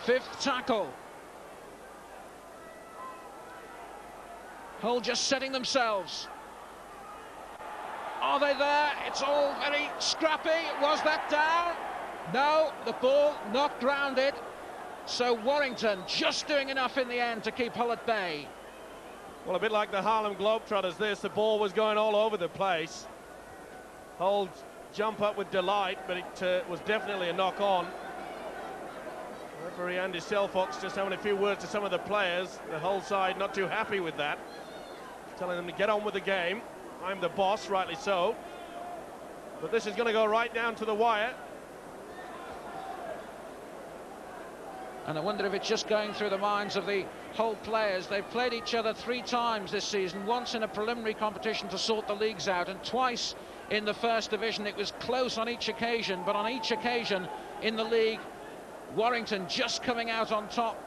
Fifth tackle. Hull just setting themselves. Are they there? It's all very scrappy. Was that down? No, the ball not grounded. So Warrington just doing enough in the end to keep Hull at bay. Well, a bit like the Harlem Globetrotters this. The ball was going all over the place. Hull jump up with delight, but it was definitely a knock-on. Referee Andy Selfox just having a few words to some of the players. The Hull side not too happy with that. Telling them to get on with the game. I'm the boss, rightly so. But this is going to go right down to the wire. And I wonder if it's just going through the minds of the Hull players. They've played each other 3 times this season, once in a preliminary competition to sort the leagues out, and twice in the first division. It was close on each occasion, but on each occasion in the league, Warrington just coming out on top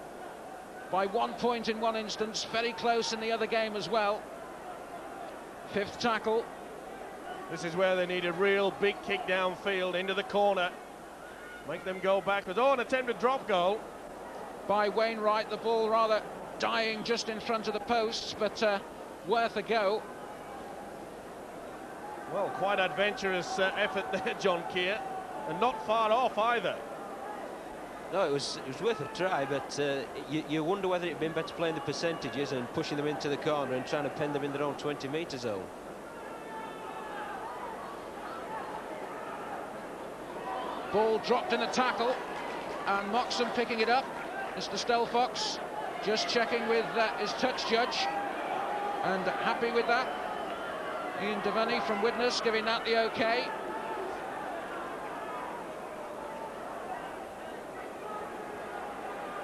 by 1 point in one instance, very close in the other game as well. 5th tackle. This is where they need a real big kick downfield into the corner. Make them go backwards. Oh, an attempted drop goal by Wainwright. The ball rather dying just in front of the posts, but worth a go. Well, quite adventurous effort there, John Keir, and not far off either. No, it was worth a try, but you wonder whether it'd been better playing the percentages and pushing them into the corner and trying to pen them in their own 20-metre zone. Ball dropped in a tackle, and Moxham picking it up. Mr. Stelfox just checking with his touch judge, and happy with that. Ian Devaney from Widnes giving that the OK.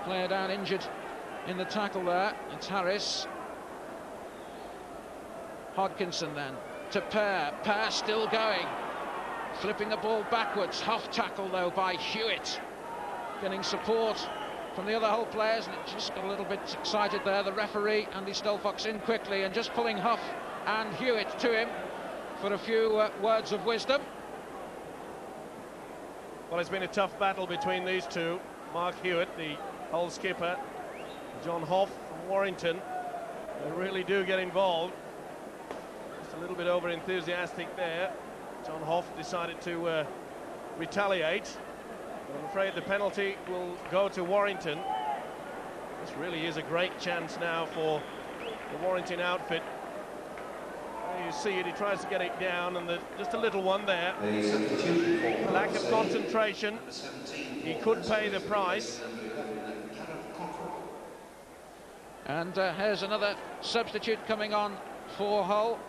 Player down injured in the tackle there. It's Harris. Hodkinson then to Pear. Pear still going. Flipping the ball backwards. Huff tackle though by Hewitt. Getting support from the other Hull players, and it just got a little bit excited there. The referee, Andy Stelfox, in quickly and just pulling Huff and Hewitt to him for a few words of wisdom. Well, it's been a tough battle between these two. Mark Hewitt, the Hull skipper, John Hoff from Warrington. They really do get involved. Just a little bit over enthusiastic there. John Hoff decided to retaliate. But I'm afraid the penalty will go to Warrington. This really is a great chance now for the Warrington outfit. There you see it, he tries to get it down, and just a little one there. Lack of concentration. He could pay the price. And here's another substitute coming on for Hull.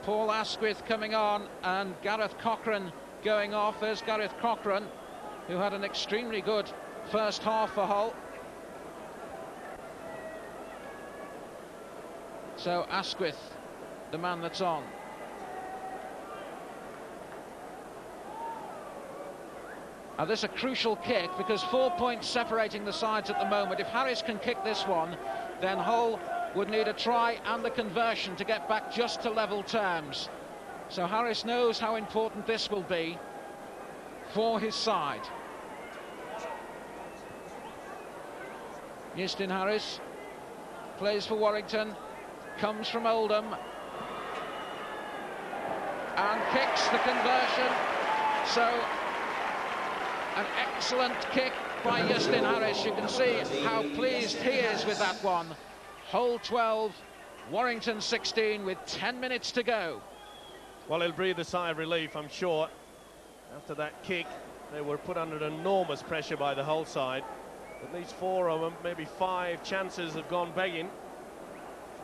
Paul Asquith coming on, and Gareth Cochran going off. There's Gareth Cochran, who had an extremely good first half for Hull. So Asquith, the man that's on. Now this is a crucial kick, because 4 points separating the sides at the moment. If Harris can kick this one, then Hull would need a try and the conversion to get back just to level terms. So Harris knows how important this will be for his side. Euston Harris plays for Warrington, comes from Oldham and kicks the conversion. So an excellent kick by Euston Harris. You can see how pleased he is with that one. Hull 12, Warrington 16 with 10 minutes to go. Well, he'll breathe a sigh of relief, I'm sure. After that kick, they were put under enormous pressure by the Hull side. At least 4 of them, maybe 5 chances have gone begging.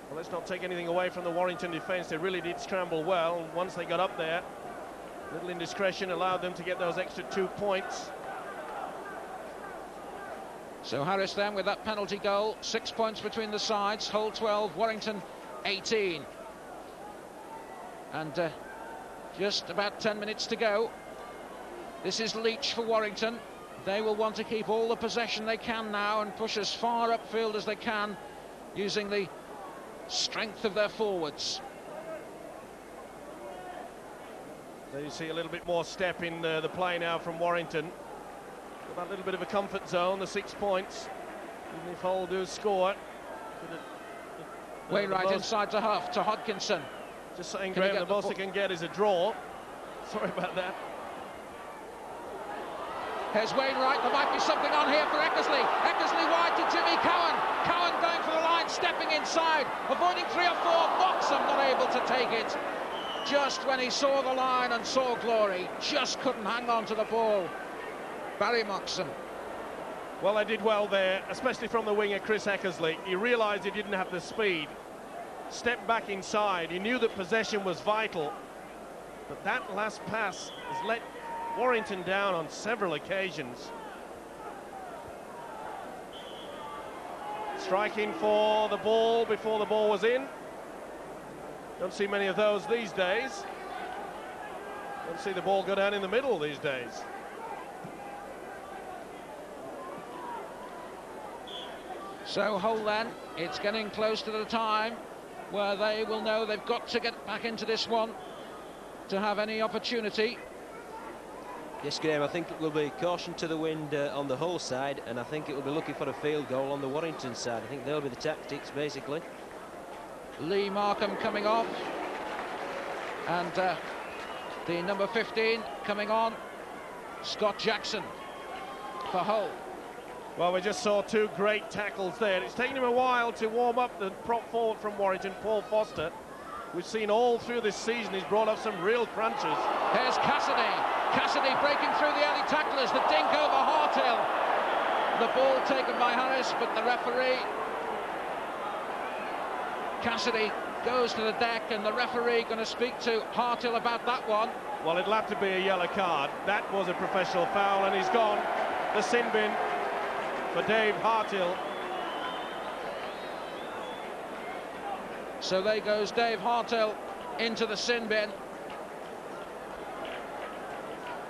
Well, let's not take anything away from the Warrington defence. They really did scramble well. And once they got up there, little indiscretion allowed them to get those extra 2 points. So Harris then with that penalty goal, 6 points between the sides. Hull 12, Warrington 18. And just about 10 minutes to go. This is Leach for Warrington. They will want to keep all the possession they can now and push as far upfield as they can, using the strength of their forwards. There you see a little bit more step in the play now from Warrington. That little bit of a comfort zone, the 6 points. Even if Hull do score. Wainwright inside to Huff, to Hodkinson. Just saying, Graham, the most they can get is a draw. Sorry about that. Here's Wainwright, there might be something on here for Eckersley. Eckersley wide to Jimmy Cowan. Cowan going for the line, stepping inside, avoiding 3 or 4. Moxham not able to take it. Just when he saw the line and saw glory, just couldn't hang on to the ball. Barry Moxham. Well, they did well there, especially from the winger Chris Eckersley. He realised he didn't have the speed. Stepped back inside. He knew that possession was vital. But that last pass has let Warrington down on several occasions. striking for the ball before the ball was in. Don't see many of those these days. Don't see the ball go down in the middle these days. So Hull then, it's getting close to the time where they will know they've got to get back into this one to have any opportunity. Yes, Graham, I think it will be caution to the wind on the Hull side, and I think it will be looking for a field goal on the Warrington side. I think they'll be the tactics, basically. Lee Markham coming off, and the number 15 coming on, Scott Jackson for Hull. Well, we just saw two great tackles there. It's taken him a while to warm up the prop forward from Warrington, Paul Foster. We've seen all through this season he's brought up some real crunches. Here's Cassidy. Cassidy breaking through the early tacklers. The dink over Hartill. The ball taken by Harris, but the referee. Cassidy goes to the deck, and the referee going to speak to Hartill about that one. Well, it'll have to be a yellow card. That was a professional foul, and he's gone. The sin bin for Dave Hartill. So there goes Dave Hartill into the sin bin,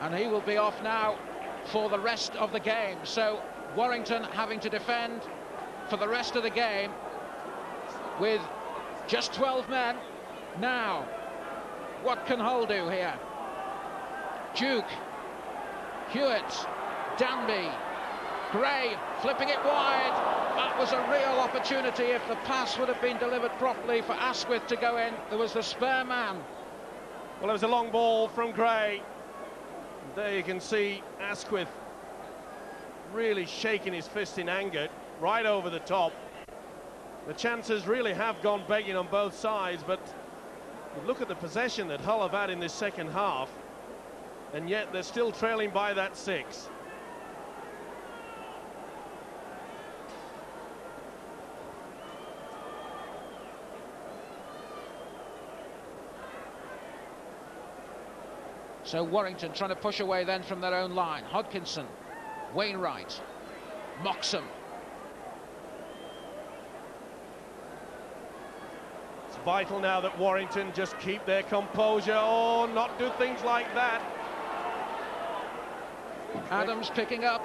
and he will be off now for the rest of the game. So Warrington having to defend for the rest of the game with just 12 men. Now, what can Hull do here? Duke, Hewitt, Danby, Gray flipping it wide. That was a real opportunity. If the pass would have been delivered properly for Asquith to go in, there was the spare man. Well, it was a long ball from Gray. There you can see Asquith really shaking his fist in anger right over the top. The chances really have gone begging on both sides, but look at the possession that Hull have had in this second half, and yet they're still trailing by that 6. So Warrington trying to push away then from their own line. Hodkinson, Wainwright, Moxham. It's vital now that Warrington just keep their composure or not do things like that. Adams picking up.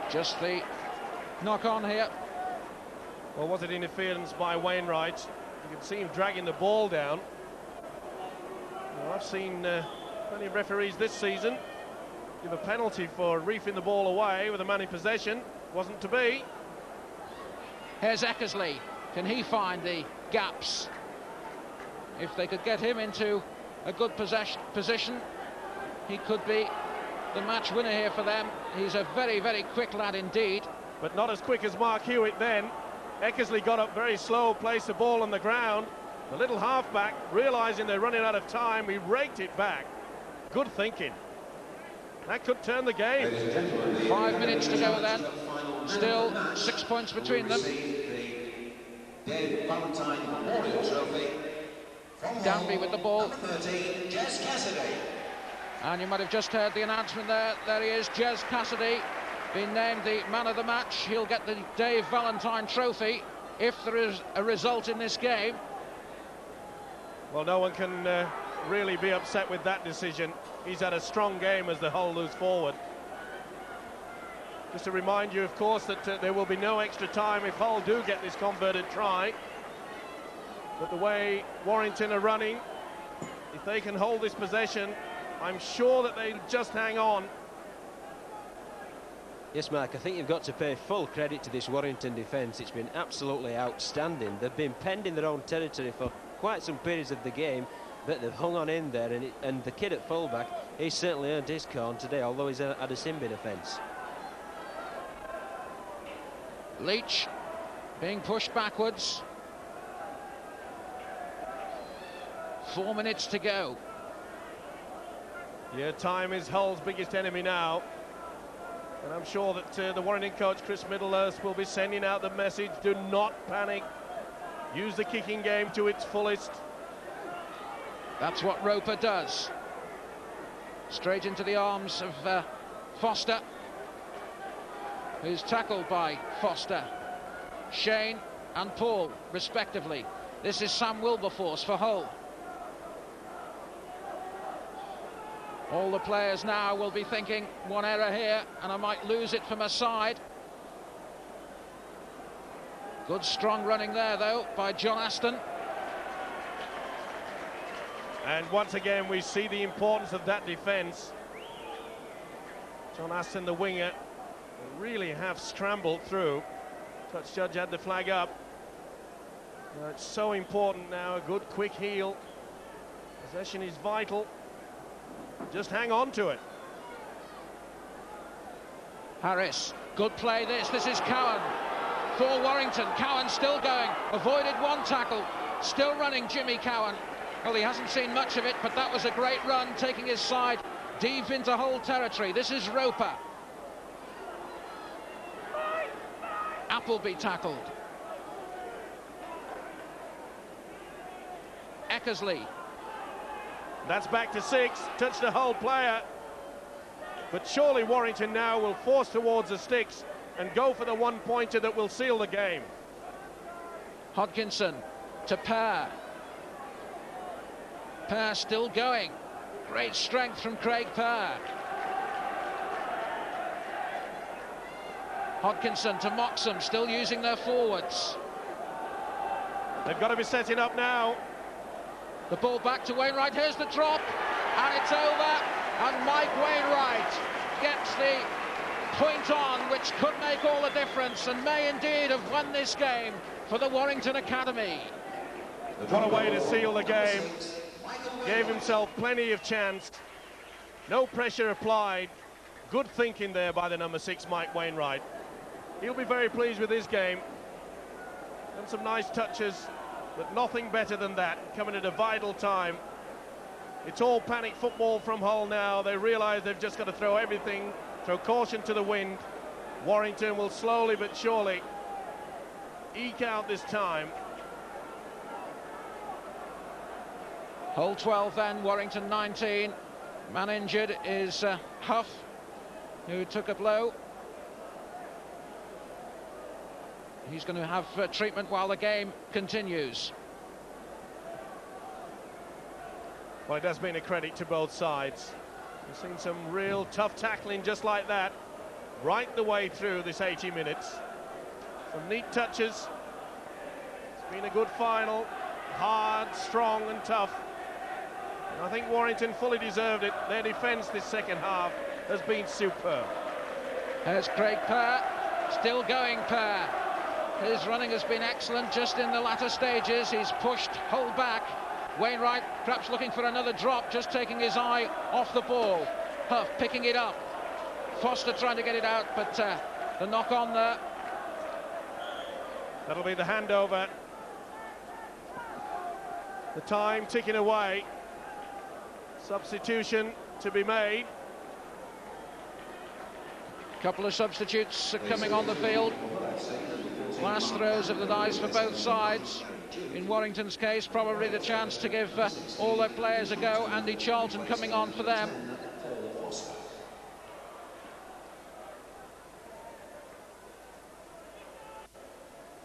Just the knock on here. Well, was it interference by Wainwright? You can see him dragging the ball down. Well, I've seen plenty of referees this season give a penalty for reefing the ball away with a man in possession. Wasn't to be. Here's Eckersley. Can he find the gaps? If they could get him into a good position, he could be the match winner here for them. He's a very, very quick lad indeed. But not as quick as Mark Hewitt then. Eckersley got up very slow, placed the ball on the ground. The little halfback, realising they're running out of time, he raked it back. Good thinking. That could turn the game. 5 minutes to go then. Still 6 points between them. Danby with the ball. And you might have just heard the announcement there. There he is, Jez Cassidy, been named the man of the match. He'll get the Dave Valentine trophy if there is a result in this game. Well, no one can really be upset with that decision. He's had a strong game as the Hull moves forward. Just to remind you, of course, that there will be no extra time if Hull do get this converted try. But the way Warrington are running, if they can hold this possession, I'm sure that they'll just hang on. Yes, Mark, I think you've got to pay full credit to this Warrington defence. It's been absolutely outstanding. They've been penned in their own territory for quite some periods of the game, but they've hung on in there, and the kid at fullback, he's certainly earned his corn today, although he's had a sin bin offence. Leach being pushed backwards. 4 minutes to go. Yeah, time is Hull's biggest enemy now. And I'm sure that the Warrington coach, Chris Middlehurst, will be sending out the message, do not panic. Use the kicking game to its fullest. That's what Roper does. Straight into the arms of Foster, who's tackled by Foster, Shane and Paul, respectively. This is Sam Wilberforce for Hull. All the players now will be thinking, one error here and I might lose it from a side. Good strong running there though by John Aston. And once again we see the importance of that defence. John Aston, the winger, really have scrambled through. Touch judge had the flag up. It's so important now, a good quick heel. Possession is vital. Just hang on to it. Harris, good play this is Cowan for Warrington. Cowan still going, avoided one tackle, still running Jimmy Cowan. Well, he hasn't seen much of it, but that was a great run, taking his side deep into Hull territory. This is Roper. Appleby tackled. Eckersley. That's back to 6, touched the Hull player. But surely Warrington now will force towards the sticks and go for the one-pointer that will seal the game. Hodkinson to Kerr. Kerr still going. Great strength from Craig Kerr. Hodkinson to Moxham, still using their forwards. They've got to be setting up now. The ball back to Wainwright, here's the drop, and it's over, and Mike Wainwright gets the point on, which could make all the difference, and may indeed have won this game for the Warrington Academy. What a way to seal the game. Gave himself plenty of chance. No pressure applied. Good thinking there by the number 6, Mike Wainwright. He'll be very pleased with his game. And some nice touches, but nothing better than that, coming at a vital time. It's all panic football from Hull now. They realise they've just got to throw everything, throw caution to the wind. Warrington will slowly but surely eke out this time. Hull 12 then, Warrington 19. Man injured is Huff, who took a blow. He's going to have treatment while the game continues. Well, it has been a credit to both sides. We've seen some real tough tackling just like that, right the way through this 80 minutes. Some neat touches. It's been a good final, hard, strong and tough. And I think Warrington fully deserved it. Their defence this second half has been superb. There's Craig Kerr, still going Kerr. His running has been excellent just in the latter stages. He's pushed Hull back. Wainwright perhaps looking for another drop, just taking his eye off the ball. Huff picking it up. Foster trying to get it out, but the knock on there. That'll be the handover. The time ticking away. Substitution to be made. Couple of substitutes coming on the field. Last throws of the dice for both sides. In Warrington's case, probably the chance to give all their players a go. Andy Charlton coming on for them.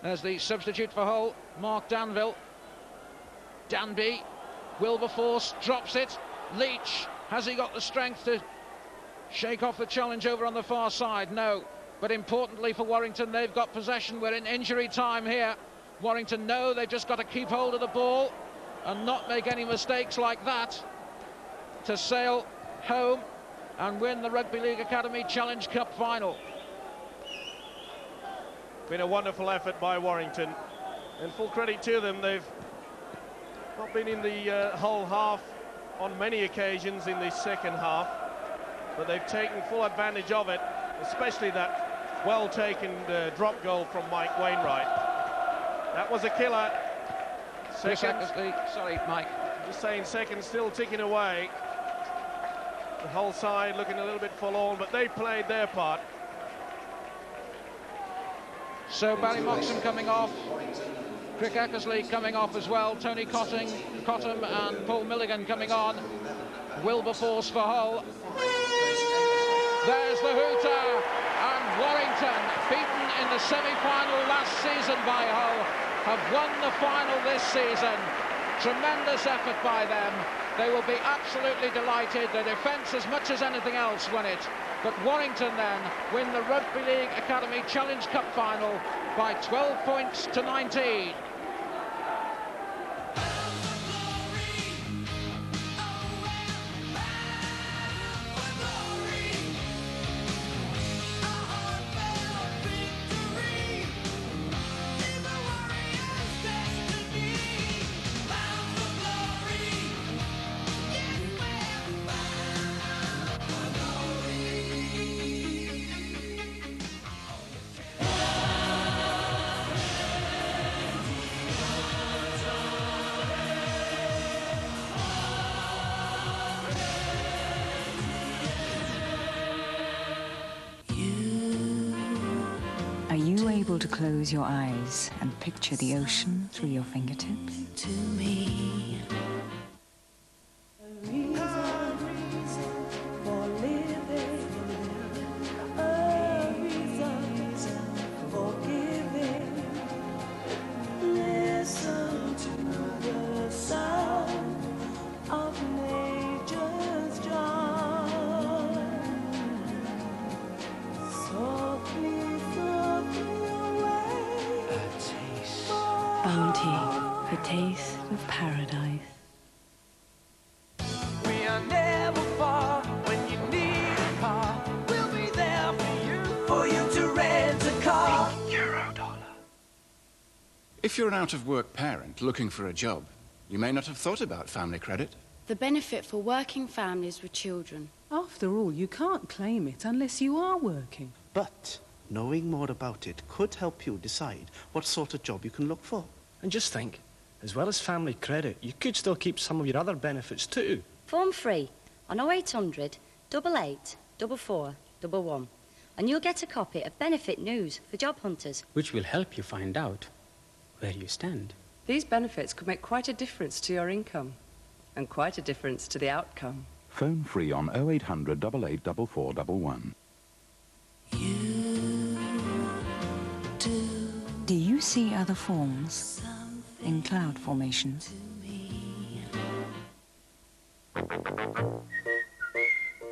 There's the substitute for Hull, Mark Danville. Danby, Wilberforce drops it. Leach, has he got the strength to shake off the challenge over on the far side? No. But importantly for Warrington, they've got possession. We're in injury time here. Warrington know they've just got to keep hold of the ball and not make any mistakes like that to sail home and win the Rugby League Academy Challenge Cup final. Been a wonderful effort by Warrington, and full credit to them. They've not been in the Hull half on many occasions in this second half, but they've taken full advantage of it, especially that well-taken drop goal from Mike Wainwright. That was a killer. Seconds. Sorry, Mike. Just saying, seconds still ticking away. The Hull side looking a little bit forlorn, but they played their part. So Barry Moxham coming off. Crick Eckersley coming off as well. Tony Cottam and Paul Milligan coming on. Wilberforce for Hull. There's the hooter, and Warrington, beaten in the semi-final last season by Hull, have won the final this season. Tremendous effort by them. They will be absolutely delighted. The defence, as much as anything else, won it. But Warrington then win the Rugby League Academy Challenge Cup final by 12 points to 19. Are you able to close your eyes and picture the ocean through your fingertips? To me. Bounty, the taste of paradise. We are never far when you need a car. We'll be there for you to rent a car. Eurodollar. If you're an out-of-work parent looking for a job, you may not have thought about family credit. The benefit for working families with children. After all, you can't claim it unless you are working. But knowing more about it could help you decide what sort of job you can look for. And just think, as well as family credit, you could still keep some of your other benefits too. Phone free on 0800 88 44 11 and you'll get a copy of Benefit News for Job Hunters, which will help you find out where you stand. These benefits could make quite a difference to your income and quite a difference to the outcome. Phone free on 0800 88 4411. Do you see other forms in cloud formations?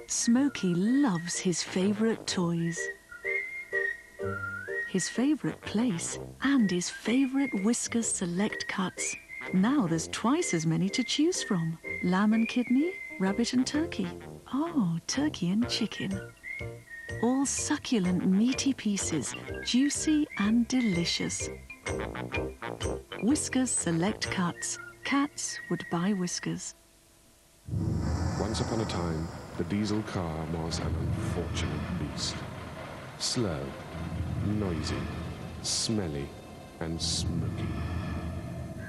Smokey loves his favourite toys, his favourite place, and his favourite Whiskas Select Cuts. Now there's twice as many to choose from. Lamb and kidney, rabbit and turkey. Oh, turkey and chicken. All succulent, meaty pieces, juicy and delicious. Whiskas Select Cuts. Cats would buy Whiskas. Once upon a time, the diesel car was an unfortunate beast. Slow, noisy, smelly, and smoky.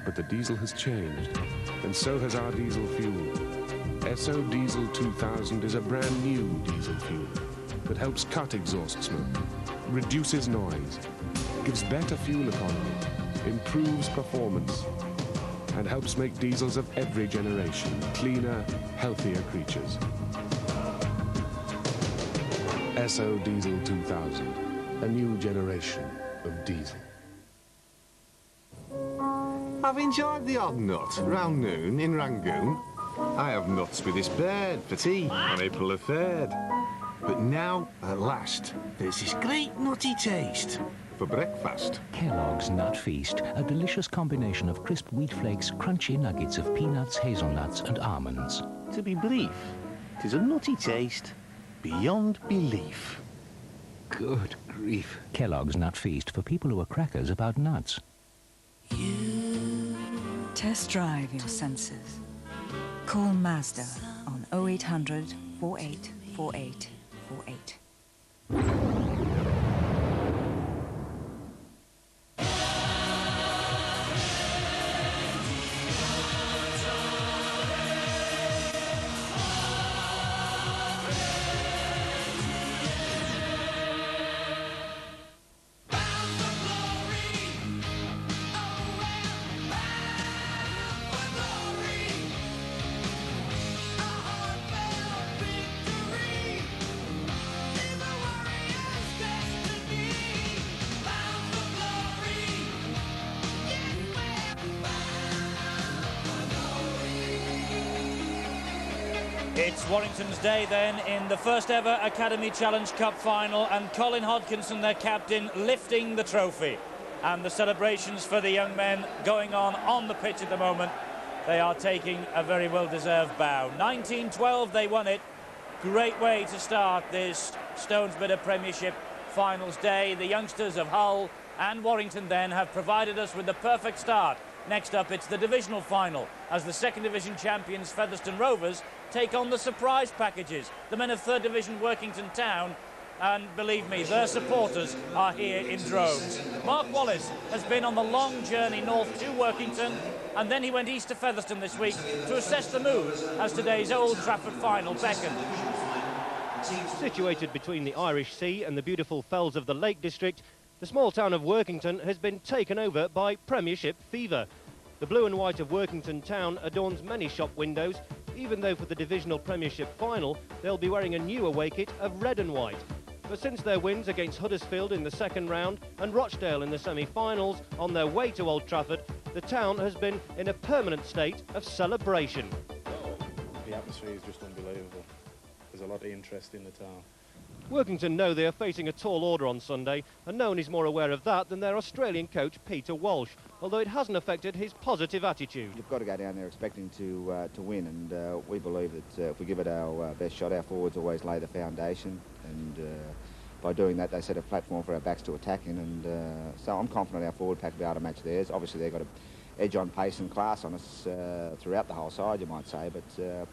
But the diesel has changed, and so has our diesel fuel. SO Diesel 2000 is a brand new diesel fuel that helps cut exhaust smoke, reduces noise, gives better fuel economy, improves performance, and helps make diesels of every generation cleaner, healthier creatures. SO Diesel 2000, a new generation of diesel. I've enjoyed the odd nut round noon in Rangoon. I have nuts with this bird for tea on April the 3rd. But now, at last, there's this great nutty taste for breakfast. Kellogg's Nut Feast, a delicious combination of crisp wheat flakes, crunchy nuggets of peanuts, hazelnuts and almonds. To be brief, it is a nutty taste beyond belief. Good grief. Kellogg's Nut Feast, for people who are crackers about nuts. Test drive your senses. Call Mazda on 0800 48 48 48. It's Warrington's day then in the first ever Academy Challenge Cup final, and Colin Hodkinson, their captain, lifting the trophy. And the celebrations for the young men going on the pitch at the moment. They are taking a very well-deserved bow. 1912 they won it. Great way to start this Stones Bidder Premiership finals day. The youngsters of Hull and Warrington then have provided us with the perfect start. Next up, it's the divisional final as the second division champions Featherstone Rovers take on the surprise packages, the men of third division Workington Town, and believe me, their supporters are here in droves. Mark Wallace has been on the long journey north to Workington, and then he went east to Featherstone this week to assess the mood as today's Old Trafford final beckoned. Situated between the Irish Sea and the beautiful fells of the Lake District, the small town of Workington has been taken over by Premiership fever. The blue and white of Workington Town adorns many shop windows, even though for the divisional Premiership final they'll be wearing a new away kit of red and white. But since their wins against Huddersfield in the second round and Rochdale in the semi-finals on their way to Old Trafford, the town has been in a permanent state of celebration. The atmosphere is just unbelievable. There's a lot of interest in the town. Workington know they are facing a tall order on Sunday, and no one is more aware of that than their Australian coach Peter Walsh, although it hasn't affected his positive attitude. You've got to go down there expecting to win, and we believe that if we give it our best shot, our forwards always lay the foundation, and by doing that they set a platform for our backs to attack in, and so I'm confident our forward pack will be able to match theirs. Obviously they've got an edge on pace and class on us throughout the whole side, you might say, but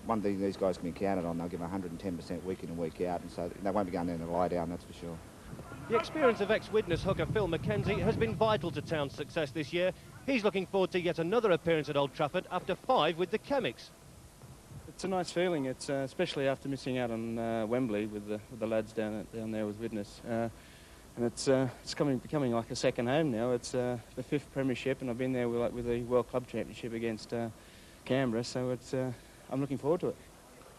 one thing these guys can be counted on, they'll give 110% week in and week out, and so they won't be going in to lie down, that's for sure. The experience of ex-Widnes hooker Phil McKenzie has been vital to Town's success this year. He's looking forward to yet another appearance at Old Trafford after 5 with the Chemics. It's a nice feeling, it's especially after missing out on Wembley with the lads down there with Widnes. And it's becoming like a second home now. It's the 5th Premiership, and I've been there with the World Club Championship against Canberra, so it's. I'm looking forward to it.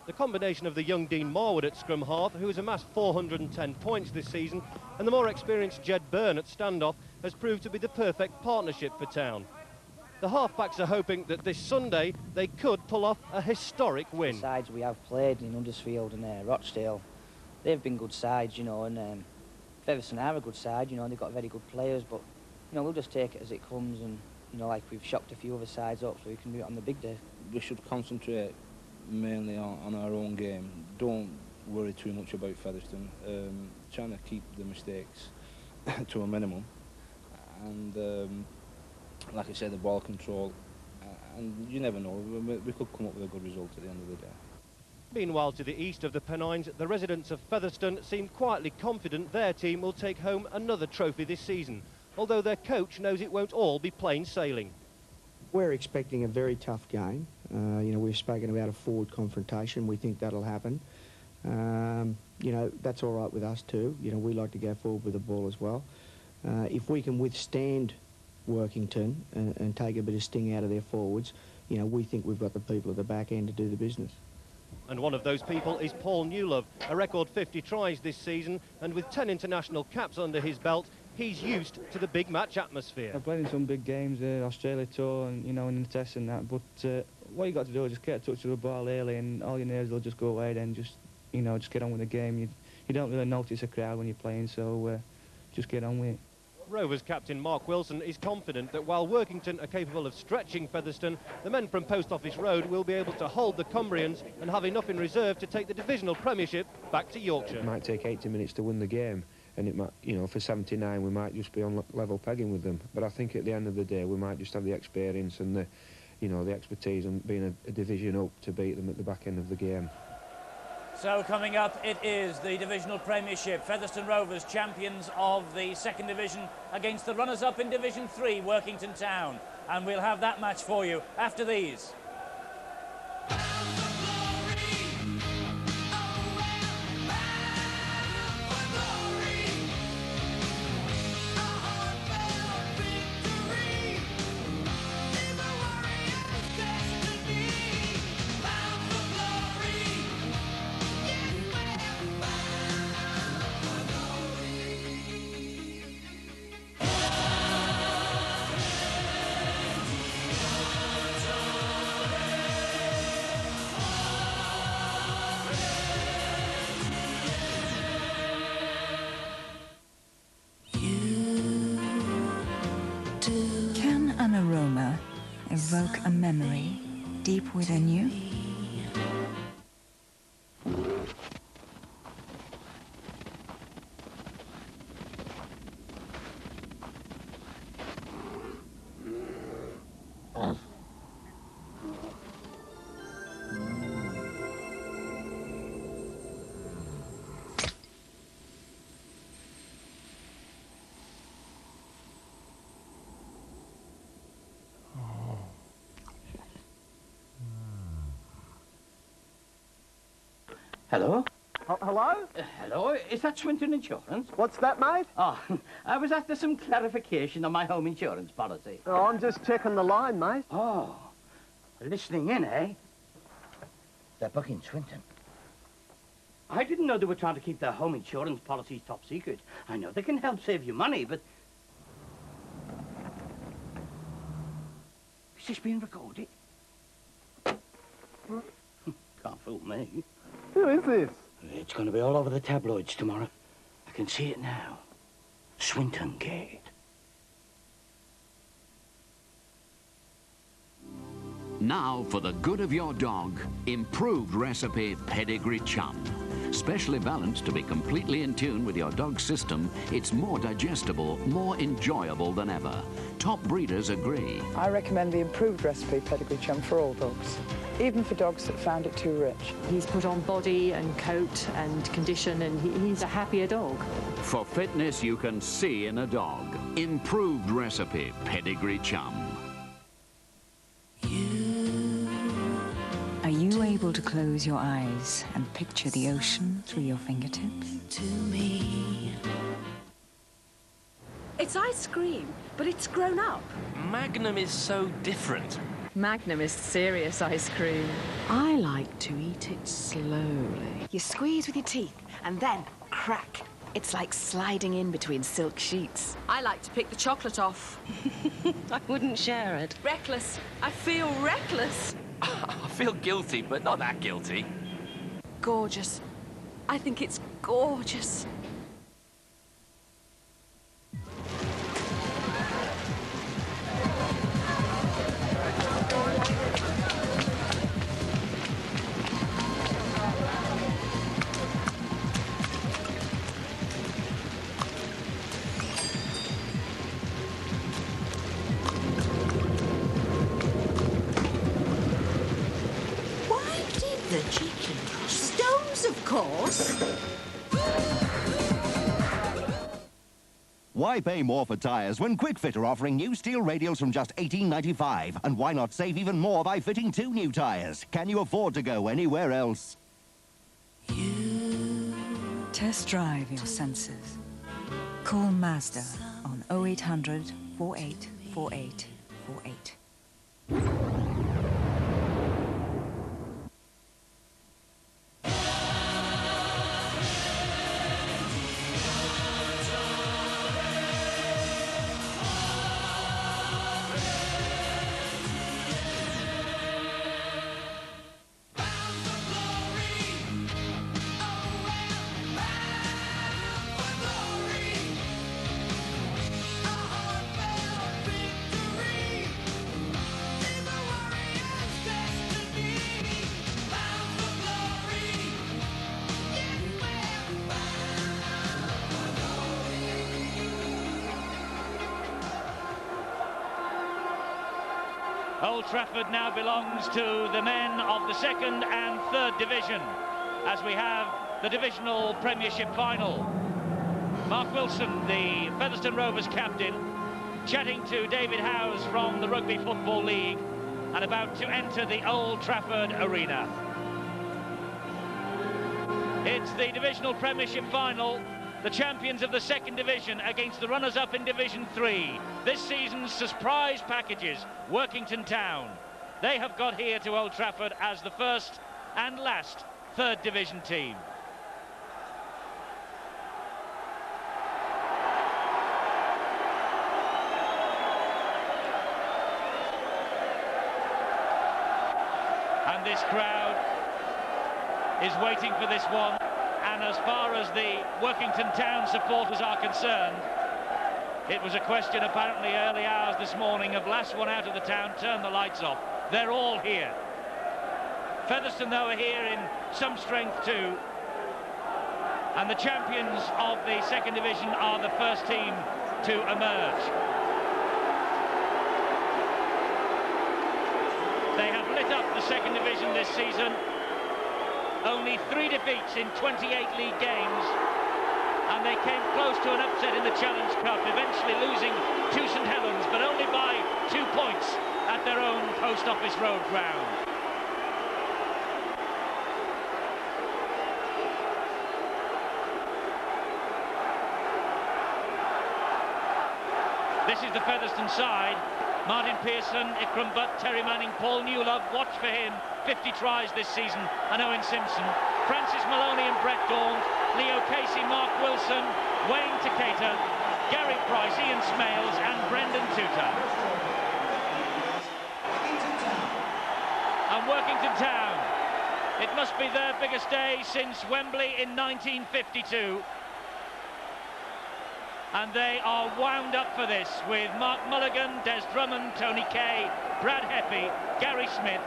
The combination of the young Dean Marwood at scrum half, who has amassed 410 points this season, and the more experienced Jed Byrne at standoff has proved to be the perfect partnership for Town. The halfbacks are hoping that this Sunday they could pull off a historic win. The sides we have played in Huddersfield and Rochdale, they've been good sides, you know, and Featherstone are a good side, you know, and they've got very good players, but, you know, we'll just take it as it comes, and, you know, like we've shocked a few other sides up, so we can do it on the big day. We should concentrate mainly on our own game. Don't worry too much about Featherstone. Trying to keep the mistakes to a minimum, and like I said, the ball control, and you never know, we could come up with a good result at the end of the day. Meanwhile, to the east of the Pennines, the residents of Featherstone seem quietly confident their team will take home another trophy this season, although their coach knows it won't all be plain sailing. We're expecting a very tough game. You know, we've spoken about a forward confrontation. We think that'll happen. You know, that's all right with us too. You know, we like to go forward with the ball as well. If we can withstand Workington and take a bit of sting out of their forwards, you know, we think we've got the people at the back end to do the business. And one of those people is Paul Newlove, a record 50 tries this season, and with 10 international caps under his belt, he's used to the big match atmosphere. I've played in some big games, Australia tour, and, you know, in the test and that, but what you got to do is just get a touch of the ball early, and all your nerves will just go away then, just, you know, just get on with the game. You don't really notice a crowd when you're playing, so just get on with it. Rovers captain Mark Wilson is confident that while Workington are capable of stretching Featherstone, the men from Post Office Road will be able to hold the Cumbrians and have enough in reserve to take the divisional Premiership back to Yorkshire. It might take 80 minutes to win the game, and it might, you know, for 79 we might just be on level pegging with them. But I think at the end of the day we might just have the experience and the, you know, the expertise and being a division up to beat them at the back end of the game. So coming up, it is the divisional Premiership. Featherstone Rovers, champions of the second division, against the runners-up in Division 3, Workington Town. And we'll have that match for you after these. aroma evoke a memory deep within you? Hello? Hello? Hello, is that Swinton Insurance? What's that, mate? Oh, I was after some clarification on my home insurance policy. Oh, I'm just checking the line, mate. Oh, listening in, eh? They're booking Swinton. I didn't know they were trying to keep their home insurance policies top secret. I know they can help save you money, but... Is this being recorded? Can't fool me. Who is this? It's going to be all over the tabloids tomorrow. I can see it now. Swinton Gate. Now for the good of your dog, improved recipe Pedigree Chum. Specially balanced to be completely in tune with your dog's system, it's more digestible, more enjoyable than ever. Top breeders agree. I recommend the improved recipe Pedigree Chum for all dogs, even for dogs that found it too rich. He's put on body and coat and condition, and he's a happier dog. For fitness you can see in a dog. Improved recipe Pedigree Chum. Are you able to close your eyes and picture the ocean through your fingertips? It's ice cream, but it's grown up. Magnum is so different. Magnum is serious ice cream. I like to eat it slowly. You squeeze with your teeth and then crack. It's like sliding in between silk sheets. I like to pick the chocolate off. I wouldn't share it. Reckless. I feel reckless. I feel guilty, but not that guilty. Gorgeous. I think it's gorgeous. The chicken stones, of course. Why pay more for tyres when QuickFit are offering new steel radials from just $18.95? And why not save even more by fitting 2 new tyres? Can you afford to go anywhere else? Test drive your senses. Call Mazda on 0800 4848 48. Old Trafford now belongs to the men of the second and third division as we have the divisional Premiership final. Mark Wilson, the Featherstone Rovers captain, chatting to David Howes from the Rugby Football League and about to enter the Old Trafford arena. It's the divisional Premiership final. The champions of the second division against the runners-up in Division 3. This season's surprise packages, Workington Town. They have got here to Old Trafford as the first and last third division team. And this crowd is waiting for this one. And as far as the Workington Town supporters are concerned, It was a question apparently early hours this morning of last one out of the town, turn the lights off. They're all here. Featherstone, though, are here in some strength too. And the champions of the second division are the first team to emerge. They have lit up the second division this season. Only 3 defeats in 28 league games. And they came close to an upset in the Challenge Cup, eventually losing to St Helens, but only by 2 points at their own Post Office Road ground. This is the Featherstone side. Martin Pearson, Ikram Butt, Terry Manning, Paul Newlove, watch for him. 50 tries this season, and Owen Simpson. Francis Maloney and Brett Daunt, Leo Casey, Mark Wilson, Wayne Takeda, Gary Price, Ian Smales, and Brendan Tuta. And Workington Town. It must be their biggest day since Wembley in 1952. And they are wound up for this with Mark Mulligan, Des Drummond, Tony Kay, Brad Heffy, Gary Smith,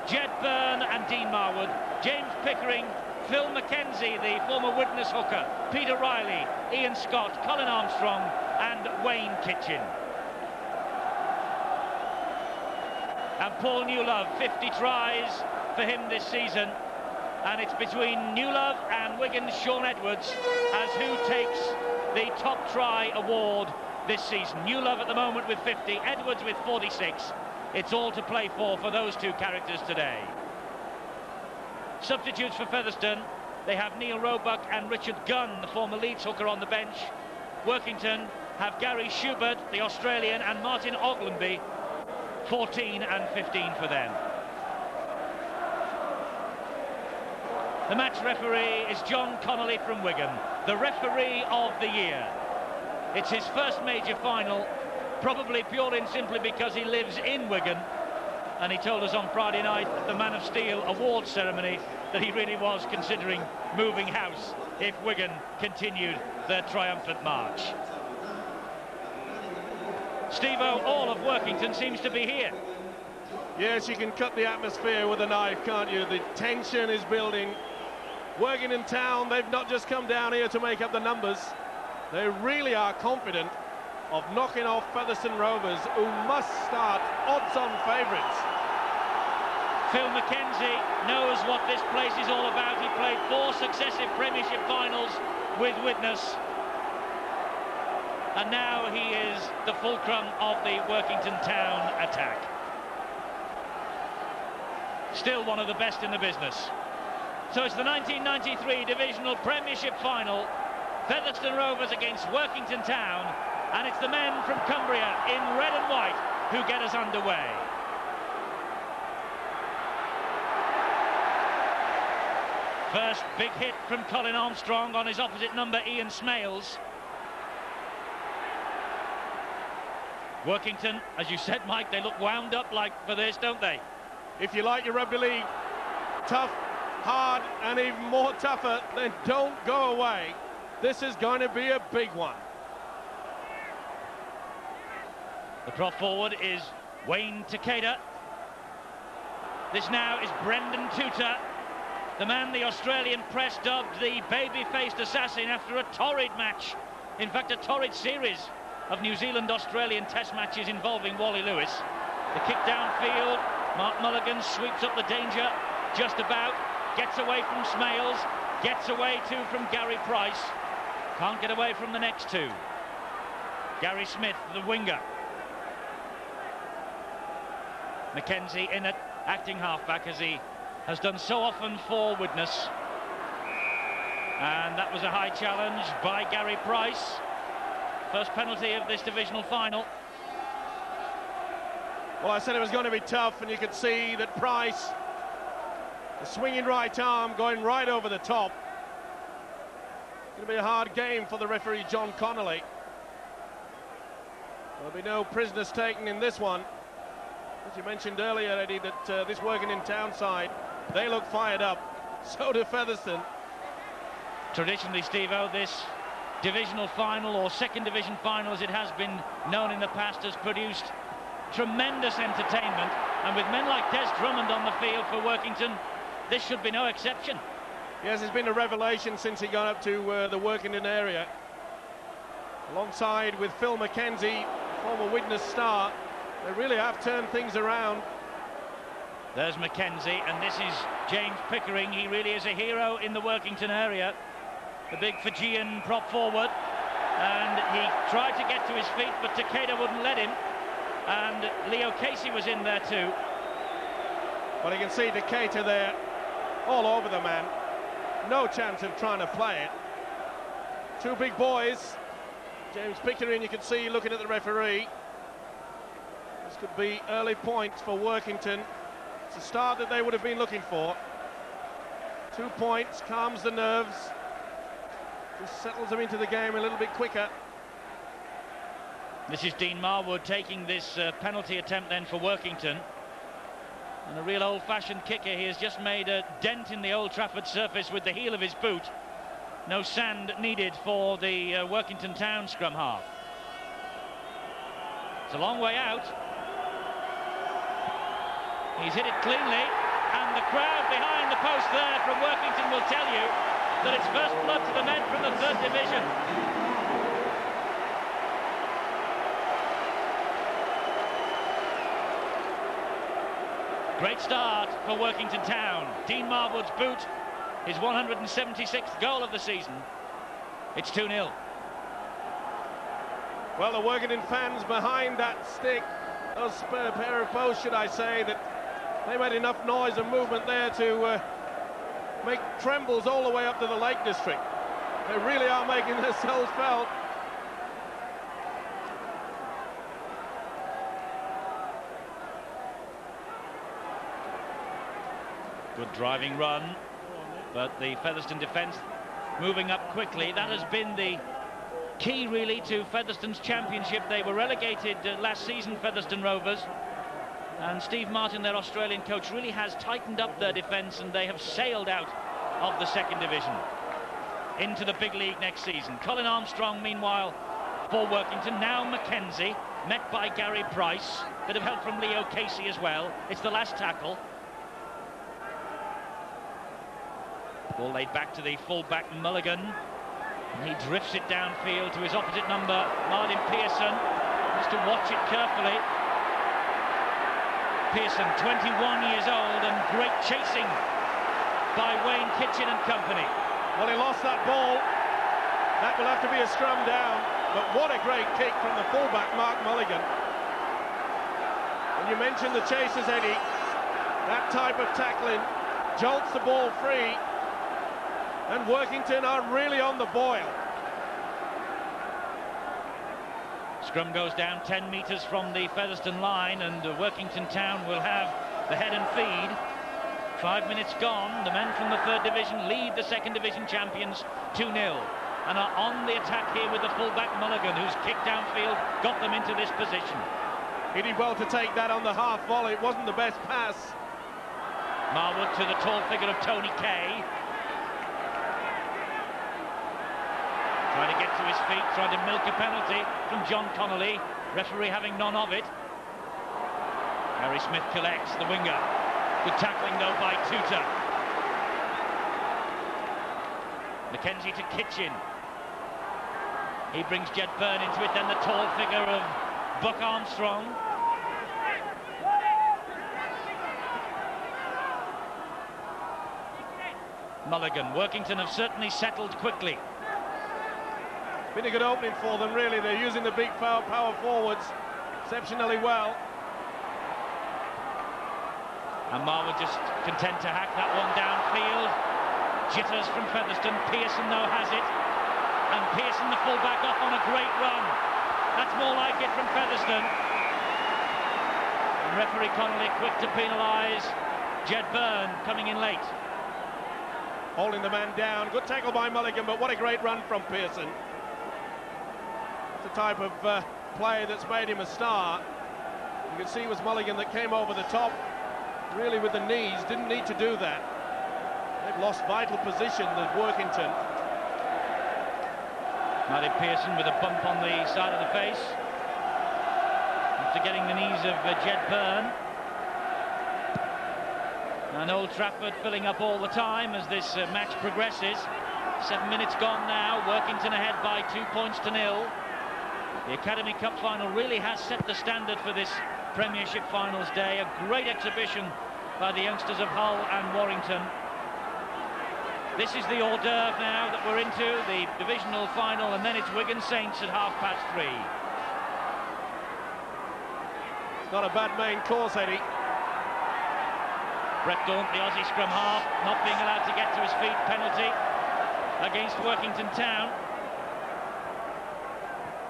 Jed Byrne and Dean Marwood, James Pickering, Phil McKenzie, the former Widnes hooker, Peter Riley, Ian Scott, Colin Armstrong and Wayne Kitchen. And Paul Newlove, 50 tries for him this season. And it's between Newlove and Wigan's Sean Edwards as who takes the top try award this season. Newlove at the moment with 50, Edwards with 46. It's all to play for those two characters today. Substitutes for Featherstone, they have Neil Roebuck and Richard Gunn, the former Leeds hooker, on the bench. Workington have Gary Schubert, the Australian, and Martin Oglenby, 14 and 15 for them. The match referee is John Connolly from Wigan, the referee of the year. It's his first major final, probably purely and simply because he lives in Wigan, and he told us on Friday night at the Man of Steel awards ceremony that he really was considering moving house if Wigan continued their triumphant march. Steve-O, all of Workington seems to be here. Yes, you can cut the atmosphere with a knife, can't you? The tension is building. Workington Town, they've not just come down here to make up the numbers. They really are confident of knocking off Featherstone Rovers, who must start odds-on favourites. Phil McKenzie knows what this place is all about. He played 4 successive Premiership finals with Widnes. And now he is the fulcrum of the Workington Town attack. Still one of the best in the business. So it's the 1993 Divisional Premiership Final. Featherstone Rovers against Workington Town. And it's the men from Cumbria in red and white who get us underway. First big hit from Colin Armstrong on his opposite number, Ian Smales. Workington, as you said, Mike, they look wound up like for this, don't they? If you like your rugby league, tough, hard, and even more tougher, then don't go away. This is going to be a big one. The prop forward is Wayne Takeda. This now is Brendan Tuta, the man the Australian press dubbed the baby-faced assassin after a torrid match. In fact, a torrid series of New Zealand-Australian test matches involving Wally Lewis. The kick downfield, Mark Mulligan sweeps up the danger, just about, gets away from Smales, gets away too from Gary Price. Can't get away from the next two. Gary Smith, the winger. McKenzie in at acting halfback, as he has done so often for Widnes. And that was a high challenge by Gary Price. First penalty of this divisional final. Well, I said it was going to be tough, and you could see that Price, the swinging right arm going right over the top. It's going to be a hard game for the referee, John Connolly. There'll be no prisoners taken in this one. As you mentioned earlier, Eddie, that this Workington Town side, they look fired up. So do Featherstone. Traditionally, Steve-O, this divisional final, or second division final as it has been known in the past, has produced tremendous entertainment, and with men like Des Drummond on the field for Workington, this should be no exception. Yes, it's been a revelation since he got up to the Workington area. Alongside with Phil Mackenzie, former Widnes star, they really have turned things around. There's Mackenzie, and this is James Pickering. He really is a hero in the Workington area. The big Fijian prop forward, and he tried to get to his feet, but Takeda wouldn't let him, and Leo Casey was in there too. Well, you can see Takeda there, all over the man. No chance of trying to play it. Two big boys. James Pickering, you can see looking at the referee. This could be early points for Workington. It's a start that they would have been looking for. 2 points, calms the nerves. Just settles them into the game a little bit quicker. This is Dean Marwood taking this penalty attempt then for Workington. And a real old-fashioned kicker. He has just made a dent in the Old Trafford surface with the heel of his boot. No sand needed for the Workington Town scrum half. It's a long way out. He's hit it cleanly, and the crowd behind the post there from Workington will tell you that it's first blood to the men from the third division. Great start for Workington Town. Dean Marwood's boot, his 176th goal of the season. It's 2-0. Well, the Workington fans behind that stick, those pair of posts, should I say, that they made enough noise and movement there to make trembles all the way up to the Lake District. They really are making themselves felt. Good driving run, but the Featherstone defence moving up quickly. That has been the key, really, to Featherstone's championship. They were relegated last season, Featherstone Rovers, and Steve Martin, their Australian coach, really has tightened up their defence, and they have sailed out of the second division into the big league next season. Colin Armstrong, meanwhile, for Workington. Now Mackenzie, met by Gary Price. Bit of help from Leo Casey as well. It's the last tackle. Ball laid back to the full-back Mulligan. And he drifts it downfield to his opposite number, Martin Pearson. Has to watch it carefully. Pearson, 21 years old, and great chasing by Wayne Kitchen and company. Well, he lost that ball. That will have to be a scrum down. But what a great kick from the full-back, Mark Mulligan. And you mentioned the chasers, Eddie. That type of tackling jolts the ball free. And Workington are really on the boil. Scrum goes down 10 metres from the Featherstone line, and Workington Town will have the head and feed. 5 minutes gone. The men from the third division lead the second division champions 2-0 and are on the attack here with the fullback Mulligan, who's kicked downfield, got them into this position. He did well to take that on the half volley. It wasn't the best pass. Marwood to the tall figure of Tony Kay. Trying to get to his feet, trying to milk a penalty from John Connolly. Referee having none of it. Harry Smith collects, the winger. Good tackling though by Tutor. Mackenzie to Kitchen. He brings Jed Byrne into it, then the tall figure of Buck Armstrong. Mulligan. Workington have certainly settled quickly. Been a good opening for them, really. They're using the big power forwards exceptionally well. And Marwood just content to hack that one downfield. Jitters from Featherstone. Pearson, though, has it. And Pearson, the fullback, off on a great run. That's more like it from Featherstone. And referee Connolly quick to penalise Jed Byrne, coming in late. Holding the man down. Good tackle by Mulligan, but what a great run from Pearson. The type of play that's made him a star. You can see it was Mulligan that came over the top, really with the knees, didn't need to do that. They've lost vital position, the Workington. Martin Pearson with a bump on the side of the face after getting the knees of Jed Byrne. And Old Trafford filling up all the time as this match progresses. 7 minutes gone now. Workington ahead by 2 points to 0. The Academy Cup final really has set the standard for this Premiership finals day. A great exhibition by the youngsters of Hull and Warrington. This is the hors d'oeuvre now that we're into, the divisional final, and then it's Wigan Saints at 3:30. It's not a bad main course, Eddie. Brett Daunt, the Aussie scrum half, not being allowed to get to his feet. Penalty against Workington Town.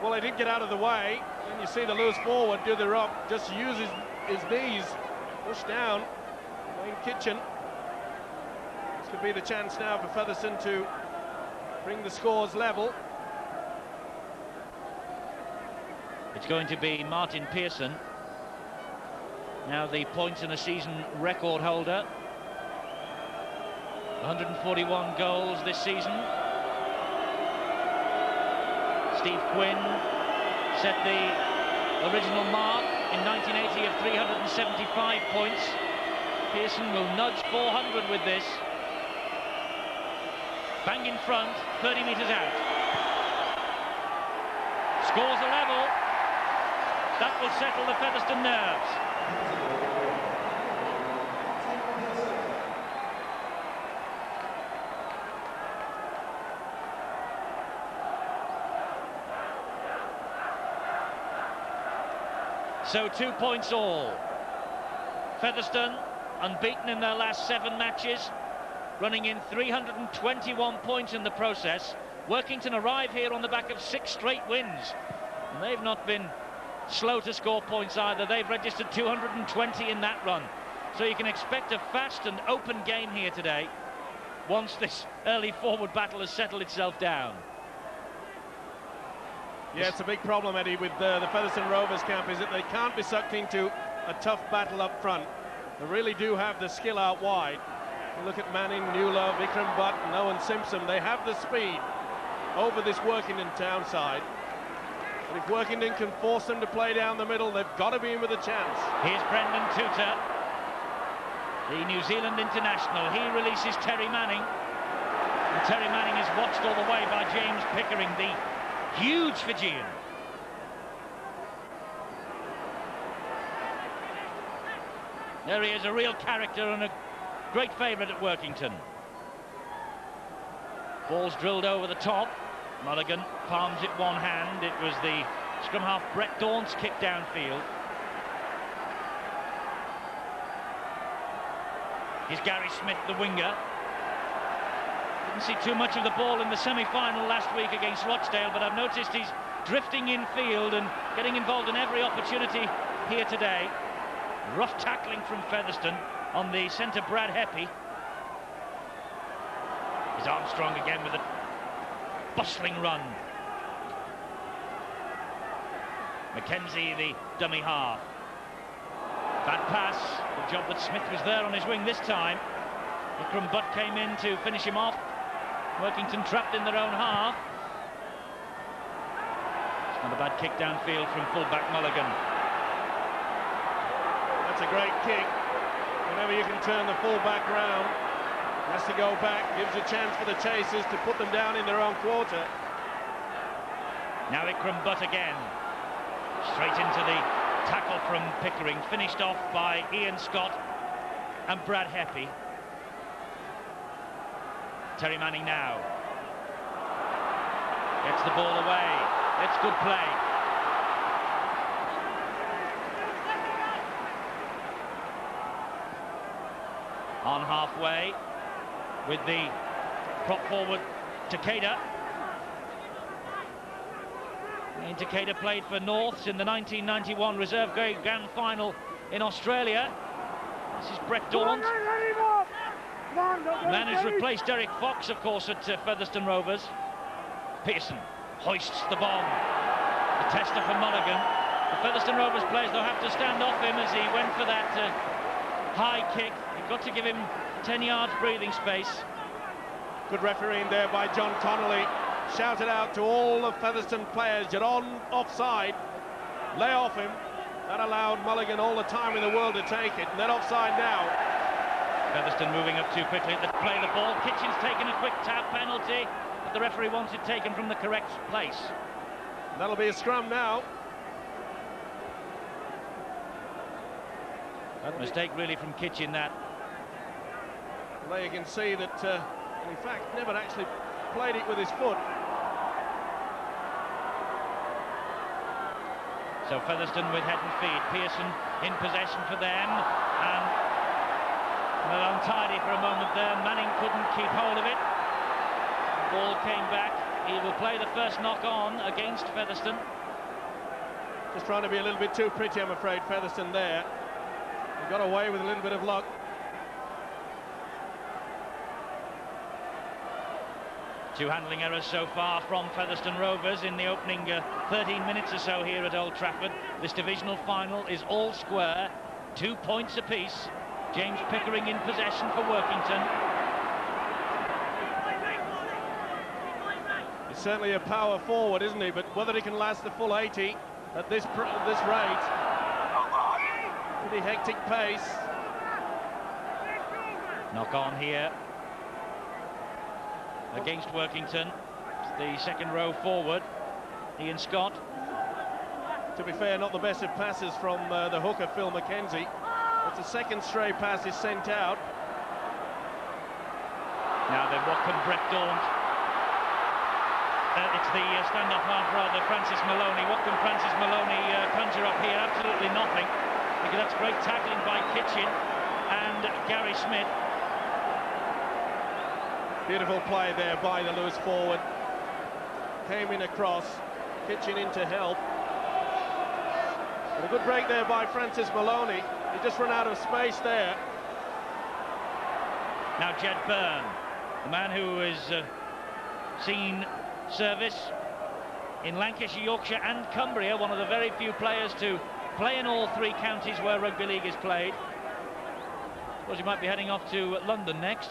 Well, he did get out of the way. And you see the loose forward do the rock, just uses his knees, push down. Wayne Kitchen. This could be the chance now for Featherstone to bring the scores level. It's going to be Martin Pearson, now the points in a season record holder. 141 goals this season. Steve Quinn set the original mark in 1980 of 375 points. Pearson will nudge 400 with this. Bang in front, 30 metres out. Scores a level. That will settle the Featherstone nerves. So 2 points all. Featherstone unbeaten in their last 7 matches, running in 321 points in the process. Workington arrive here on the back of 6 straight wins, and they've not been slow to score points either. They've registered 220 in that run, so you can expect a fast and open game here today once this early forward battle has settled itself down. Yeah, it's a big problem, Eddie, with the Featherstone Rovers camp, is that they can't be sucked into a tough battle up front. They really do have the skill out wide. You look at Manning, Newler, Vikram Butt and Owen Simpson. They have the speed over this Workington Town side. But if Workington can force them to play down the middle, they've got to be in with a chance. Here's Brendan Tutor, the New Zealand international. He releases Terry Manning. And Terry Manning is watched all the way by James Pickering, the huge Fijian. There he is, a real character and a great favourite at Workington. Ball's drilled over the top. Mulligan palms it one hand. It was the scrum half Brett Daunt's kick downfield. Here's Gary Smith, the winger. Didn't see too much of the ball in the semi-final last week against Rochdale, but I've noticed he's drifting infield and getting involved in every opportunity here today. Rough tackling from Featherstone on the centre Brad Heppy. Here's Armstrong again with a bustling run. Mackenzie, the dummy half. Bad pass. Good job that Smith was there on his wing this time. Vikram Butt came in to finish him off. Workington trapped in their own half. It's not a bad kick downfield from full-back Mulligan. That's a great kick. Whenever you can turn the full-back round, has to go back, gives a chance for the chasers to put them down in their own quarter. Now Vikram Butt again. Straight into the tackle from Pickering, finished off by Ian Scott and Brad Heppy. Terry Manning now gets the ball away. It's good play. On halfway with the prop forward Takeda. And Takeda played for Norths in the 1991 Reserve Grade Grand Final in Australia. This is Brett Daunt. The man who's replaced Derek Fox, of course, at Featherstone Rovers. Pearson hoists the bomb. A tester for Mulligan. The Featherstone Rovers players, they'll have to stand off him as he went for that high kick. You've got to give him 10 yards breathing space. Good refereeing there by John Connolly. shouted out to all of Featherstone players, you're offside, lay off him. That allowed Mulligan all the time in the world to take it, and they're offside now. Featherstone moving up too quickly to play the ball. Kitchen's taken a quick tap penalty, but the referee wants it taken from the correct place. That'll be a scrum now. Mistake really from Kitchen, that. Well, there you can see that, in fact, never actually played it with his foot. So Featherstone with head and feet. Pearson in possession for them, and well, untidy for a moment there. Manning couldn't keep hold of it. The ball came back. He will play the first knock on against Featherstone. Just trying to be a little bit too pretty, I'm afraid, Featherstone there. He got away with a little bit of luck. Two handling errors so far from Featherstone Rovers in the opening 13 minutes or so here at Old Trafford. This divisional final is all square, 2 points apiece. James Pickering in possession for Workington. He's certainly a power forward, isn't he? But whether he can last the full 80 at this rate, pretty hectic pace. Knock on here against Workington. The second row forward, Ian Scott. To be fair, not the best of passes from the hooker, Phil McKenzie. It's a second stray pass is sent out. Now then, what can Brett Daunt? It's the stand-off half, rather, Francis Maloney. What can Francis Maloney conjure up here? Absolutely nothing, because that's great tackling by Kitchen and Gary Smith. Beautiful play there by the loose forward. Came in across, Kitchen in to help. But a good break there by Francis Maloney. He just run out of space there. Now Jed Byrne, the man who has seen service in Lancashire, Yorkshire and Cumbria, one of the very few players to play in all three counties where rugby league is played. Suppose he might be heading off to London next.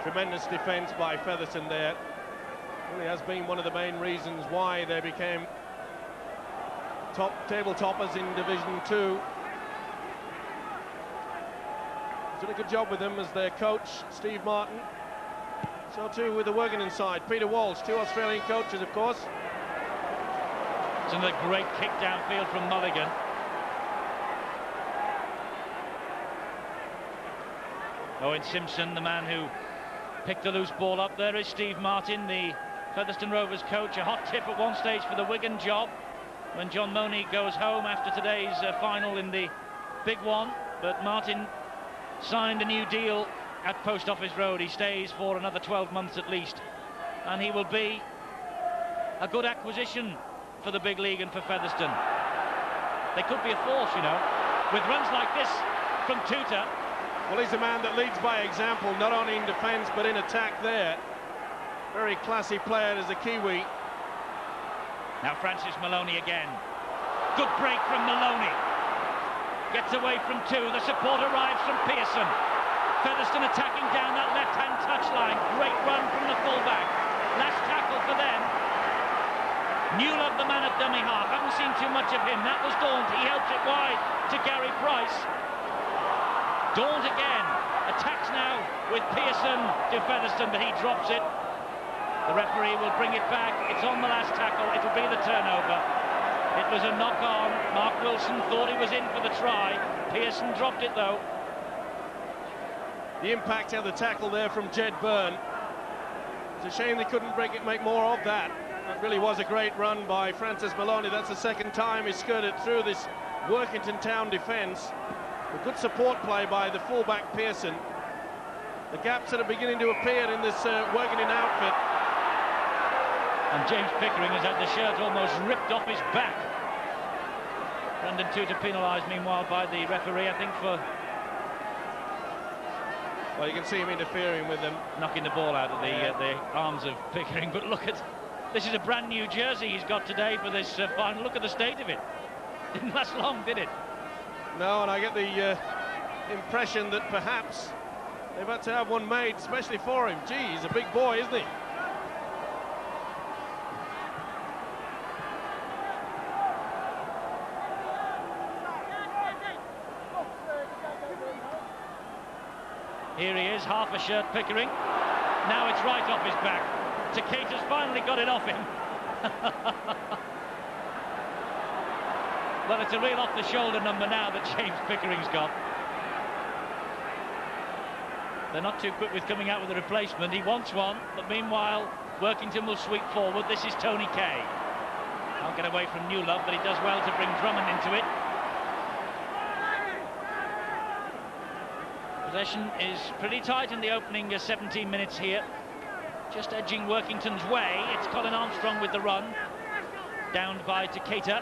Tremendous defence by Featherstone there. Really has been one of the main reasons why they became top table toppers in Division 2. He's done a good job with them as their coach, Steve Martin. So too with the Workington side, Peter Walsh, two Australian coaches, of course. It's another great kick downfield from Mulligan. Owen Simpson, the man who picked the loose ball up. There is Steve Martin, the Featherstone Rovers coach. A hot tip at one stage for the Wigan job when John Money goes home after today's final in the big one. But Martin signed a new deal at Post Office Road. He stays for another 12 months at least, and he will be a good acquisition for the big league and for Featherstone. They could be a force, you know, with runs like this from Tuta. Well, he's a man that leads by example, not only in defence but in attack there. Very classy player as a Kiwi. Now Francis Maloney again. Good break from Maloney. Gets away from two. The support arrives from Pearson. Featherstone attacking down that left-hand touchline. Great run from the fullback. Last tackle for them. Newlove, the man at dummy half. Haven't seen too much of him. That was Daunt. He helped it wide to Gary Price. Daunt again. Attacks now with Pearson to Featherstone, but he drops it. The referee will bring it back. It's on the last tackle. It'll be the turnover. It was a knock-on. Mark Wilson thought he was in for the try. Pearson dropped it, though. The impact of the tackle there from Jed Byrne. It's a shame they couldn't make more of that. That really was a great run by Francis Maloney. That's the second time he skirted through this Workington Town defence. A good support play by the fullback Pearson. The gaps that are beginning to appear in this Workington outfit. And James Pickering has had the shirt almost ripped off his back. Brendan Tuta penalised meanwhile by the referee, I think, for... Well, you can see him interfering with them. Knocking the ball out of the arms of Pickering. But look at... This is a brand new jersey he's got today for this final. Look at the state of it. Didn't last long, did it? No, and I get the impression that perhaps they've had to have one made especially for him. Gee, he's a big boy, isn't he? Here he is, half a shirt Pickering. Now it's right off his back. Taketa's finally got it off him. Well, it's a real off-the-shoulder number now that James Pickering's got. They're not too quick with coming out with a replacement. He wants one, but meanwhile, Workington will sweep forward. This is Tony Kay. Can't get away from Newlove, but he does well to bring Drummond into it. Possession is pretty tight in the opening 17 minutes here. Just edging Workington's way. It's Colin Armstrong with the run. Downed by Taketa.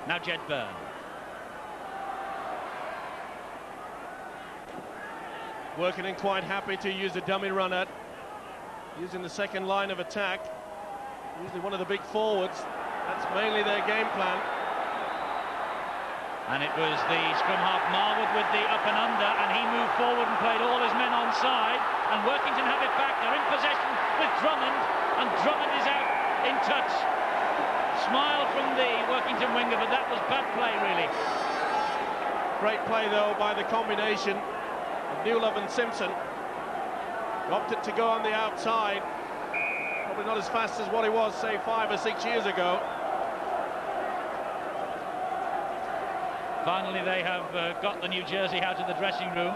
Now Jed Byrne. Workington quite happy to use a dummy runner, using the second line of attack. Usually one of the big forwards. That's mainly their game plan. And it was the scrum half Marwood with the up and under, and he moved forward and played all his men on side. And Workington have it back. They're in possession with Drummond, and Drummond is out in touch. Smile from the Workington winger, but that was bad play, really. Great play, though, by the combination of Newlove and Simpson. Opted to go on the outside. Probably not as fast as what he was, say, 5 or 6 years ago. Finally, they have got the new jersey out of the dressing room.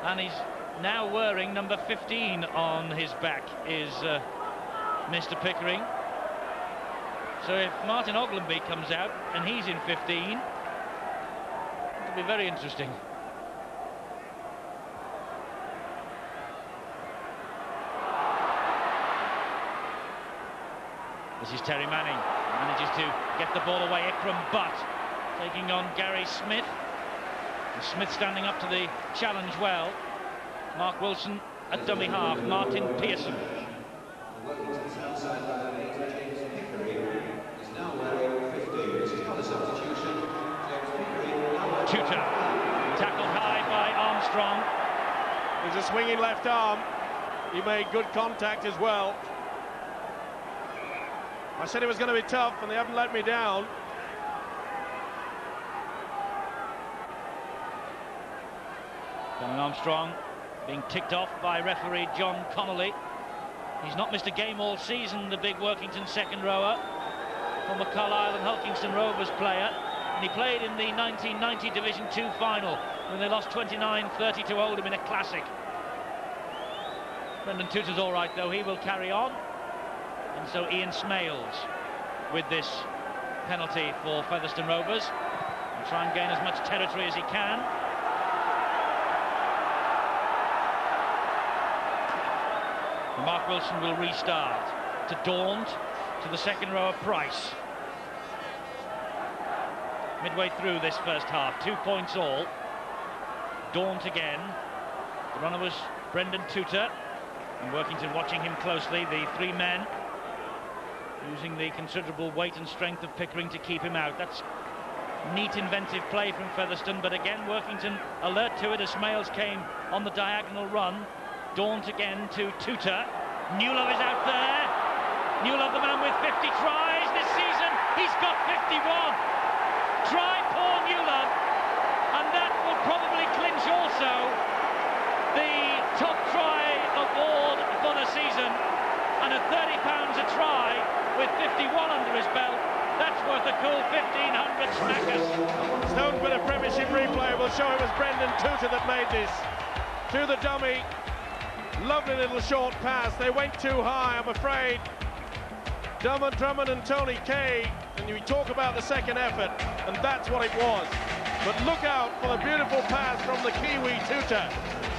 And he's now wearing number 15 on his back, is Mr. Pickering. So if Martin Oglenby comes out and he's in 15, it'll be very interesting. This is Terry Manning. Manages to get the ball away. Ikram Butt taking on Gary Smith. And Smith standing up to the challenge well. Mark Wilson at dummy half. Martin Pearson. Tutor. Tackled high by Armstrong. There's a swinging left arm. He made good contact as well. I said it was going to be tough, and they haven't let me down. Colin Armstrong being ticked off by referee John Connolly. He's not missed a game all season, the big Workington second rower. Former Carlisle and Hulkingston Rovers player. And he played in the 1990 Division 2 final when they lost 29-30 to Oldham in a classic. Brendan Tutor's all right, though. He will carry on. And so Ian Smales with this penalty for Featherstone Rovers. And try and gain as much territory as he can. And Mark Wilson will restart to Daunt, to the second rower Price. Midway through this first half, 2 points all. Daunt again. The runner was Brendan Tutor. And Workington watching him closely, the three men. Using the considerable weight and strength of Pickering to keep him out. That's neat, inventive play from Featherstone, but again, Workington alert to it as Smales came on the diagonal run. Daunt again to Tutor. Newlove is out there. Newlove, the man with 50 tries this season. He's got 51. Try Paul Newlove, and that will probably clinch also the top try award for the season. And at £30 a try, with 51 under his belt, that's worth a cool 1,500 snackers. Stone's bit of Premiership replay will show it was Brendan Tutor that made this. To the dummy. Lovely little short pass. They went too high, I'm afraid. Drummond and Tony Kay, and you talk about the second effort, and that's what it was. But look out for the beautiful pass from the Kiwi Tutor.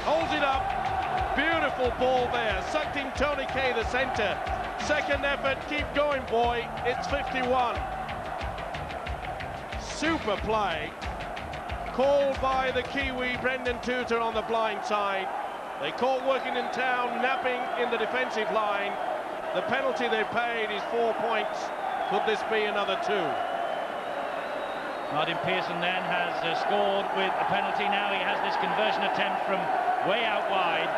Holds it up. Beautiful ball there. Sucked in Tony Kay, the centre. Second effort, keep going, boy. It's 51. Super play. Called by the Kiwi, Brendan Tutor on the blind side. They caught Workington Town napping in the defensive line. The penalty they paid is 4 points. Could this be another 2? Martin Pearson then has scored with a penalty. Now he has this conversion attempt from way out wide.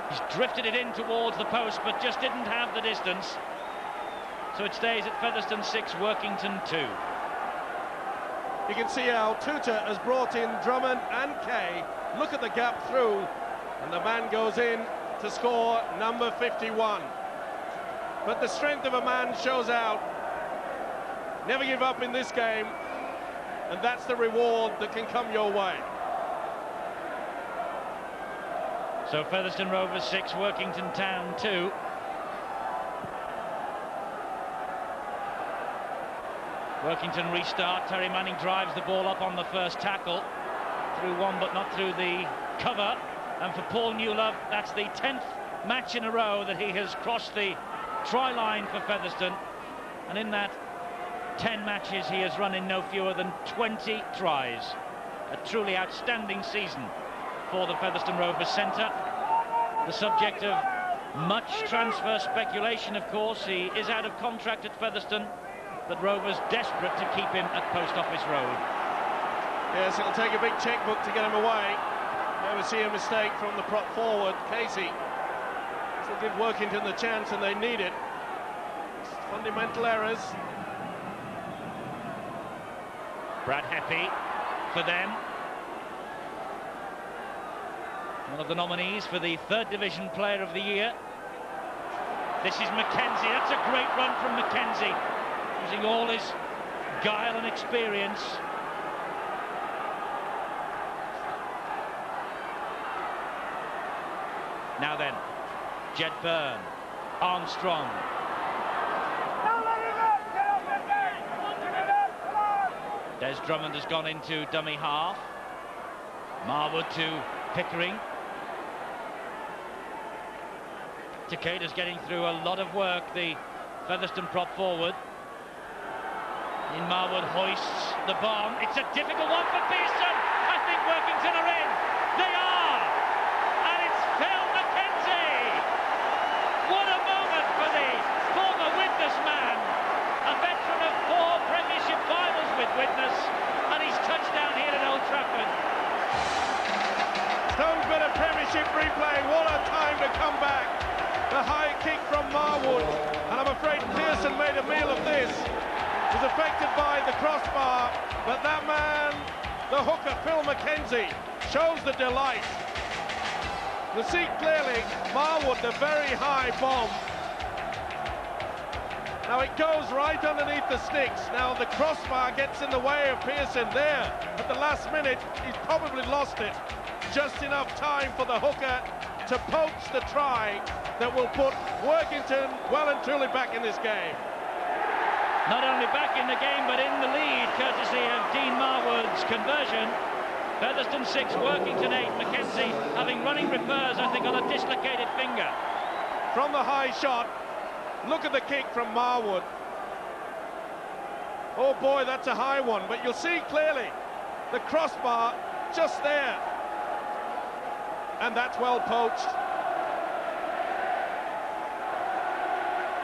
He's drifted it in towards the post, but just didn't have the distance. So it stays at Featherstone 6, Workington 2. You can see how Tuta has brought in Drummond and Kay. Look at the gap through, and the man goes in to score number 51. But the strength of a man shows out. Never give up in this game, and that's the reward that can come your way. So Featherstone Rovers 6, Workington Town 2. Workington restart. Terry Manning drives the ball up on the first tackle. Through one, but not through the cover. And for Paul Newlove, that's the 10th match in a row that he has crossed the try line for Featherstone. And in that 10 matches, he has run in no fewer than 20 tries. A truly outstanding season for the Featherstone Rovers centre. The subject of much transfer speculation, of course. He is out of contract at Featherstone, but Rovers desperate to keep him at Post Office Road. Yes, it'll take a big checkbook to get him away. Never see a mistake from the prop forward, Casey. This will give Workington the chance, and they need it. Fundamental errors. Brad Heppy for them. One of the nominees for the 3rd Division Player of the Year. This is Mackenzie. That's a great run from Mackenzie, using all his guile and experience. Now then, Jed Byrne, Armstrong. Des Drummond has gone into dummy half. Marwood to Pickering. Takeda's getting through a lot of work, the Featherstone prop forward. In Marwood hoists the bomb. It's a difficult one for Pearson. I think Workington are in. They are! And it's Phil Mackenzie! What a moment for the former Widnes man. A veteran of 4 Premiership finals with Widnes, and he's touchdown here at Old Trafford. Stone's bit of Premiership replay. What a time to come back. The high kick from Marwood, and I'm afraid Pearson made a meal of this. Was affected by the crossbar, but that man, the hooker Phil Mackenzie, shows the delight. You see clearly Marwood, the very high bomb. Now it goes right underneath the sticks. Now the crossbar gets in the way of Pearson there. At the last minute, he's probably lost it. Just enough time for the hooker to poach the try that will put Workington well and truly back in this game. Not only back in the game, but in the lead, courtesy of Dean Marwood's conversion. Featherstone 6, Workington 8. Mackenzie having running repairs, I think, on a dislocated finger. From the high shot, look at the kick from Marwood. Oh boy, that's a high one, but you'll see clearly the crossbar just there. And that's well poached.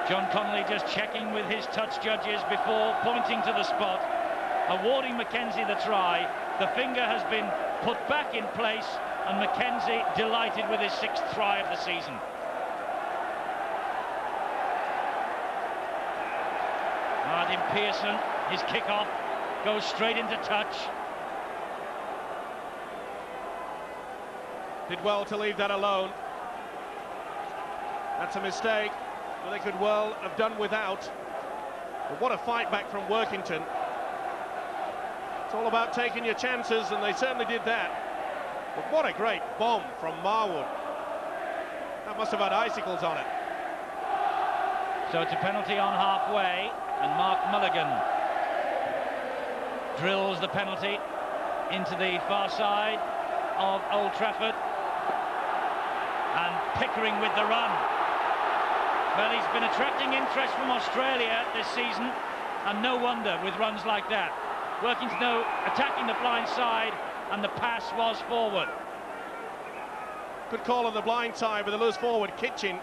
John Connolly just checking with his touch judges before pointing to the spot, awarding Mackenzie the try. The finger has been put back in place, and Mackenzie delighted with his 6th try of the season. Martin Pearson, his kick-off goes straight into touch. Did well to leave that alone. That's a mistake that they could well have done without. But what a fight back from Workington. It's all about taking your chances, and they certainly did that. But what a great bomb from Marwood. That must have had icicles on it. So it's a penalty on halfway, and Mark Mulligan drills the penalty into the far side of Old Trafford. And Pickering with the run. Well, he's been attracting interest from Australia this season, and no wonder with runs like that. Workington though attacking the blind side, and the pass was forward. Good call on the blind side with a loose forward. Kitchen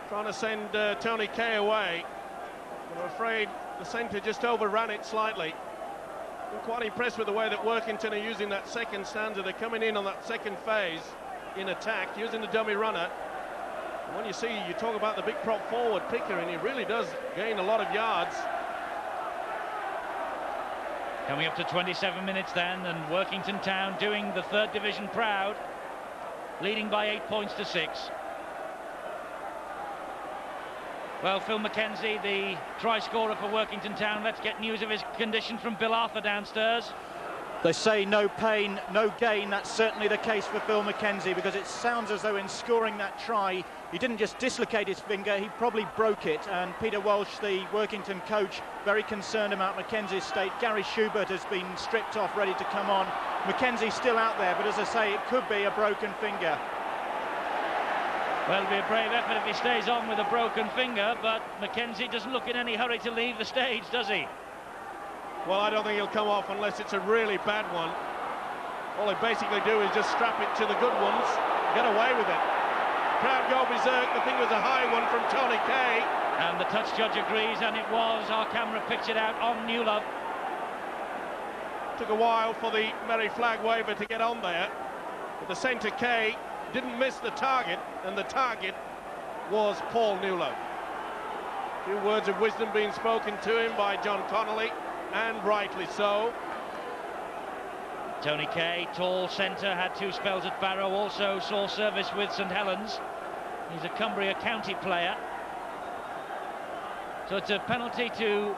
trying to send Tony Kay away. I'm afraid the centre just overran it slightly. I'm quite impressed with the way that Workington are using that second stanza. They're coming in on that second phase in attack, using the dummy runner. And when you talk about the big prop forward Picker, and he really does gain a lot of yards. Coming up to 27 minutes then, and Workington Town doing the third division proud, leading by 8 points to 6. Well, Phil Mackenzie, the try scorer for Workington Town. Let's get news of his condition from Bill Arthur downstairs. They say no pain, no gain. That's certainly the case for Phil Mackenzie, because it sounds as though in scoring that try, he didn't just dislocate his finger, he probably broke it. And Peter Walsh, the Workington coach, very concerned about Mackenzie's state. Gary Schubert has been stripped off, ready to come on. Mackenzie's still out there, but as I say, it could be a broken finger. Well, it'll be a brave effort if he stays on with a broken finger, but Mackenzie doesn't look in any hurry to leave the stage, does he? Well, I don't think he'll come off unless it's a really bad one. All he basically do is just strap it to the good ones, get away with it. Crowd go berserk. The thing was a high one from Tony Kay. And the touch judge agrees, and it was. Our camera picked it out on Newlove. Took a while for the merry flag waver to get on there. But the centre Kay didn't miss the target, and the target was Paul Newlove. A few words of wisdom being spoken to him by John Connolly, and rightly so. Tony Kay, tall centre, had 2 spells at Barrow, also saw service with St Helens. He's a Cumbria County player. So it's a penalty to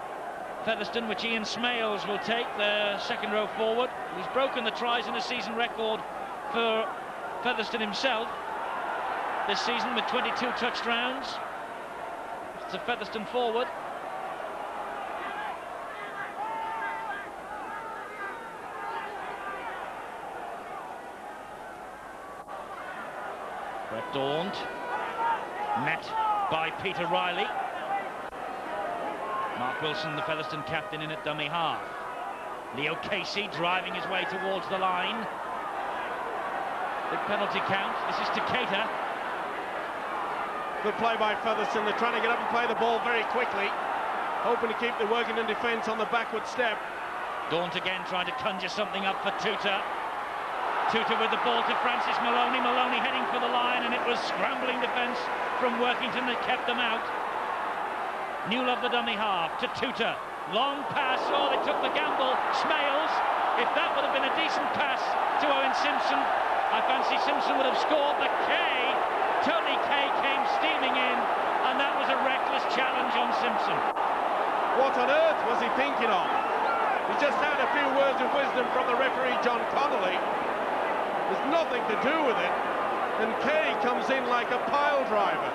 Featherstone, which Ian Smales will take, the second row forward. He's broken the tries in a season record for Featherstone himself this season with 22 touched rounds. It's a Featherstone forward. Brett Daunt, met by Peter Riley. Mark Wilson, the Featherstone captain, in at dummy half. Leo Casey driving his way towards the line. Big penalty count. This is Takeda. Good play by Featherstone. They're trying to get up and play the ball very quickly, hoping to keep the Workington defence on the backward step. Daunt again trying to conjure something up for Tutor. Tutor with the ball to Francis Maloney. Maloney heading for the line, and it was scrambling defence from Workington that kept them out. Newlove, the dummy half, to Tutor. Long pass. Oh, they took the gamble. Smales. If that would have been a decent pass to Owen Simpson, I fancy Simpson would have scored. But Tony Kay came steaming in, and that was a reckless challenge on Simpson. What on earth was he thinking of? He just had a few words of wisdom from the referee, John Connolly. There's nothing to do with it, and Kay comes in like a pile driver.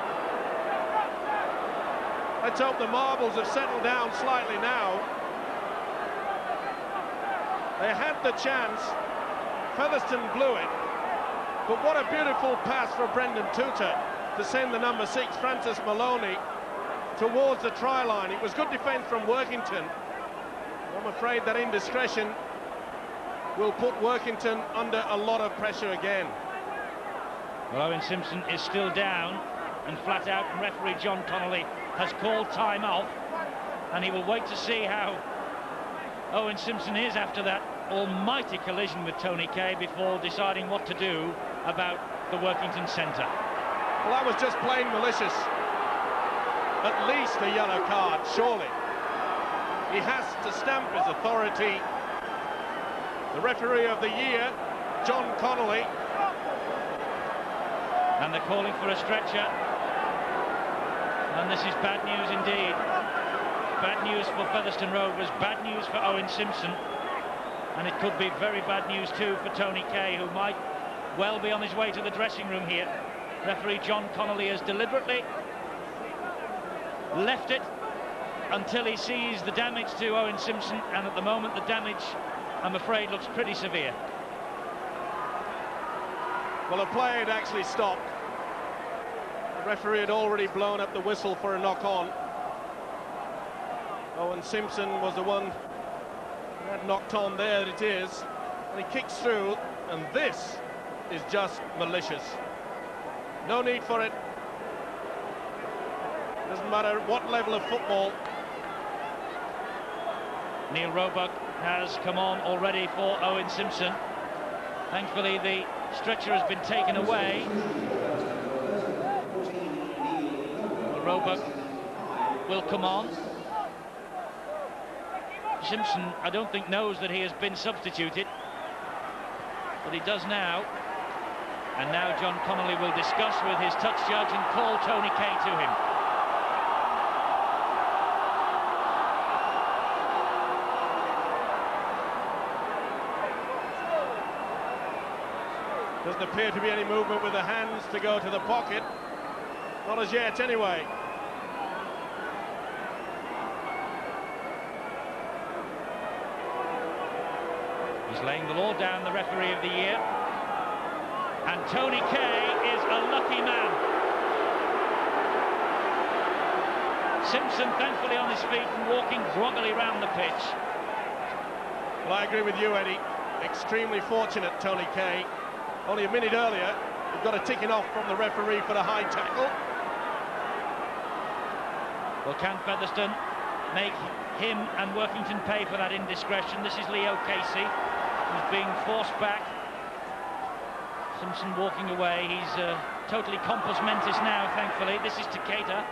Let's hope the marbles have settled down slightly now. They had the chance. Featherstone blew it. But what a beautiful pass for Brendan Tutor to send the number 6, Francis Maloney, towards the try line. It was good defence from Workington. I'm afraid that indiscretion will put Workington under a lot of pressure again. Well, Owen Simpson is still down and flat out, and referee John Connolly has called time off, and he will wait to see how Owen Simpson is after that almighty collision with Tony Kay before deciding what to do about the Workington centre. Well, that was just plain malicious. At least a yellow card, surely. He has to stamp his authority. The referee of the year, John Connolly. And they're calling for a stretcher. And this is bad news indeed. Bad news for Featherstone Rovers, bad news for Owen Simpson. And it could be very bad news too for Tony Kay, who might well be on his way to the dressing room here. Referee John Connolly has deliberately left it until he sees the damage to Owen Simpson, and at the moment the damage, I'm afraid, looks pretty severe. Well, the play had actually stopped. The referee had already blown up the whistle for a knock-on. Owen Simpson was the one who had knocked on. There it is. And he kicks through, and this is just malicious. No need for it. Doesn't matter what level of football Neil Roebuck has come on already for Owen Simpson. Thankfully, the stretcher has been taken away. Roebuck will come on. Simpson, I don't think, knows that he has been substituted, but he does now. And now John Connolly will discuss with his touch judge and call Tony Kay to him. Doesn't appear to be any movement with the hands to go to the pocket. Not as yet, anyway. He's laying the law down, the referee of the year. And Tony Kay is a lucky man. Simpson, thankfully, on his feet and walking groggily round the pitch. Well, I agree with you, Eddie. Extremely fortunate, Tony Kay. Only a minute earlier, he got a ticking off from the referee for the high tackle. Well, can Featherstone make him and Workington pay for that indiscretion? This is Leo Casey, who's being forced back. Simpson walking away. He's totally compos mentis now, thankfully. This is Takeda.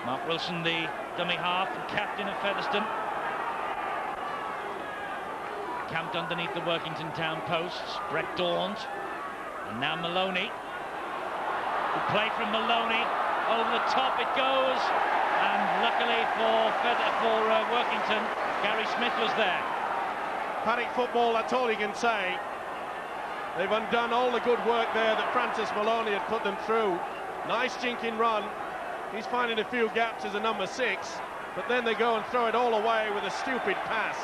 Mark Wilson, the dummy half and captain of Featherstone. Camped underneath the Workington town posts. Brett Daunt. And now Maloney. Good play from Maloney. Over the top it goes. And luckily for Workington, Gary Smith was there. Paddock football, that's all you can say. They've undone all the good work there that Francis Maloney had put them through. Nice jinking run. He's finding a few gaps as a number 6, but then they go and throw it all away with a stupid pass.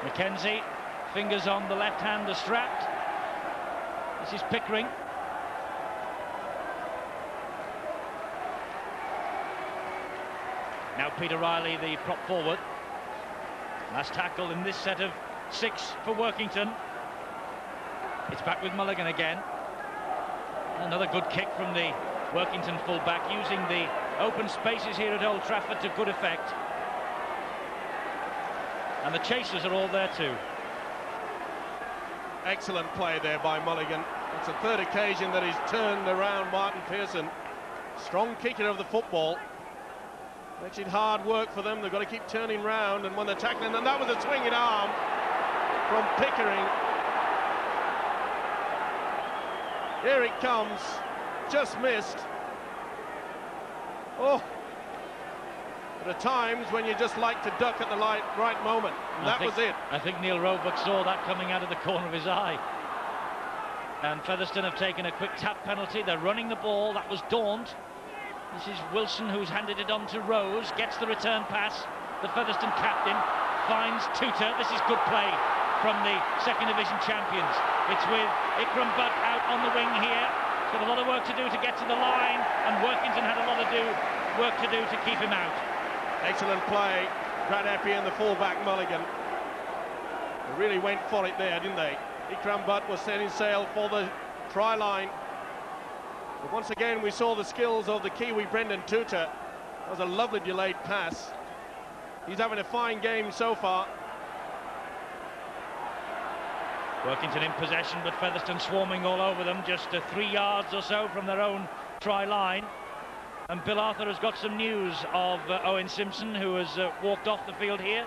Mackenzie, fingers on the left hand are strapped. This is Pickering. Now Peter Riley, the prop forward. Last tackle in this set of 6 for Workington. It's back with Mulligan again. Another good kick from the Workington fullback, using the open spaces here at Old Trafford to good effect. And the chasers are all there too. Excellent play there by Mulligan. It's the 3rd occasion that he's turned around Martin Pearson. Strong kicker of the football. Makes it hard work for them. They've got to keep turning round, and when they're tackling, and that was a swinging arm from Pickering. Here it comes, just missed. Oh, there are times when you just like to duck at the right moment. And that was it. I think Neil Roebuck saw that coming out of the corner of his eye. And Featherstone have taken a quick tap penalty. They're running the ball. That was Daunt. This is Wilson, who's handed it on to Rose, gets the return pass. The Featherstone captain finds Tutor. This is good play from the 2nd Division champions. It's with Ikram Butt out on the wing here. He's got a lot of work to do to get to the line, and Workington had a lot of work to do to keep him out. Excellent play. Brad Eppie and the fullback Mulligan. They really went for it there, didn't they? Ikram Butt was setting sail for the try line. But once again, we saw the skills of the Kiwi Brendan Tutor. That was a lovely delayed pass. He's having a fine game so far. Workington in possession, but Featherstone swarming all over them, just 3 yards or so from their own try line. And Bill Arthur has got some news of Owen Simpson, who has walked off the field here.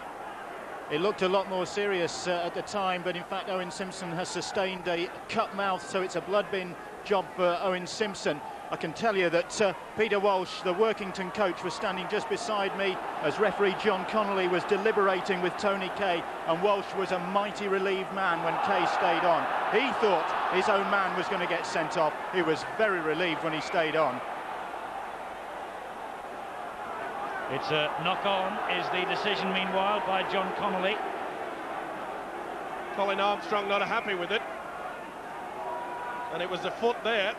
It looked a lot more serious at the time, but in fact Owen Simpson has sustained a cut mouth, so it's a blood bin job for Owen Simpson. I can tell you that Peter Walsh, the Workington coach, was standing just beside me as referee John Connolly was deliberating with Tony Kay, and Walsh was a mighty relieved man when Kay stayed on. He thought his own man was going to get sent off. He was very relieved when he stayed on. It's a knock-on is the decision, meanwhile, by John Connolly. Colin Armstrong not happy with it. And it was the foot there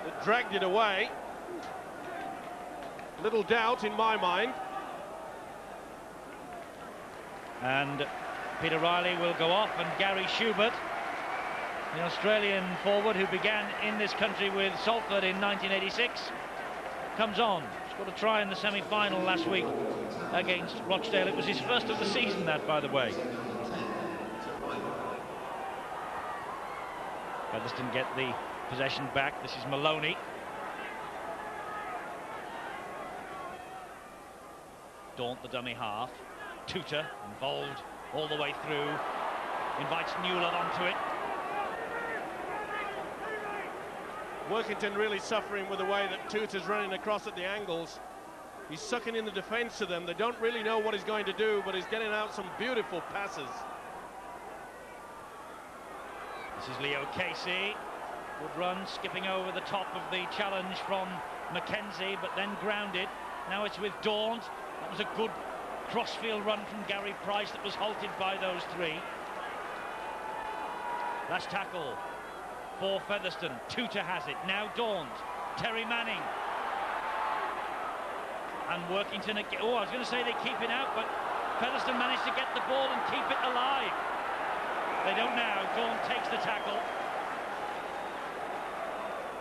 that dragged it away. Little doubt in my mind. And Peter Riley will go off, and Gary Schubert the Australian forward who began in this country with Salford in 1986, comes on. He's got a try in the semi-final last week against Rochdale. It was his first of the season, that, by the way. Featherstone get the possession back. This is Maloney. Daunt, the dummy half. Tutor involved all the way through. Invites Newland onto it. Workington really suffering with the way that Tutor's running across at the angles. He's sucking in the defence to them. They don't really know what he's going to do, but he's getting out some beautiful passes. This is Leo Casey. Good run, skipping over the top of the challenge from Mackenzie, but then grounded. Now it's with Daunt. That was a good crossfield run from Gary Price that was halted by those three. Last tackle for Featherstone. Tutor has it. Now Daunt. Terry Manning. And Workington again. Oh, I was going to say they keep it out, but Featherstone managed to get the ball and keep it alive. They don't now. Daunt takes the tackle.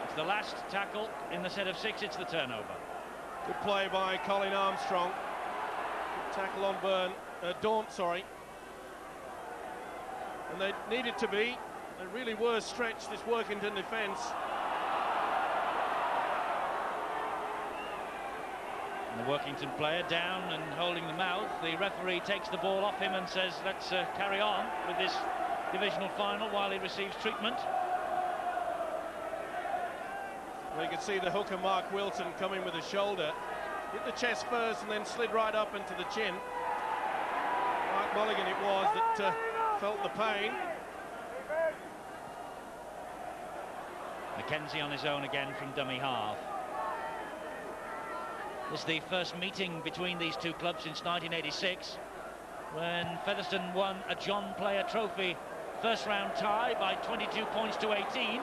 It's the last tackle in the set of 6. It's the turnover. Good play by Colin Armstrong. Good tackle on Daunt, sorry. And they needed to be. They really were stretched, this Workington defence. And the Workington player down and holding the mouth. The referee takes the ball off him and says, let's carry on with this divisional final while he receives treatment. Well, you can see the hooker Mark Wilson coming with a shoulder. Hit the chest first and then slid right up into the chin. Mark Mulligan it was that felt the pain. Mackenzie on his own again from dummy half. This is the first meeting between these two clubs since 1986, when Featherstone won a John Player Trophy first round tie by 22 points to 18.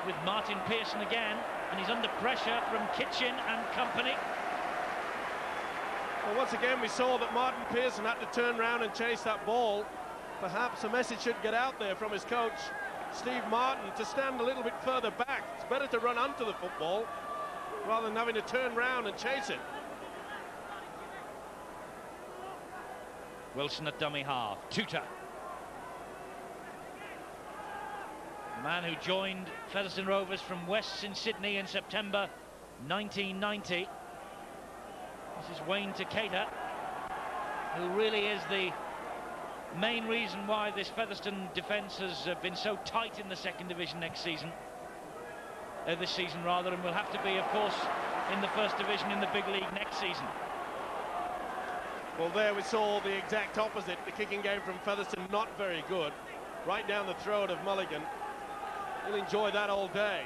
With Martin Pearson again, and he's under pressure from Kitchen and company. Well, once again we saw that Martin Pearson had to turn round and chase that ball. Perhaps a message should get out there from his coach Steve Martin to stand a little bit further back. It's better to run onto the football rather than having to turn round and chase it. Wilson at dummy half. Tutor. The man who joined Featherstone Rovers from Wests in Sydney in September 1990. This is Wayne Takeda, who really is the main reason why this Featherstone defence has been so tight in the second division this season, and will have to be, of course, in the first division in the big league next season. Well, there we saw the exact opposite. The kicking game from Featherstone not very good. Right down the throat of Mulligan. He'll enjoy that all day.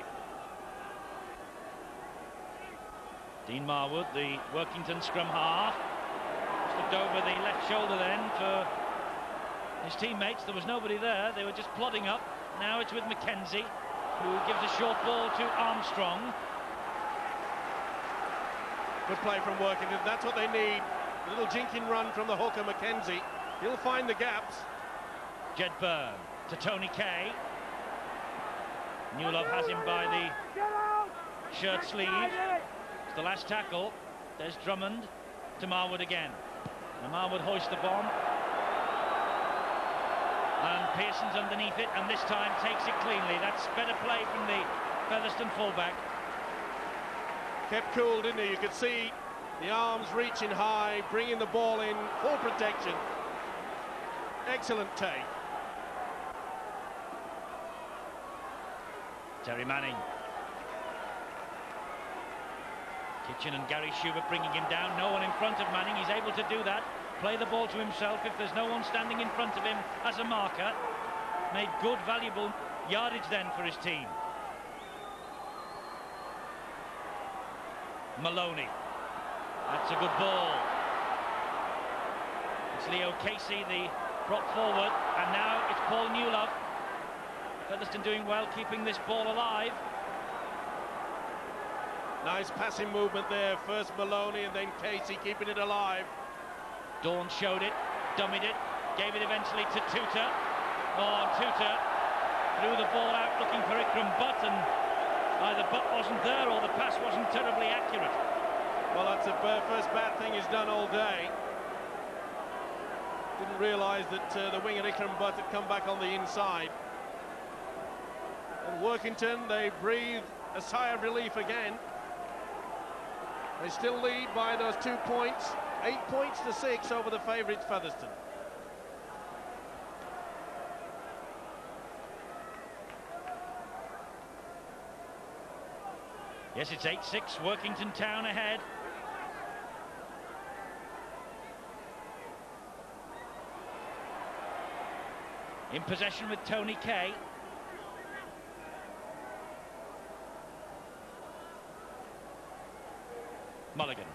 Dean Marwood, the Workington scrum half, slipped over the left shoulder then for his teammates. There was nobody there. They were just plodding up. Now it's with Mackenzie, who gives a short ball to Armstrong. Good play from Workington. That's what they need. A little jinking run from the hooker Mackenzie. He'll find the gaps. Jed Byrne to Tony Kay. Newlove has him by the shirt sleeve. It's the last tackle. There's Drummond to Marwood again. And Marwood hoists the bomb. And Pearson's underneath it, and this time takes it cleanly. That's better play from the Featherstone fullback. Kept cool, didn't he? You could see the arms reaching high, bringing the ball in, full protection. Excellent take. Terry Manning. Kitchen and Gary Schubert bringing him down. No one in front of Manning. He's able to do that. Play the ball to himself if there's no one standing in front of him as a marker. Made good, valuable yardage then for his team. Maloney. That's a good ball. It's Leo Casey, the prop forward, and now it's Paul Newlove. Featherstone doing well, keeping this ball alive. Nice passing movement there. First Maloney and then Casey keeping it alive. Dawn showed it, dummied it, gave it eventually to Tutor. Oh, Tutor threw the ball out looking for Ikram Butt, and either Butt wasn't there or the pass wasn't terribly accurate. Well, that's the first bad thing he's done all day. Didn't realise that the winger Ikram Butt had come back on the inside. And Workington, they breathed a sigh of relief again. They still lead by those 2 points, 8 points to 6 over the favourites Featherstone. Yes, it's 8-6, Workington Town ahead. In possession with Tony Kay. Mulligan.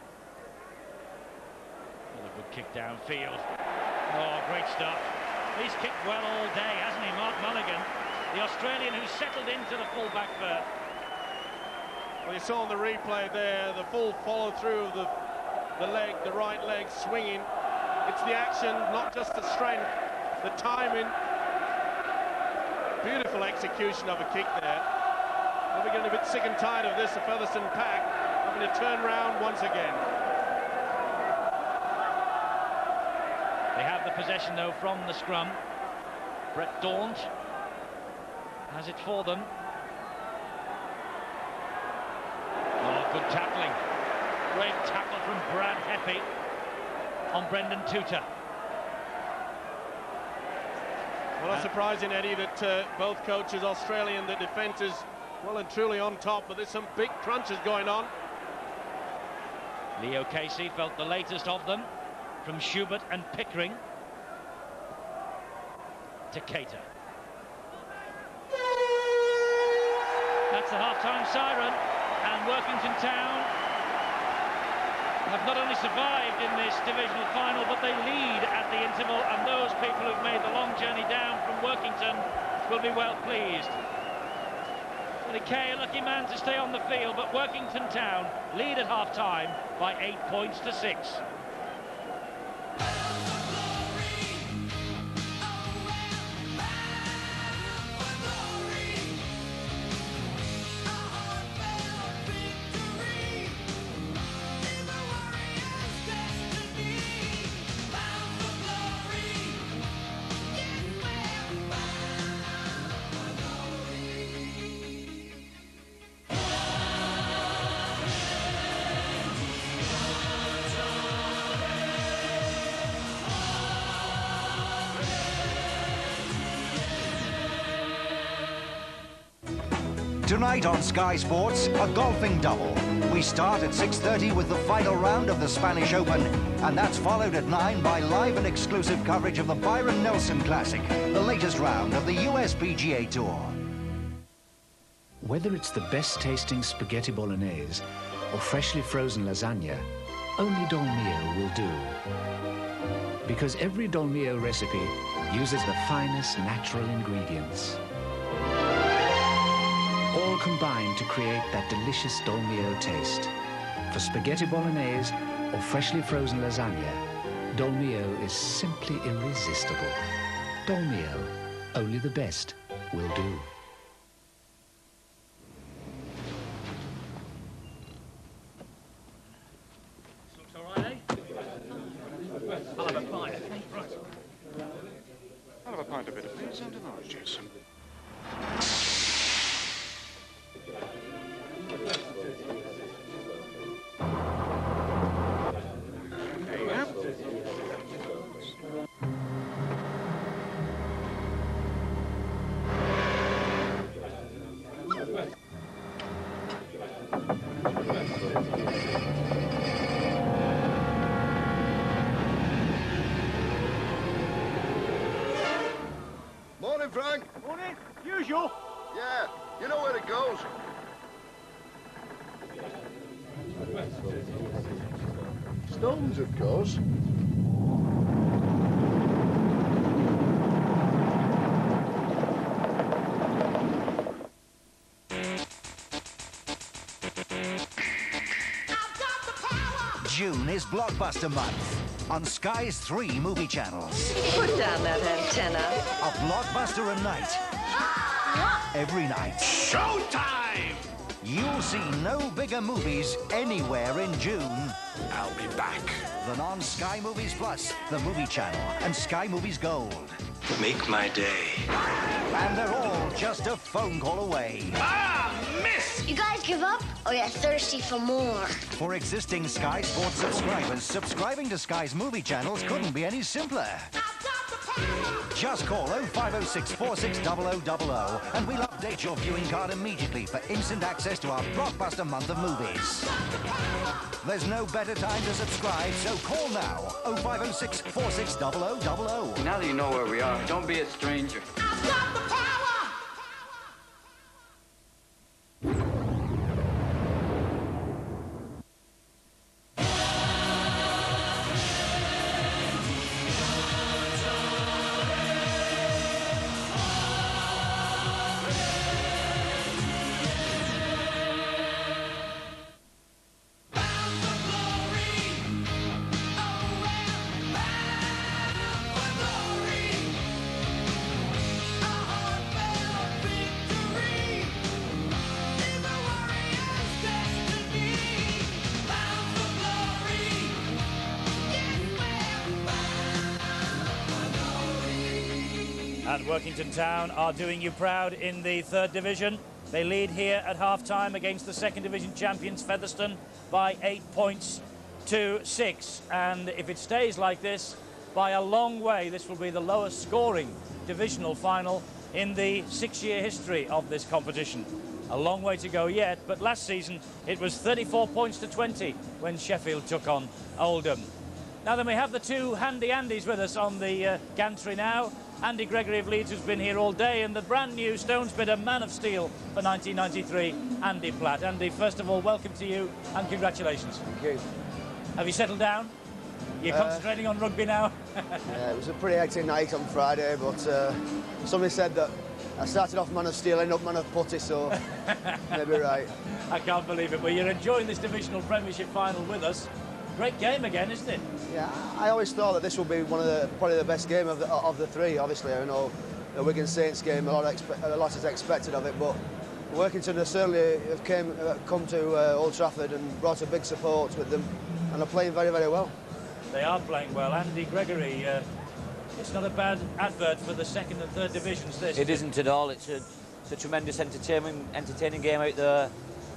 Another good kick downfield. Oh, great stuff. He's kicked well all day, hasn't he, Mark Mulligan? The Australian who's settled into the full-back berth. Well, you saw on the replay there, the full follow-through of the leg, the right leg swinging. It's the action, not just the strength, the timing. Beautiful execution of a kick there. We're getting a bit sick and tired of this, the Featherstone pack having to turn round once again. They have the possession, though, from the scrum. Brett Daunt has it for them. Oh, good tackling. Great tackle from Brad Heppy on Brendan Tutor. Well, not surprising, Eddie, that both coaches, Australian, the defence is well and truly on top, but there's some big crunches going on. Leo Casey felt the latest of them, from Schubert and Pickering to Cater. That's the half-time siren, and Workington Town have not only survived in this divisional final, but they lead at the interval, and those people who've made the long journey down from Workington will be well pleased. Tony Kay, a lucky man to stay on the field, but Workington Town lead at half-time by 8 points to 6. Tonight on Sky Sports, a golfing double. We start at 6:30 with the final round of the Spanish Open, and that's followed at 9 by live and exclusive coverage of the Byron Nelson Classic, the latest round of the US PGA Tour. Whether it's the best tasting spaghetti bolognese or freshly frozen lasagna, only Dolmio will do. Because every Dolmio recipe uses the finest natural ingredients, all combined to create that delicious Dolmio taste. For spaghetti bolognese or freshly frozen lasagna, Dolmio is simply irresistible. Dolmio, only the best will do. Looks all right, eh? I'll have a pint. Right. I'll have a pint of it, please, and a large juice. There you have. Morning, Frank. Morning. Usual. Yeah, you know where it goes. Stones, of course. June is Blockbuster Month on Sky's 3 movie channels. Put down that antenna. A blockbuster a night. Every night. Showtime! You'll see no bigger movies anywhere in June. I'll be back. Than on Sky Movies Plus, the movie channel, and Sky Movies Gold. Make my day. And they're all just a phone call away. Ah, miss! You guys give up, or you're thirsty for more? For existing Sky Sports subscribers, subscribing to Sky's movie channels couldn't be any simpler. Just call 0506 460000 and we'll update your viewing card immediately for instant access to our Blockbuster Month of movies. There's no better time to subscribe, so call now. 0506 460000. Now that you know where we are, don't be a stranger. I've got the power! And Workington Town are doing you proud in the 3rd Division. They lead here at half-time against the 2nd Division champions Featherstone by 8 points to 6. And if it stays like this, by a long way, this will be the lowest scoring divisional final in the 6-year history of this competition. A long way to go yet, but last season it was 34 points to 20 when Sheffield took on Oldham. Now then, we have the two handy Andys with us on the gantry now. Andy Gregory of Leeds, who's been here all day, and the brand new Stonesbitter Man of Steel for 1993, Andy Platt. Andy, first of all, welcome to you and congratulations. Thank you. Have you settled down? You're concentrating on rugby now? Yeah, it was a pretty hectic night on Friday, but somebody said that I started off Man of Steel, ended up Man of Putty, so maybe right. I can't believe it, but you're enjoying this divisional premiership final with us. Great game again, isn't it? Yeah, I always thought that this would be probably the best game of the three. Obviously, I know the Wigan Saints game, a lot is expected of it, but Workington has certainly come to Old Trafford and brought a big support with them, and are playing very, very well. They are playing well. Andy Gregory, it's not a bad advert for the 2nd and 3rd divisions, this. It isn't at all. It's a tremendous entertaining game out there.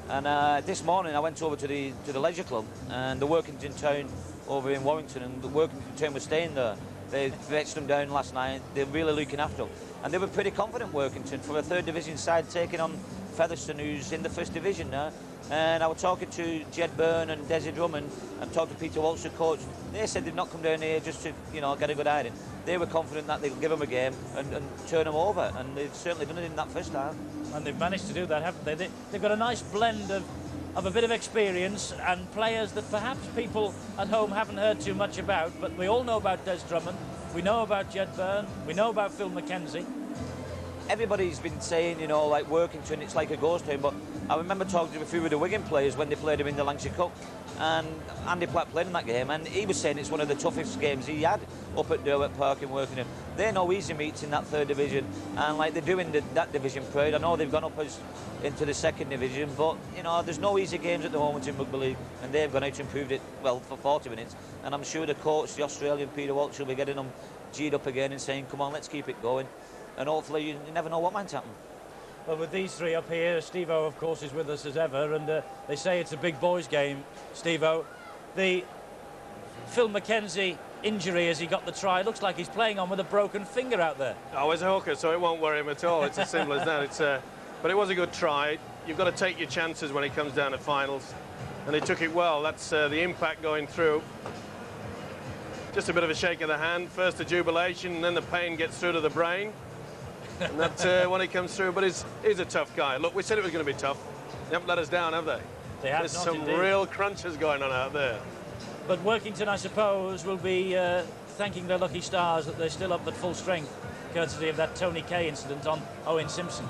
And this morning I went over to the Leisure Club and the Workington Town over in Warrington, and the Workington Town was staying there. They fetched them down last night. They're really looking after them. And they were pretty confident, Workington, for a 3rd division side taking on Featherstone, who's in the 1st division now. And I was talking to Jed Byrne and Desi Drummond and talked to Peter Walsh, the coach. They said they'd not come down here just to, get a good hiding. They were confident that they'd give them a game and turn them over, and they've certainly done it in that first half. And they've managed to do that, haven't they? They've got a nice blend of a bit of experience and players that perhaps people at home haven't heard too much about, but we all know about Des Drummond, we know about Jed Byrne, we know about Phil McKenzie. Everybody's been saying, like Workington, it's like a ghost town, but I remember talking to a few of the Wigan players when they played him in the Lancashire Cup, and Andy Platt played in that game, and he was saying it's one of the toughest games he had up at Derwent Park in Workington. They're no easy meets in that 3rd division, and like they're doing that division proud. I know they've gone up into the 2nd division, but there's no easy games at the moment in rugby league, and they've gone out and improved it for 40 minutes. And I'm sure the coach, the Australian Peter Walsh, will be getting them G'd up again and saying, come on, let's keep it going. And hopefully you never know what might happen. Well, with these three up here, Steve-O, of course, is with us as ever, and they say it's a big boys' game, Steve-O. The Phil McKenzie injury as he got the try, looks like he's playing on with a broken finger out there. Oh, he's a hooker, so it won't worry him at all. It's as simple as that. But it was a good try. You've got to take your chances when it comes down to finals, and he took it well. That's the impact going through. Just a bit of a shake of the hand, first the jubilation, and then the pain gets through to the brain. And that's when he comes through. But he's a tough guy. Look, we said it was going to be tough. They haven't let us down, have they? They have. There's not some indeed. real crunches going on out there. But Workington, I suppose, will be thanking their lucky stars that they're still up at full strength, courtesy of that Tony Kay incident on Owen Simpson.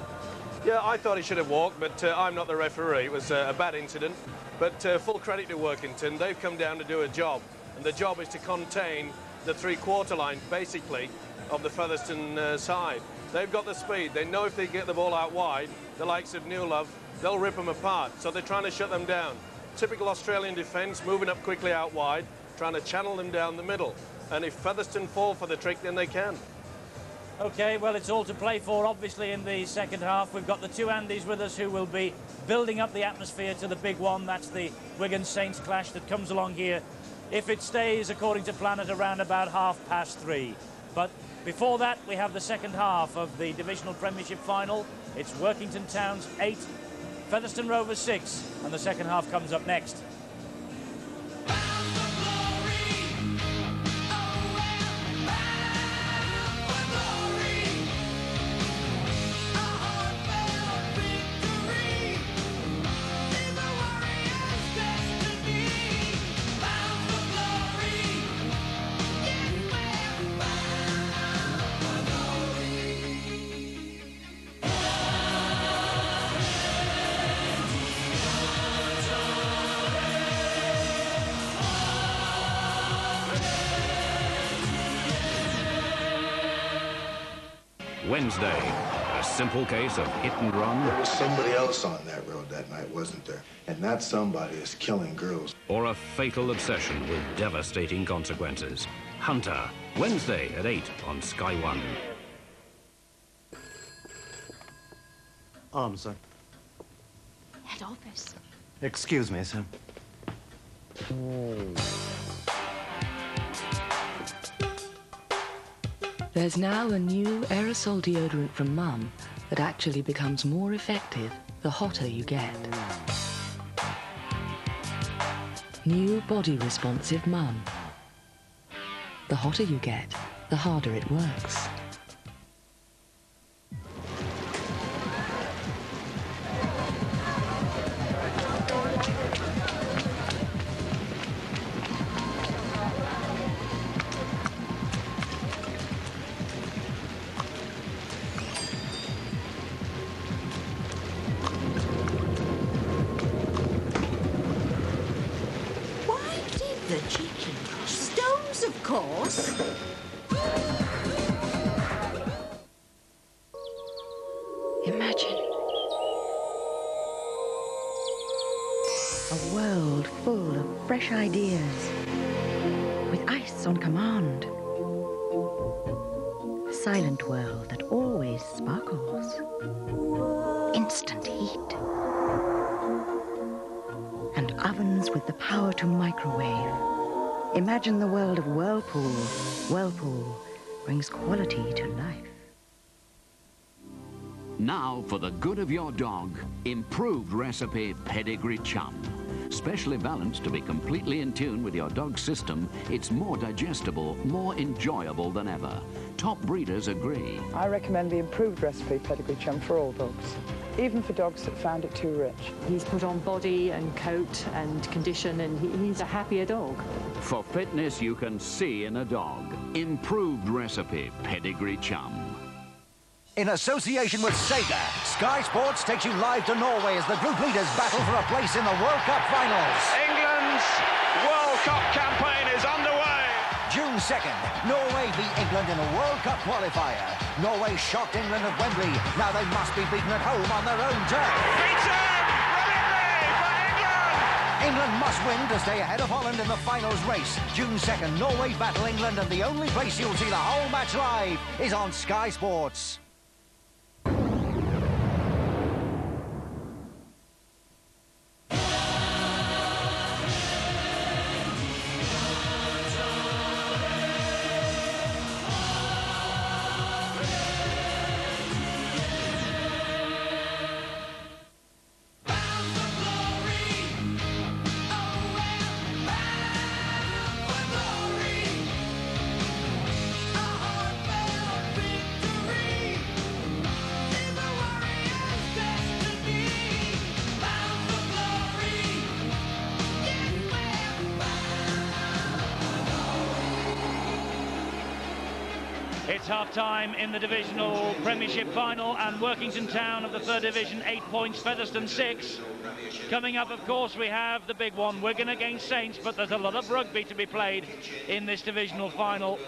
Yeah, I thought he should have walked, but I'm not the referee. It was a bad incident. But full credit to Workington. They've come down to do a job, and the job is to contain the three-quarter line, basically, of the Featherstone side. They've got the speed. They know if they get the ball out wide, the likes of Newlove, they'll rip them apart. So they're trying to shut them down. Typical Australian defence, moving up quickly out wide, trying to channel them down the middle. And if Featherstone fall for the trick, then they can. OK, well, it's all to play for, obviously, in the second half. We've got the two Andys with us who will be building up the atmosphere to the big one. That's the Wigan-Saints clash that comes along here, if it stays according to plan, at around about 3:30. But before that, we have the second half of the Divisional Premiership final. It's Workington Town's 8, Featherstone Rovers 6, and the second half comes up next. Wednesday, a simple case of hit and run. There was somebody else on that road that night, wasn't there? And that somebody is killing girls. Or a fatal obsession with devastating consequences. Hunter, Wednesday at 8 on Sky One. Arms, sir. Head office. Excuse me, sir. There's now a new aerosol deodorant from Mum that actually becomes more effective the hotter you get. New body responsive Mum. The hotter you get, the harder it works. Imagine a world full of fresh ideas, with ice on command. A silent world that always sparkles. Instant heat. And ovens with the power to microwave. Imagine the world of Whirlpool. Whirlpool brings quality to life. Now, for the good of your dog, improved recipe Pedigree Chum. Specially balanced to be completely in tune with your dog's system, it's more digestible, more enjoyable than ever. Top breeders agree. I recommend the improved recipe Pedigree Chum for all dogs, even for dogs that found it too rich. He's put on body and coat and condition, and he's a happier dog. For fitness you can see in a dog. Improved recipe Pedigree Chum. In association with Sega, Sky Sports takes you live to Norway as the group leaders battle for a place in the World Cup finals. England's World Cup campaign is underway. June 2nd, Norway beat England in a World Cup qualifier. Norway shocked England at Wembley. Now they must be beaten at home on their own turf. Beats him! Brilliantly for England! England must win to stay ahead of Holland in the finals race. June 2nd, Norway battle England, and the only place you'll see the whole match live is on Sky Sports. It's half-time in the divisional Premiership final, and Workington Town of the 3rd Division 8 points, Featherstone 6. Coming up, of course, we have the big one, Wigan against Saints, but there's a lot of rugby to be played in this divisional final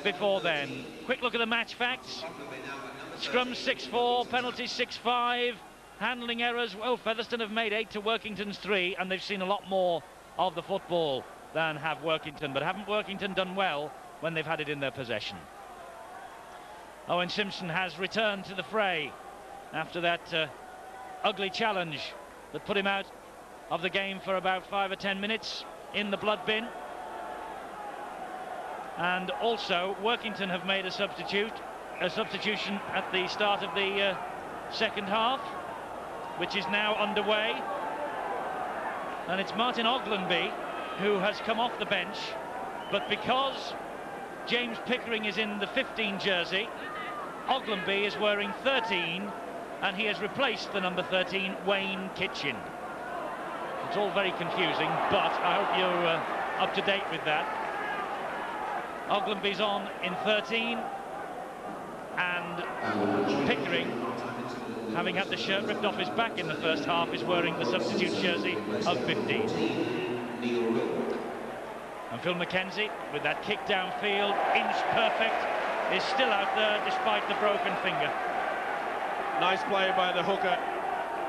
before then. Quick look at the match facts. Scrums 6-4, penalties 6-5, handling errors. Well, Featherstone have made 8 to Workington's 3, and they've seen a lot more of the football than have Workington, but haven't Workington done well when they've had it in their possession? Owen Simpson has returned to the fray after that ugly challenge that put him out of the game for about 5 or 10 minutes in the blood bin. And also Workington have made a substitution at the start of the second half, which is now underway, and it's Martin Oglenby who has come off the bench, but because James Pickering is in the 15 jersey, Oglenby is wearing 13, and he has replaced the number 13, Wayne Kitchen. It's all very confusing, but I hope you're up to date with that. Oglenby's on in 13, and Pickering, having had the shirt ripped off his back in the first half, is wearing the substitute jersey of 15. And Phil McKenzie, with that kick downfield, inch perfect, is still out there despite the broken finger. Nice play by the hooker,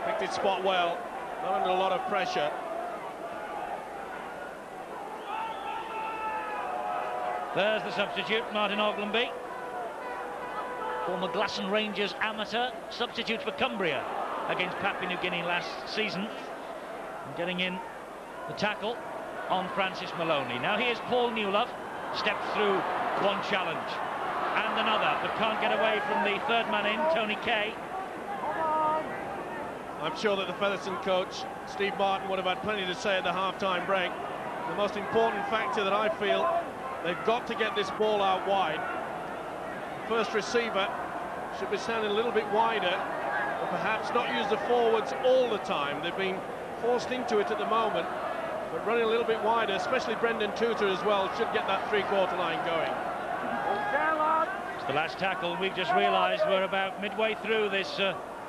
picked his spot well, not under a lot of pressure. There's the substitute, Martin Oglenby, former Glasson Rangers amateur, substitute for Cumbria against Papua New Guinea last season, and getting in the tackle on Francis Maloney. Now here's Paul Newlove, steps through one challenge and another, but can't get away from the third man in, Tony Kay. I'm sure that the Featherstone coach, Steve Martin, would have had plenty to say at the half-time break. The most important factor that I feel, they've got to get this ball out wide. First receiver should be standing a little bit wider, or perhaps not use the forwards all the time. They've been forced into it at the moment, but running a little bit wider, especially Brendan Tudor as well, should get that three-quarter line going. It's the last tackle. We've just realised we're about midway through this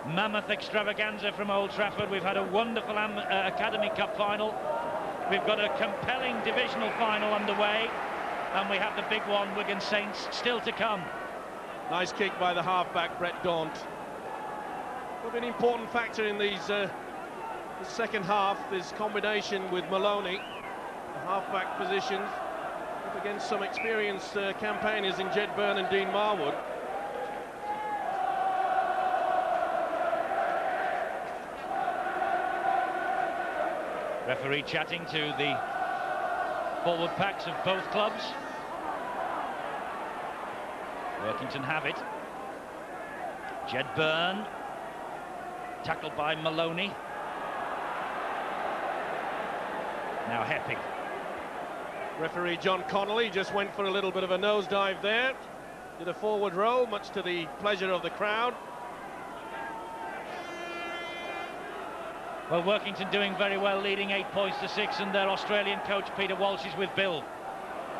mammoth extravaganza from Old Trafford. We've had a wonderful Academy Cup final. We've got a compelling divisional final underway, and we have the big one, Wigan Saints, still to come. Nice kick by the halfback, Brett Daunt. Will be an important factor in these the second half, this combination with Maloney, the halfback positions, up against some experienced campaigners in Jed Byrne and Dean Marwood. Referee chatting to the forward packs of both clubs. Workington have it. Jed Byrne, tackled by Maloney. Now Hepping. Referee John Connolly just went for a little bit of a nosedive there. Did a forward roll, much to the pleasure of the crowd. Well, Workington doing very well, leading 8 points to 6, and their Australian coach Peter Walsh is with Bill.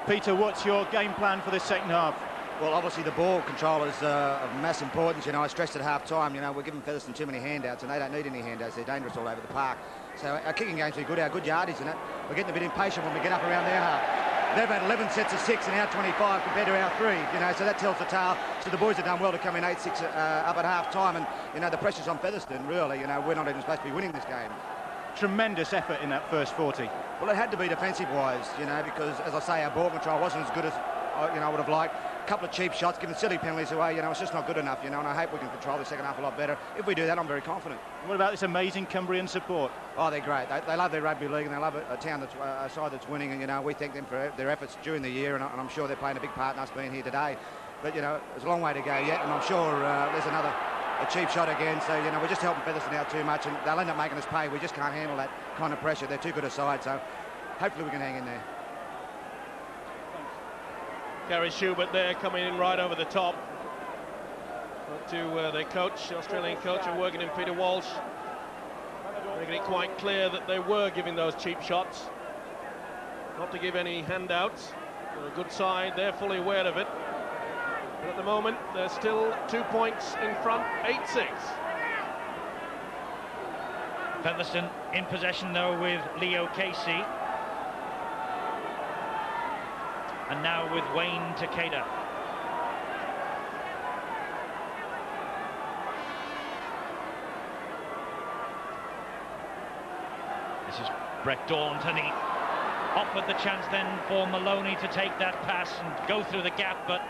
Peter, what's your game plan for this second half? Well, obviously the ball control is of mass importance. You know, I stressed at half-time, you know, we're giving Featherstone too many handouts, and they don't need any handouts. They're dangerous all over the park. So our kicking game's been good, our good yardage in it. We're getting a bit impatient when we get up around their half. They've had 11 sets of 6 and our 25 compared to our 3, you know, so that tells the tale. So the boys have done well to come in 8-6 up at half-time, and, you know, the pressure's on Featherstone, really. You know, we're not even supposed to be winning this game. Tremendous effort in that first 40. Well, it had to be defensive-wise, you know, because, as I say, our ball control wasn't as good as, you know, I would have liked. A couple of cheap shots, giving silly penalties away, you know, it's just not good enough, you know, and I hope we can control the second half a lot better. If we do that, I'm very confident. What about this amazing Cumbrian support? Oh, they're great. They love their rugby league, and they love a town that's a side that's winning, and, you know, we thank them for their efforts during the year, and I'm sure they're playing a big part in us being here today. But, you know, there's a long way to go yet, and I'm sure there's another cheap shot again, so, you know, we're just helping Featherstone out too much, and they'll end up making us pay. We just can't handle that kind of pressure. They're too good a side, so hopefully we can hang in there. Gary Schubert there coming in right over the top. To their coach, Australian coach, and working in Peter Walsh, making it quite clear that they were giving those cheap shots. Not to give any handouts. They're a good side, they're fully aware of it. But at the moment, they're still 2 points in front, 8-6. Featherstone in possession, though, with Leo Casey. And now with Wayne Takeda. This is Brett Daunt, and he offered the chance then for Maloney to take that pass and go through the gap, but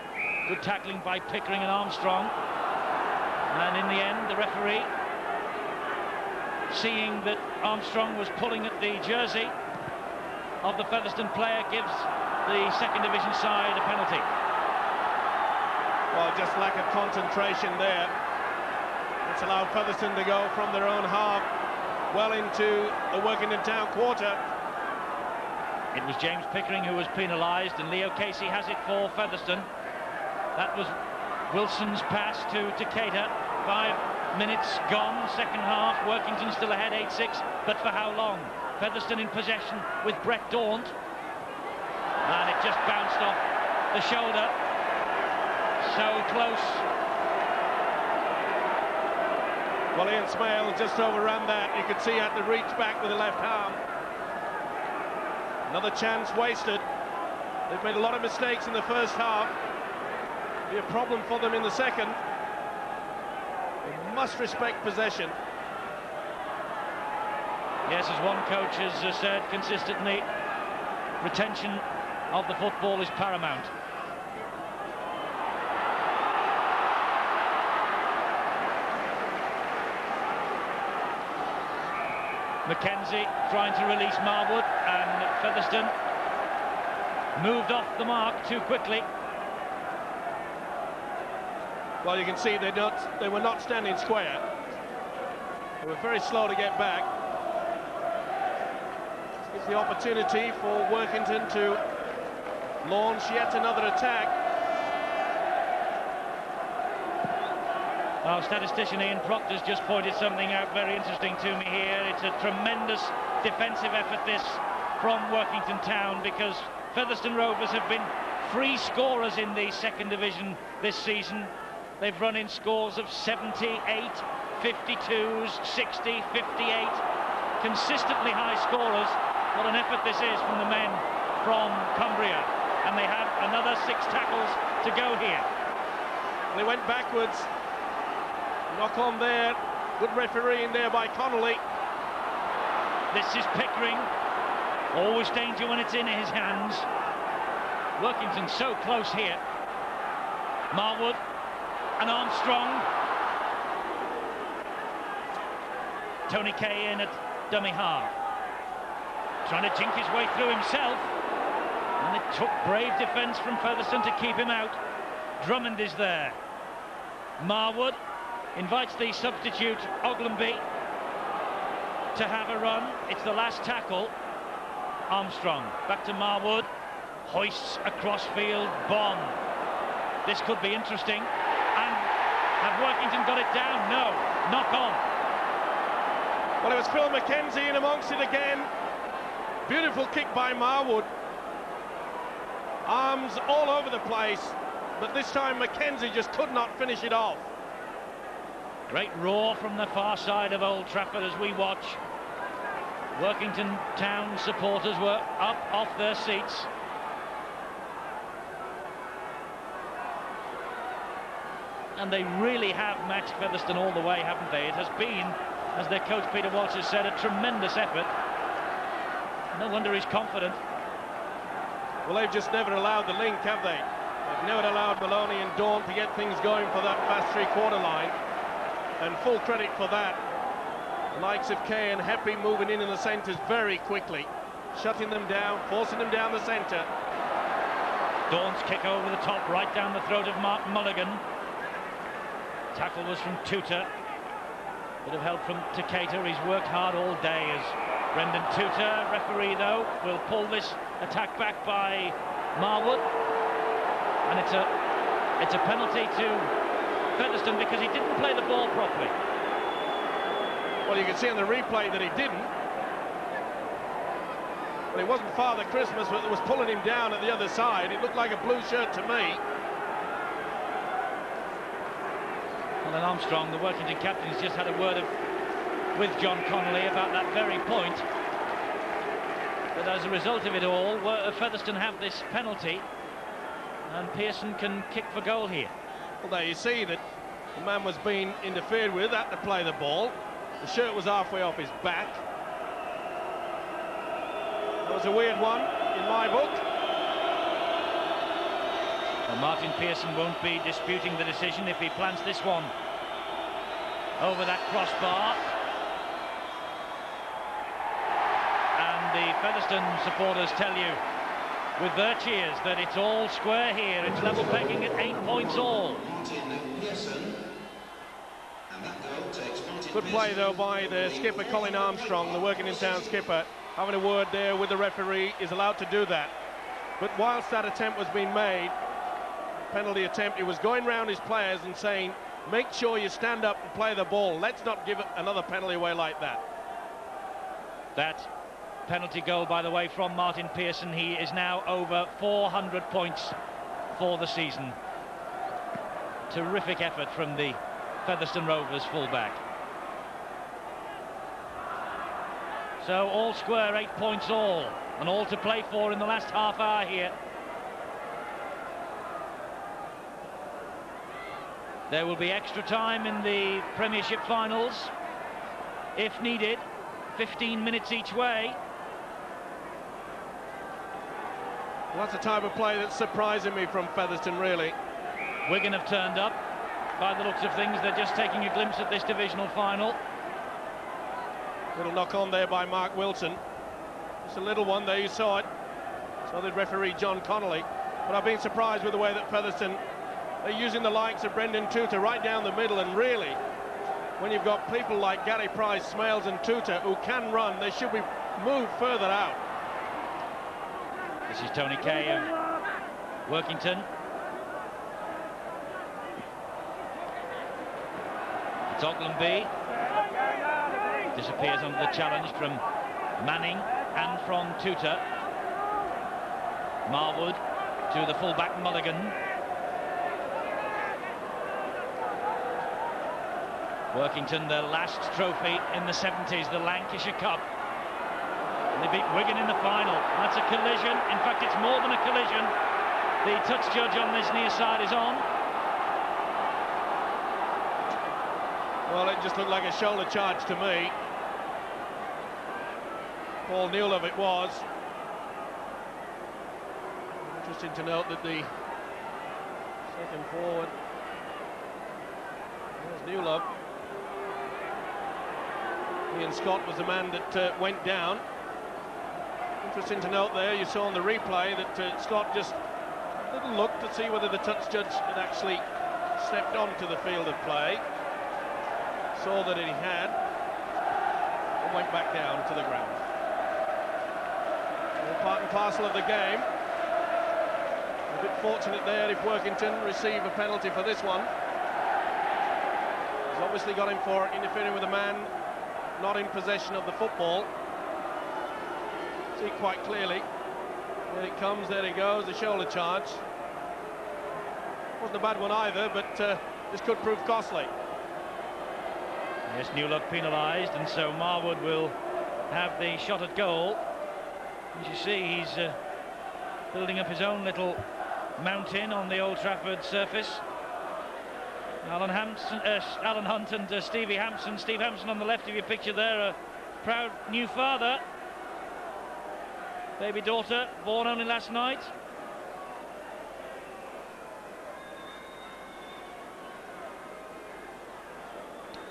good tackling by Pickering and Armstrong. And in the end, the referee, seeing that Armstrong was pulling at the jersey of the Featherstone player, gives the second division side a penalty. Well, just lack of concentration there. It's allowed Featherstone to go from their own half well into the Workington Town quarter. It was James Pickering who was penalised, and Leo Casey has it for Featherstone. That was Wilson's pass to Takeda. 5 minutes gone, second half. Workington still ahead, 8-6, but for how long? Featherstone in possession with Brett Daunt. And it just bounced off the shoulder. So close. Well, Ian Smale just overran that. You could see he had to reach back with the left arm. Another chance wasted. They've made a lot of mistakes in the first half. Be a problem for them in the second. They must respect possession. Yes, as one coach has said consistently, retention of the football is paramount. Mackenzie trying to release Marwood, and Featherstone moved off the mark too quickly. Well, you can see they were not standing square. They were very slow to get back. This gives the opportunity for Workington to launch yet another attack. Our statistician Ian Proctor's just pointed something out very interesting to me here. It's a tremendous defensive effort, this, from Workington Town, because Featherstone Rovers have been free scorers in the second division this season. They've run in scores of 78, 52s, 60, 58. Consistently high scorers. What an effort this is from the men from Cumbria. And they have another 6 tackles to go here. They went backwards. Knock on there. Good refereeing there by Connolly. This is Pickering. Always danger when it's in his hands. Workington so close here. Marwood and Armstrong. Tony Kay in at dummy half. Trying to jink his way through himself. And it took brave defence from Featherstone to keep him out. Drummond is there. Marwood invites the substitute Oglenby to have a run. It's the last tackle. Armstrong back to Marwood. Hoists across field. Bomb. This could be interesting. And have Workington got it down? No. Knock on. Well, it was Phil Mackenzie in amongst it again. Beautiful kick by Marwood. Arms all over the place, but this time Mackenzie just could not finish it off. Great roar from the far side of Old Trafford as we watch. Workington Town supporters were up off their seats. And they really have matched Featherstone all the way, haven't they? It has been, as their coach Peter Walsh has said, a tremendous effort. No wonder he's confident. Well, they've just never allowed the link, have they? They've never allowed Maloney and Daunt to get things going for that fast three-quarter line. And full credit for that. The likes of Kay and Heppy moving in the centres very quickly, shutting them down, forcing them down the centre. Daunt's kick over the top, right down the throat of Mark Mulligan. Tackle was from Tutor. Bit of help from Takeda. He's worked hard all day as Brendan Tutor, referee though, will pull this attack back by Marwood. And it's a penalty to Featherstone because he didn't play the ball properly. Well, you can see on the replay that he didn't. Well, it wasn't Father Christmas, but it was pulling him down at the other side. It looked like a blue shirt to me. Colin Armstrong, the Workington captain, has just had a word with John Connolly about that very point. But as a result of it all, Featherstone have this penalty, and Pearson can kick for goal here. Well, there you see that the man was being interfered with, had to play the ball. The shirt was halfway off his back. That was a weird one in my book. Well, Martin Pearson won't be disputing the decision if he plants this one over that crossbar. And the Featherstone supporters tell you with their cheers that it's all square here. It's level pegging at 8 points all. Good play though by the skipper Colin Armstrong, the Workington Town skipper, having a word there with the referee. Is allowed to do that. But whilst that attempt was being made, penalty attempt, he was going round his players and saying, make sure you stand up and play the ball. Let's not give another penalty away like that. That penalty goal, by the way, from Martin Pearson. He is now over 400 points for the season. Terrific effort from the Featherstone Rovers fullback. So all square, 8 points all, and all to play for in the last half hour here. There will be extra time in the Premiership finals, if needed, 15 minutes each way. Well, that's the type of play that's surprising me from Featherstone, really. Wigan have turned up. By the looks of things, they're just taking a glimpse at this divisional final. Little knock on there by Mark Wilson. Just a little one there, you saw it. So did referee John Connolly. But I've been surprised with the way that Featherstone are using the likes of Brendan Tutor right down the middle, and really, when you've got people like Gary Price, Smales and Tutor who can run, they should be moved further out. This is Tony Kay of Workington. It's Oglamby. Disappears under the challenge from Manning and from Tutor. Marwood to the fullback Mulligan. Workington, their last trophy in the 70s, the Lancashire Cup. And they beat Wigan in the final. That's a collision. In fact, it's more than a collision. The touch judge on this near side is on. Well, it just looked like a shoulder charge to me. Paul Newlove it was. Interesting to note that the second forward was Newlove. Ian Scott was the man that went down. Interesting to note there, you saw on the replay that Scott just didn't look to see whether the touch judge had actually stepped onto the field of play. Saw that he had, and went back down to the ground. All part and parcel of the game. A bit fortunate there if Workington receive a penalty for this one. He's obviously got him for interfering with a man not in possession of the football. See quite clearly. There it comes, there he goes, the shoulder charge. Wasn't a bad one either, but this could prove costly. Yes, Newlock penalised, and so Marwood will have the shot at goal. As you see, he's building up his own little mountain on the Old Trafford surface. Alan Hunt and Stevie Hampson. Steve Hampson on the left of your picture there, a proud new father. Baby daughter, born only last night.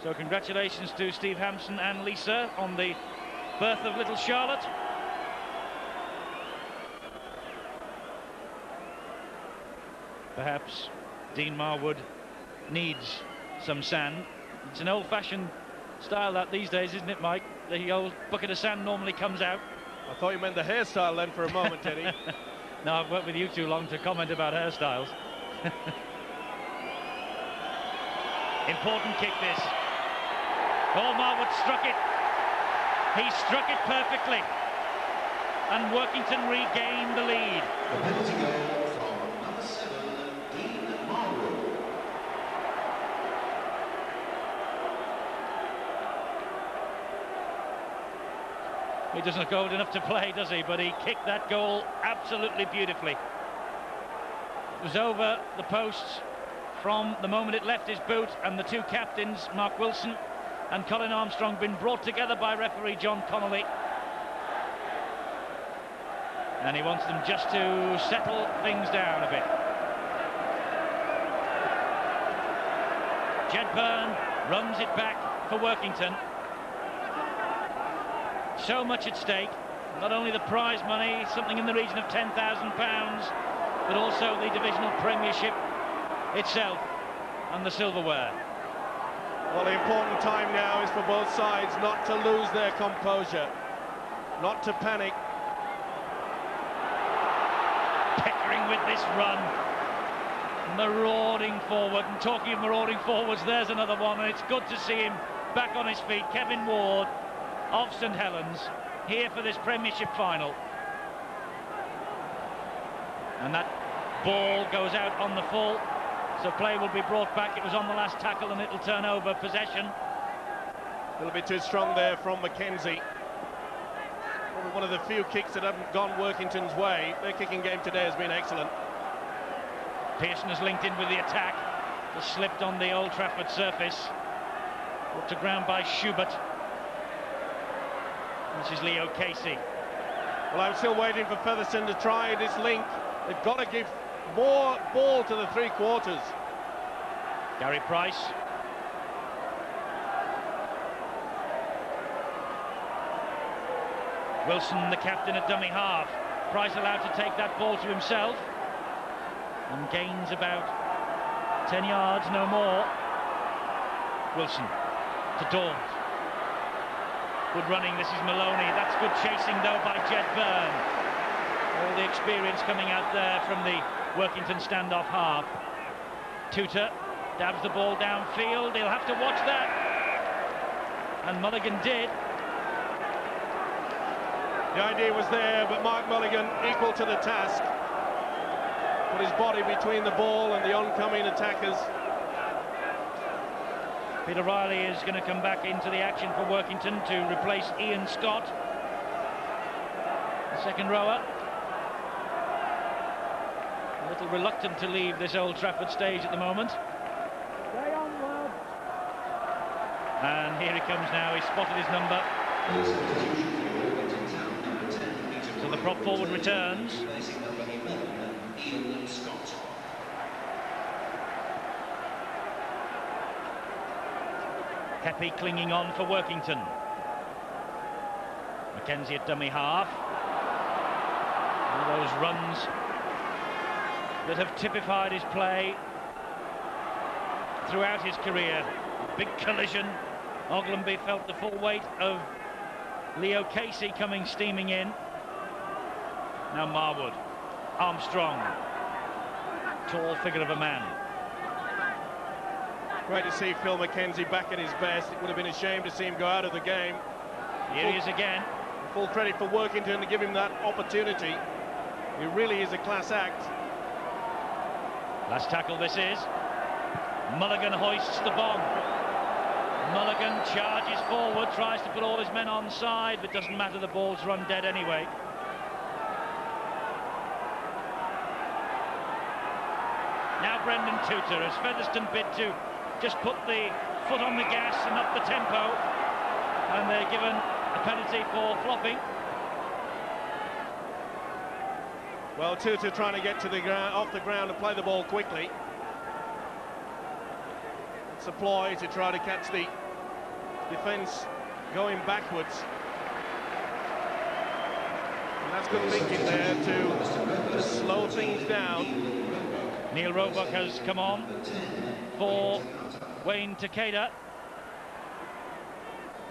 So congratulations to Steve Hampson and Lisa on the birth of little Charlotte. Perhaps Dean Marwood needs some sand. It's an old-fashioned style that these days, isn't it, Mike? The old bucket of sand normally comes out. I thought you meant the hairstyle then for a moment, Teddy. No, I've worked with you too long to comment about hairstyles. Important kick this. Oh, Marwood struck it. He struck it perfectly. And Workington regained the lead. The penalty goal from number 7, Dean Marwood. He doesn't look old enough to play, does he? But he kicked that goal absolutely beautifully. It was over the posts from the moment it left his boot, and the two captains, Mark Wilson and Colin Armstrong, been brought together by referee John Connolly. And he wants them just to settle things down a bit. Jed Byrne runs it back for Workington. So much at stake, not only the prize money, something in the region of £10,000, but also the divisional premiership itself and the silverware. Well, the important time now is for both sides not to lose their composure, not to panic. Pickering with this run, marauding forward, and talking of marauding forwards, there's another one, and it's good to see him back on his feet. Kevin Ward of St Helens here for this Premiership final, and that ball goes out on the full, so play will be brought back. It was on the last tackle and it'll turn over possession. A little bit too strong there from Mackenzie. Probably one of the few kicks that haven't gone Workington's way. Their kicking game today has been excellent. Pearson has linked in with the attack, just slipped on the Old Trafford surface, brought to ground by Schubert. This is Leo Casey. Well, I'm still waiting for Featherstone to try this link. They've got to give more ball to the three quarters. Gary Price. Wilson, the captain, at dummy half. Price allowed to take that ball to himself and gains about 10 yards, no more. Wilson to Dawes. Good running, this is Maloney. That's good chasing though by Jed Byrne. All the experience coming out there from the Workington standoff half. Tutor dabs the ball downfield. He'll have to watch that. And Mulligan did. The idea was there, but Mark Mulligan equal to the task. Put his body between the ball and the oncoming attackers. Peter Riley is going to come back into the action for Workington to replace Ian Scott, the second rower. A little reluctant to leave this Old Trafford stage at the moment. And here he comes now, he's spotted his number. So the prop forward returns. Pepe clinging on for Workington. Mackenzie at dummy half. One of those runs that have typified his play throughout his career. Big collision. Oglenby felt the full weight of Leo Casey coming steaming in. Now Marwood. Armstrong. Tall figure of a man. Great to see Phil Mackenzie back at his best. It would have been a shame to see him go out of the game. Here he is again. Full credit for Workington to give him that opportunity. He really is a class act. Last tackle this is. Mulligan hoists the bomb. Mulligan charges forward, tries to put all his men on side, but doesn't matter, the ball's run dead anyway. Now Brendan Tutor, as Featherstone bid to just put the foot on the gas and up the tempo, and they're given a penalty for flopping. Well, Tutor trying to get to the ground, off the ground, and play the ball quickly. It's a ploy to try to catch the defence going backwards. And that's good thinking there to slow things down. Neil Roebuck has come on for Wayne Takeda,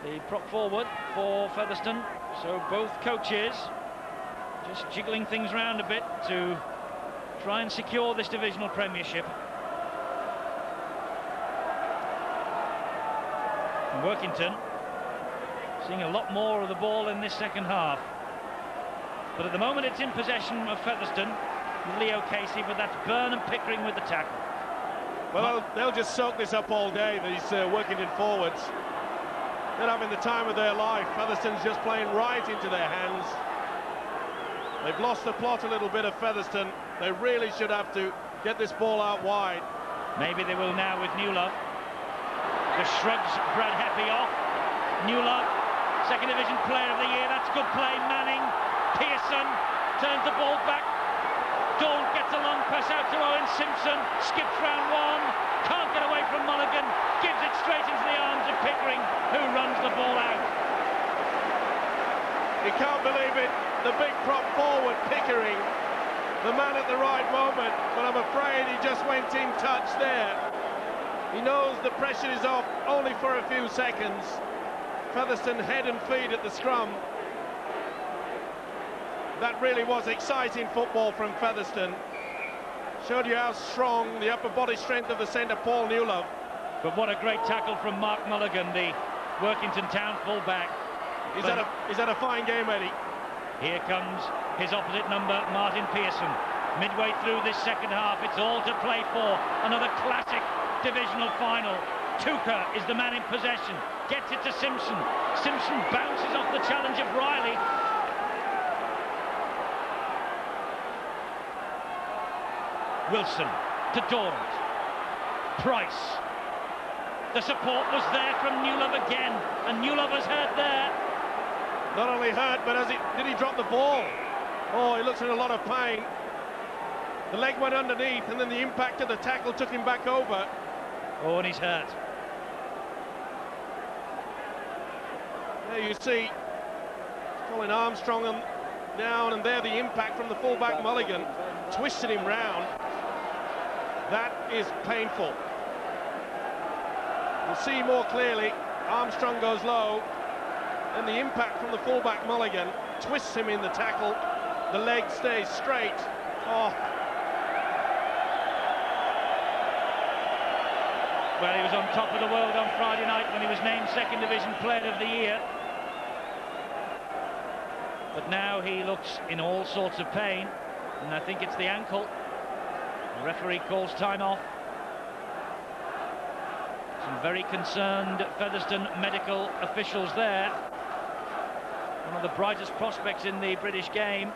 the prop forward for Featherstone. So both coaches just jiggling things around a bit to try and secure this divisional premiership. And Workington seeing a lot more of the ball in this second half. But at the moment it's in possession of Featherstone with Leo Casey, but that's Byrne and Pickering with the tackle. Well, they'll just soak this up all day, these Workington forwards. They're having the time of their life. Featherstone's just playing right into their hands. They've lost the plot a little bit of Featherstone. They really should have to get this ball out wide. Maybe they will now with Newlove. The shrugs Brad Heppy off. Newlove, second division player of the year. That's good play. Manning, Pearson turns the ball back. Dawn gets a long pass out to Owen Simpson. Skips round one. Can't get away from Mulligan. Gives it straight into the arms of Pickering, who runs the ball out. You can't believe it. The big prop forward, Pickering. The man at the right moment, but I'm afraid he just went in touch there. He knows the pressure is off only for a few seconds. Featherstone head and feet at the scrum. That really was exciting football from Featherstone. Showed you how strong the upper body strength of the centre, Paul Newlove. But what a great tackle from Mark Mulligan, the Workington Town full-back. Is that a fine game, Eddie? Here comes his opposite number, Martin Pearson. Midway through this second half, it's all to play for. Another classic divisional final. Tuka is the man in possession. Gets it to Simpson. Simpson bounces off the challenge of Riley. Wilson to Dorrant. Price. The support was there from Newlove again, and Newlove was hurt there. Not only hurt, but did he drop the ball? Oh, he looks in a lot of pain. The leg went underneath, and then the impact of the tackle took him back over. Oh, and he's hurt. There you see Colin Armstrong down, and there the impact from the fullback Mulligan twisted him round. That is painful. We'll see more clearly. Armstrong goes low, and the impact from the fullback Mulligan twists him in the tackle. The leg stays straight. Oh. Well, he was on top of the world on Friday night when he was named second division player of the year. But now he looks in all sorts of pain, and I think it's the ankle. The referee calls time off. Some very concerned Featherstone medical officials there. One of the brightest prospects in the British game.